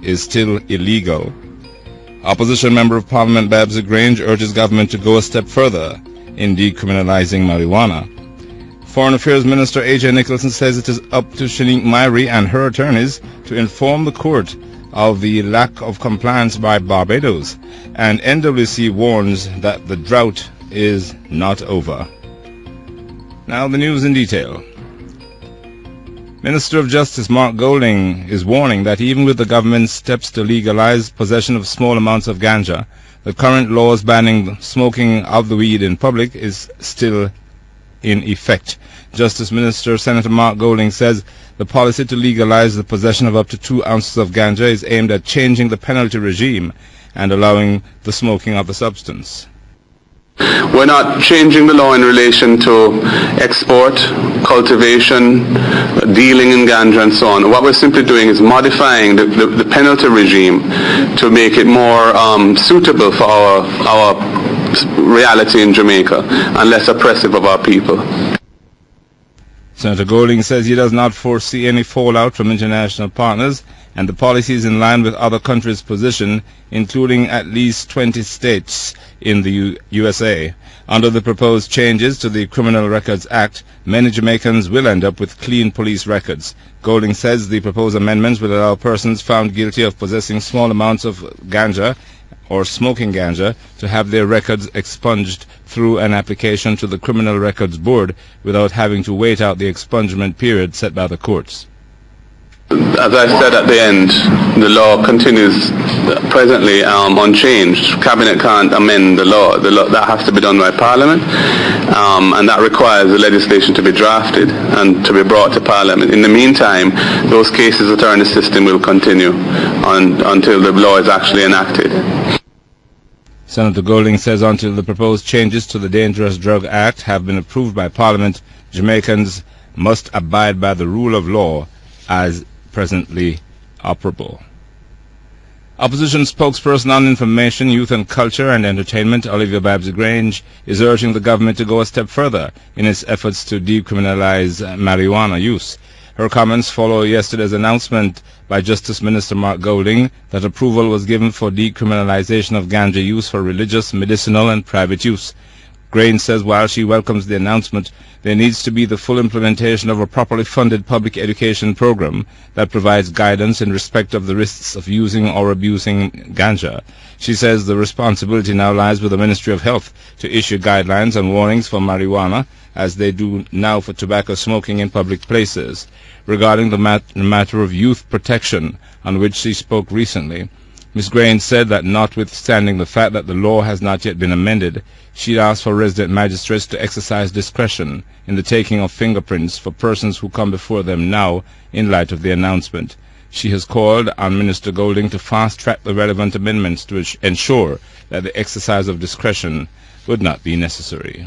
is still illegal. Opposition Member of Parliament Babs Grange urges government to go a step further in decriminalizing marijuana. Foreign Affairs Minister A.J. Nicholson says it is up to Shaneek Myrie and her attorneys to inform the court of the lack of compliance by Barbados, and NWC warns that the drought is not over. Now the news in detail. Minister of Justice Mark Golding is warning that even with the government's steps to legalize possession of small amounts of ganja, the current laws banning smoking of the weed in public is still in effect. Justice Minister Senator Mark Golding says the policy to legalize the possession of up to 2 ounces of ganja is aimed at changing the penalty regime and allowing the smoking of the substance. We're not changing the law in relation to export, cultivation, dealing in ganja and so on. What we're simply doing is modifying the penalty regime to make it more suitable for our reality in Jamaica and less oppressive of our people. Senator Golding says he does not foresee any fallout from international partners, and the policy is in line with other countries' position, including at least 20 states in the USA. Under the proposed changes to the Criminal Records Act, many Jamaicans will end up with clean police records. Golding says the proposed amendments will allow persons found guilty of possessing small amounts of ganja or smoking ganja to have their records expunged through an application to the Criminal Records Board without having to wait out the expungement period set by the courts. As I said at the end, the law continues presently unchanged. Cabinet can't amend the law. That has to be done by Parliament, and that requires the legislation to be drafted and to be brought to Parliament. In the meantime, those cases that are in the system will continue until the law is actually enacted. Senator Golding says until the proposed changes to the Dangerous Drug Act have been approved by Parliament, Jamaicans must abide by the rule of law as presently operable. Opposition spokesperson on Information, Youth and Culture and Entertainment, Olivia Babs Grange, is urging the government to go a step further in its efforts to decriminalize marijuana use. Her comments follow yesterday's announcement by Justice Minister Mark Golding that approval was given for decriminalization of ganja use for religious, medicinal and private use. Grain says while she welcomes the announcement, there needs to be the full implementation of a properly funded public education program that provides guidance in respect of the risks of using or abusing ganja. She says the responsibility now lies with the Ministry of Health to issue guidelines and warnings for marijuana, as they do now for tobacco smoking in public places. Regarding the matter of youth protection, on which she spoke recently, Ms. Grain said that notwithstanding the fact that the law has not yet been amended, she asked for resident magistrates to exercise discretion in the taking of fingerprints for persons who come before them now in light of the announcement. She has called on Minister Golding to fast-track the relevant amendments to ensure that the exercise of discretion would not be necessary.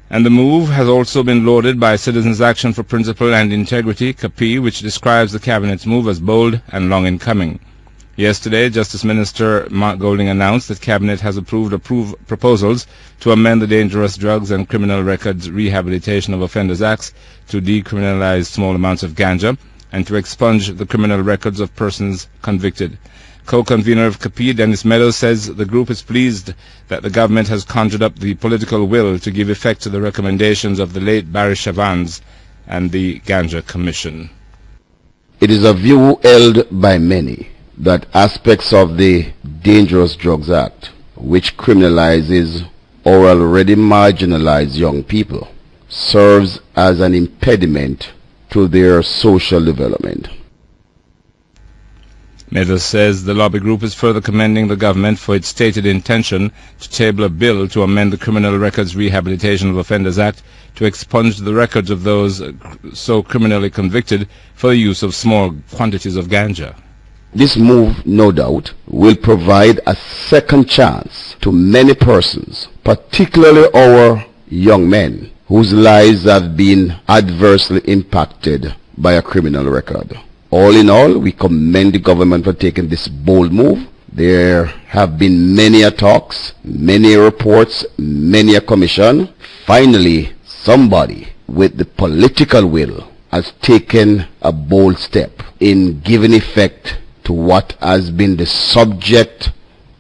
And the move has also been lauded by Citizens Action for Principle and Integrity, COPI, which describes the Cabinet's move as bold and long in coming. Yesterday, Justice Minister Mark Golding announced that Cabinet has approved proposals to amend the Dangerous Drugs and Criminal Records Rehabilitation of Offenders Acts to decriminalize small amounts of ganja and to expunge the criminal records of persons convicted. Co-convener of COPI, Dennis Meadows, says the group is pleased that the government has conjured up the political will to give effect to the recommendations of the late Barry Shavans and the Ganja Commission. It is a view held by many that aspects of the Dangerous Drugs Act, which criminalizes or already marginalized young people, serves as an impediment to their social development. Meadows says the lobby group is further commending the government for its stated intention to table a bill to amend the Criminal Records Rehabilitation of Offenders Act to expunge the records of those so criminally convicted for the use of small quantities of ganja. This move, no doubt, will provide a second chance to many persons, particularly our young men, whose lives have been adversely impacted by a criminal record. All in all, we commend the government for taking this bold move. There have been many talks, many reports, many a commission. Finally, somebody with the political will has taken a bold step in giving effect to what has been the subject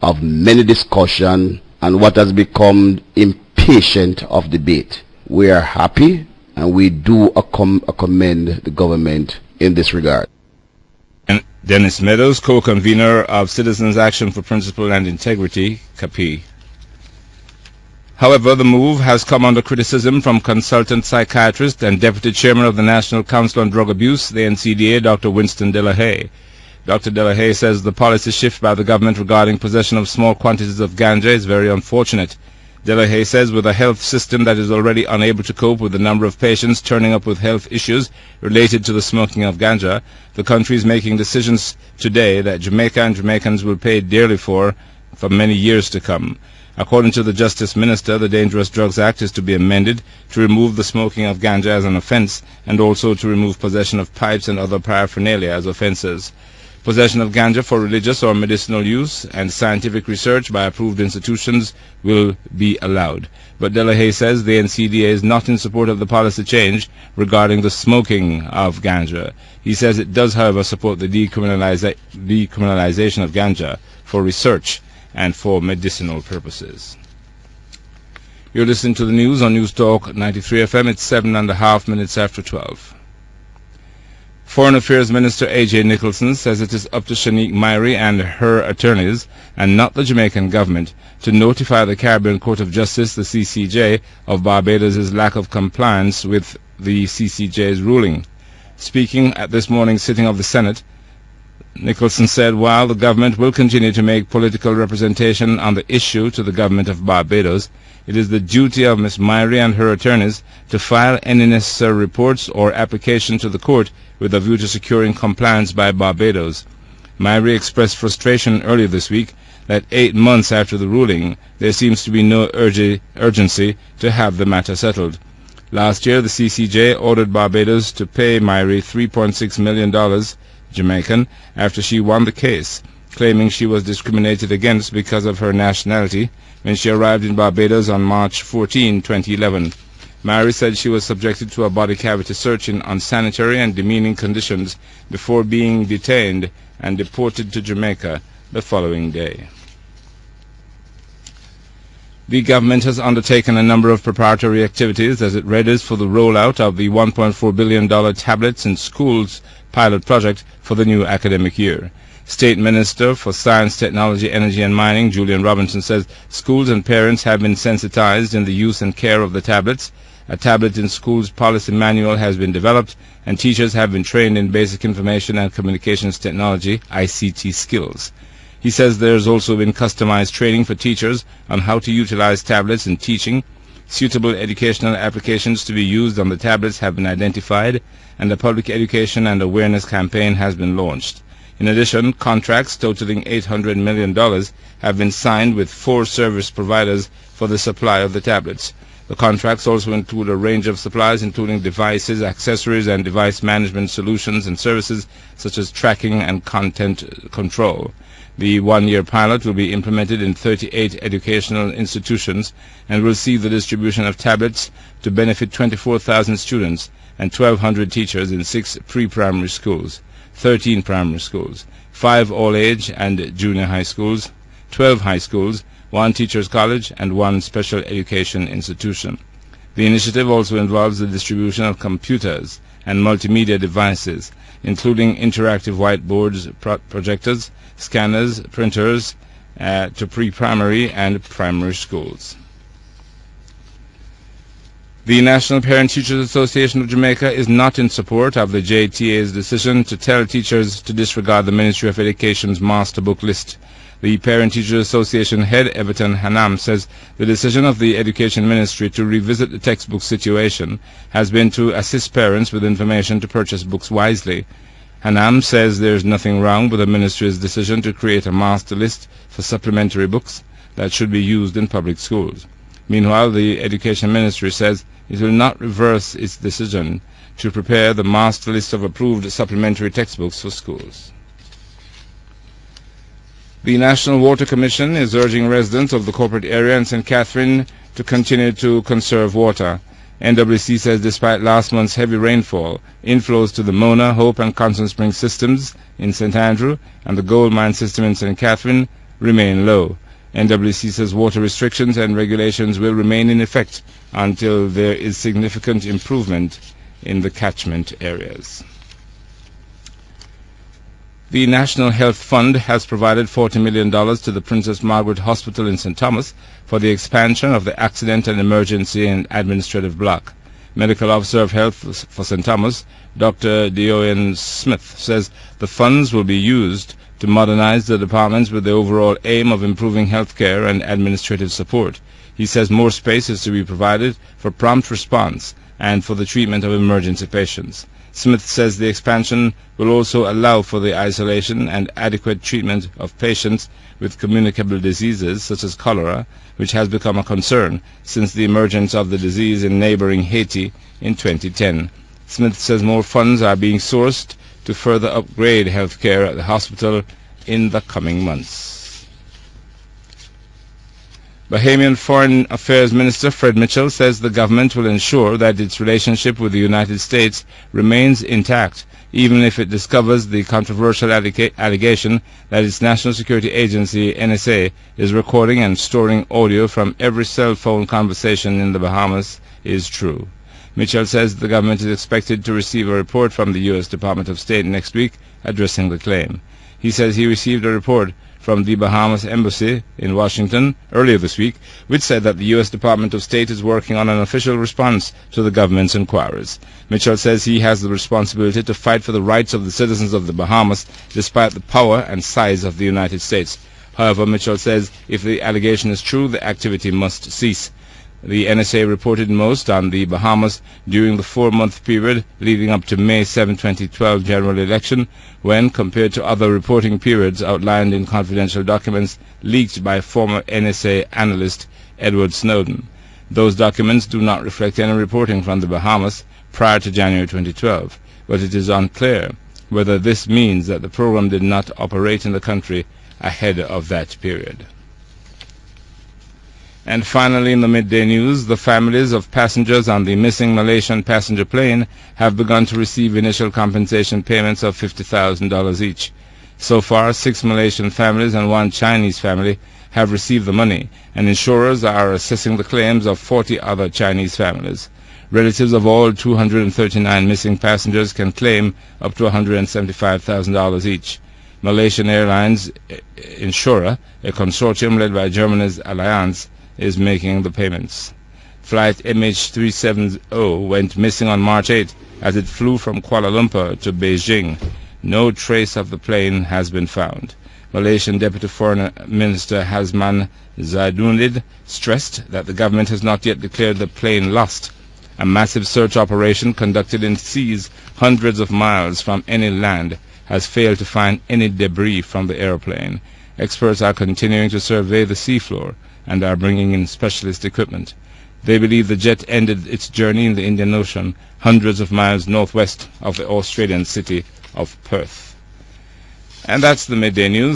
of many discussion and what has become impatient of debate. We are happy and we do commend the government in this regard. And Dennis Meadows, co-convener of Citizens Action for Principle and Integrity, COPI. However, the move has come under criticism from consultant psychiatrist and deputy chairman of the National Council on Drug Abuse, the NCDA, Dr. Winston Delahaye. Dr. Delahaye says the policy shift by the government regarding possession of small quantities of ganja is very unfortunate. Delahaye says with a health system that is already unable to cope with the number of patients turning up with health issues related to the smoking of ganja, the country is making decisions today that Jamaica and Jamaicans will pay dearly for many years to come. According to the Justice Minister, the Dangerous Drugs Act is to be amended to remove the smoking of ganja as an offence and also to remove possession of pipes and other paraphernalia as offences. Possession of ganja for religious or medicinal use and scientific research by approved institutions will be allowed. But Delahaye says the NCDA is not in support of the policy change regarding the smoking of ganja. He says it does, however, support the decriminalization of ganja for research and for medicinal purposes. You're listening to the news on News Talk 93 FM. It's 7.5 minutes after 12. Foreign Affairs Minister A.J. Nicholson says it is up to Shaneek Myrie and her attorneys, and not the Jamaican government, to notify the Caribbean Court of Justice, the CCJ, of Barbados' lack of compliance with the CCJ's ruling. Speaking at this morning's sitting of the Senate, Nicholson said while the government will continue to make political representation on the issue to the government of Barbados, it is the duty of Ms. Myrie and her attorneys to file any necessary reports or application to the court with a view to securing compliance by Barbados. Myrie expressed frustration earlier this week that 8 months after the ruling, there seems to be no urgency to have the matter settled. Last year, the CCJ ordered Barbados to pay Myrie $3.6 million Jamaican after she won the case, claiming she was discriminated against because of her nationality when she arrived in Barbados on March 14, 2011. Myrie said she was subjected to a body cavity search in unsanitary and demeaning conditions before being detained and deported to Jamaica the following day. The government has undertaken a number of preparatory activities as it readies for the rollout of the $1.4 billion Tablets in Schools pilot project for the new academic year. State Minister for Science, Technology, Energy and Mining, Julian Robinson, says schools and parents have been sensitized in the use and care of the tablets. A Tablet in Schools policy manual has been developed, and teachers have been trained in basic information and communications technology, ICT skills. He says there has also been customized training for teachers on how to utilize tablets in teaching. Suitable educational applications to be used on the tablets have been identified, and a public education and awareness campaign has been launched. In addition, contracts totaling $800 million have been signed with 4 service providers for the supply of the tablets. The contracts also include a range of supplies including devices, accessories, and device management solutions and services such as tracking and content control. The one-year pilot will be implemented in 38 educational institutions and will see the distribution of tablets to benefit 24,000 students and 1,200 teachers in 6 pre-primary schools, 13 primary schools, 5 all-age and junior high schools, 12 high schools, 1 teachers' college, and 1 special education institution. The initiative also involves the distribution of computers and multimedia devices, including interactive whiteboards, projectors, scanners, printers, to pre-primary and primary schools. The National Parent-Teachers Association of Jamaica is not in support of the JTA's decision to tell teachers to disregard the Ministry of Education's master book list. The Parent-Teachers Association head, Everton Hanam, says the decision of the Education Ministry to revisit the textbook situation has been to assist parents with information to purchase books wisely. Hanam says there is nothing wrong with the Ministry's decision to create a master list for supplementary books that should be used in public schools. Meanwhile, the Education Ministry says it will not reverse its decision to prepare the master list of approved supplementary textbooks for schools. The National Water Commission is urging residents of the corporate area in St. Catherine to continue to conserve water. NWC says despite last month's heavy rainfall, inflows to the Mona, Hope and Constant Spring systems in St. Andrew and the Gold Mine system in St. Catherine remain low. NWC says water restrictions and regulations will remain in effect until there is significant improvement in the catchment areas. The National Health Fund has provided $40 million to the Princess Margaret Hospital in St. Thomas for the expansion of the Accident and Emergency and Administrative Block. Medical Officer of Health for St. Thomas, Dr. Deoyen Smith, says the funds will be used to modernize the departments with the overall aim of improving health care and administrative support. He says more space is to be provided for prompt response and for the treatment of emergency patients. Smith says the expansion will also allow for the isolation and adequate treatment of patients with communicable diseases such as cholera, which has become a concern since the emergence of the disease in neighboring Haiti in 2010. Smith says more funds are being sourced to further upgrade health care at the hospital in the coming months. Bahamian Foreign Affairs Minister Fred Mitchell says the government will ensure that its relationship with the United States remains intact, even if it discovers the controversial allegation that its National Security Agency, NSA, is recording and storing audio from every cell phone conversation in the Bahamas is true. Mitchell says the government is expected to receive a report from the U.S. Department of State next week addressing the claim. He says he received a report from the Bahamas Embassy in Washington earlier this week, which said that the U.S. Department of State is working on an official response to the government's inquiries. Mitchell says he has the responsibility to fight for the rights of the citizens of the Bahamas despite the power and size of the United States. However, Mitchell says if the allegation is true, the activity must cease. The NSA reported most on the Bahamas during the 4-month period leading up to May 7, 2012 general election, when, compared to other reporting periods outlined in confidential documents leaked by former NSA analyst Edward Snowden. Those documents do not reflect any reporting from the Bahamas prior to January 2012, but it is unclear whether this means that the program did not operate in the country ahead of that period. And finally, in the midday news, the families of passengers on the missing Malaysian passenger plane have begun to receive initial compensation payments of $50,000 each. So far, 6 Malaysian families and 1 Chinese family have received the money, and insurers are assessing the claims of 40 other Chinese families. Relatives of all 239 missing passengers can claim up to $175,000 each. Malaysian Airlines Insurer, a consortium led by Germany's Allianz, is making the payments. Flight MH370 went missing on March 8 as it flew from Kuala Lumpur to Beijing. No trace of the plane has been found. Malaysian Deputy Foreign Minister Hasman Zaidunid stressed that the government has not yet declared the plane lost. A massive search operation conducted in seas hundreds of miles from any land has failed to find any debris from the airplane. Experts are continuing to survey the seafloor and are bringing in specialist equipment. They believe the jet ended its journey in the Indian Ocean, hundreds of miles northwest of the Australian city of Perth. And that's the midday news.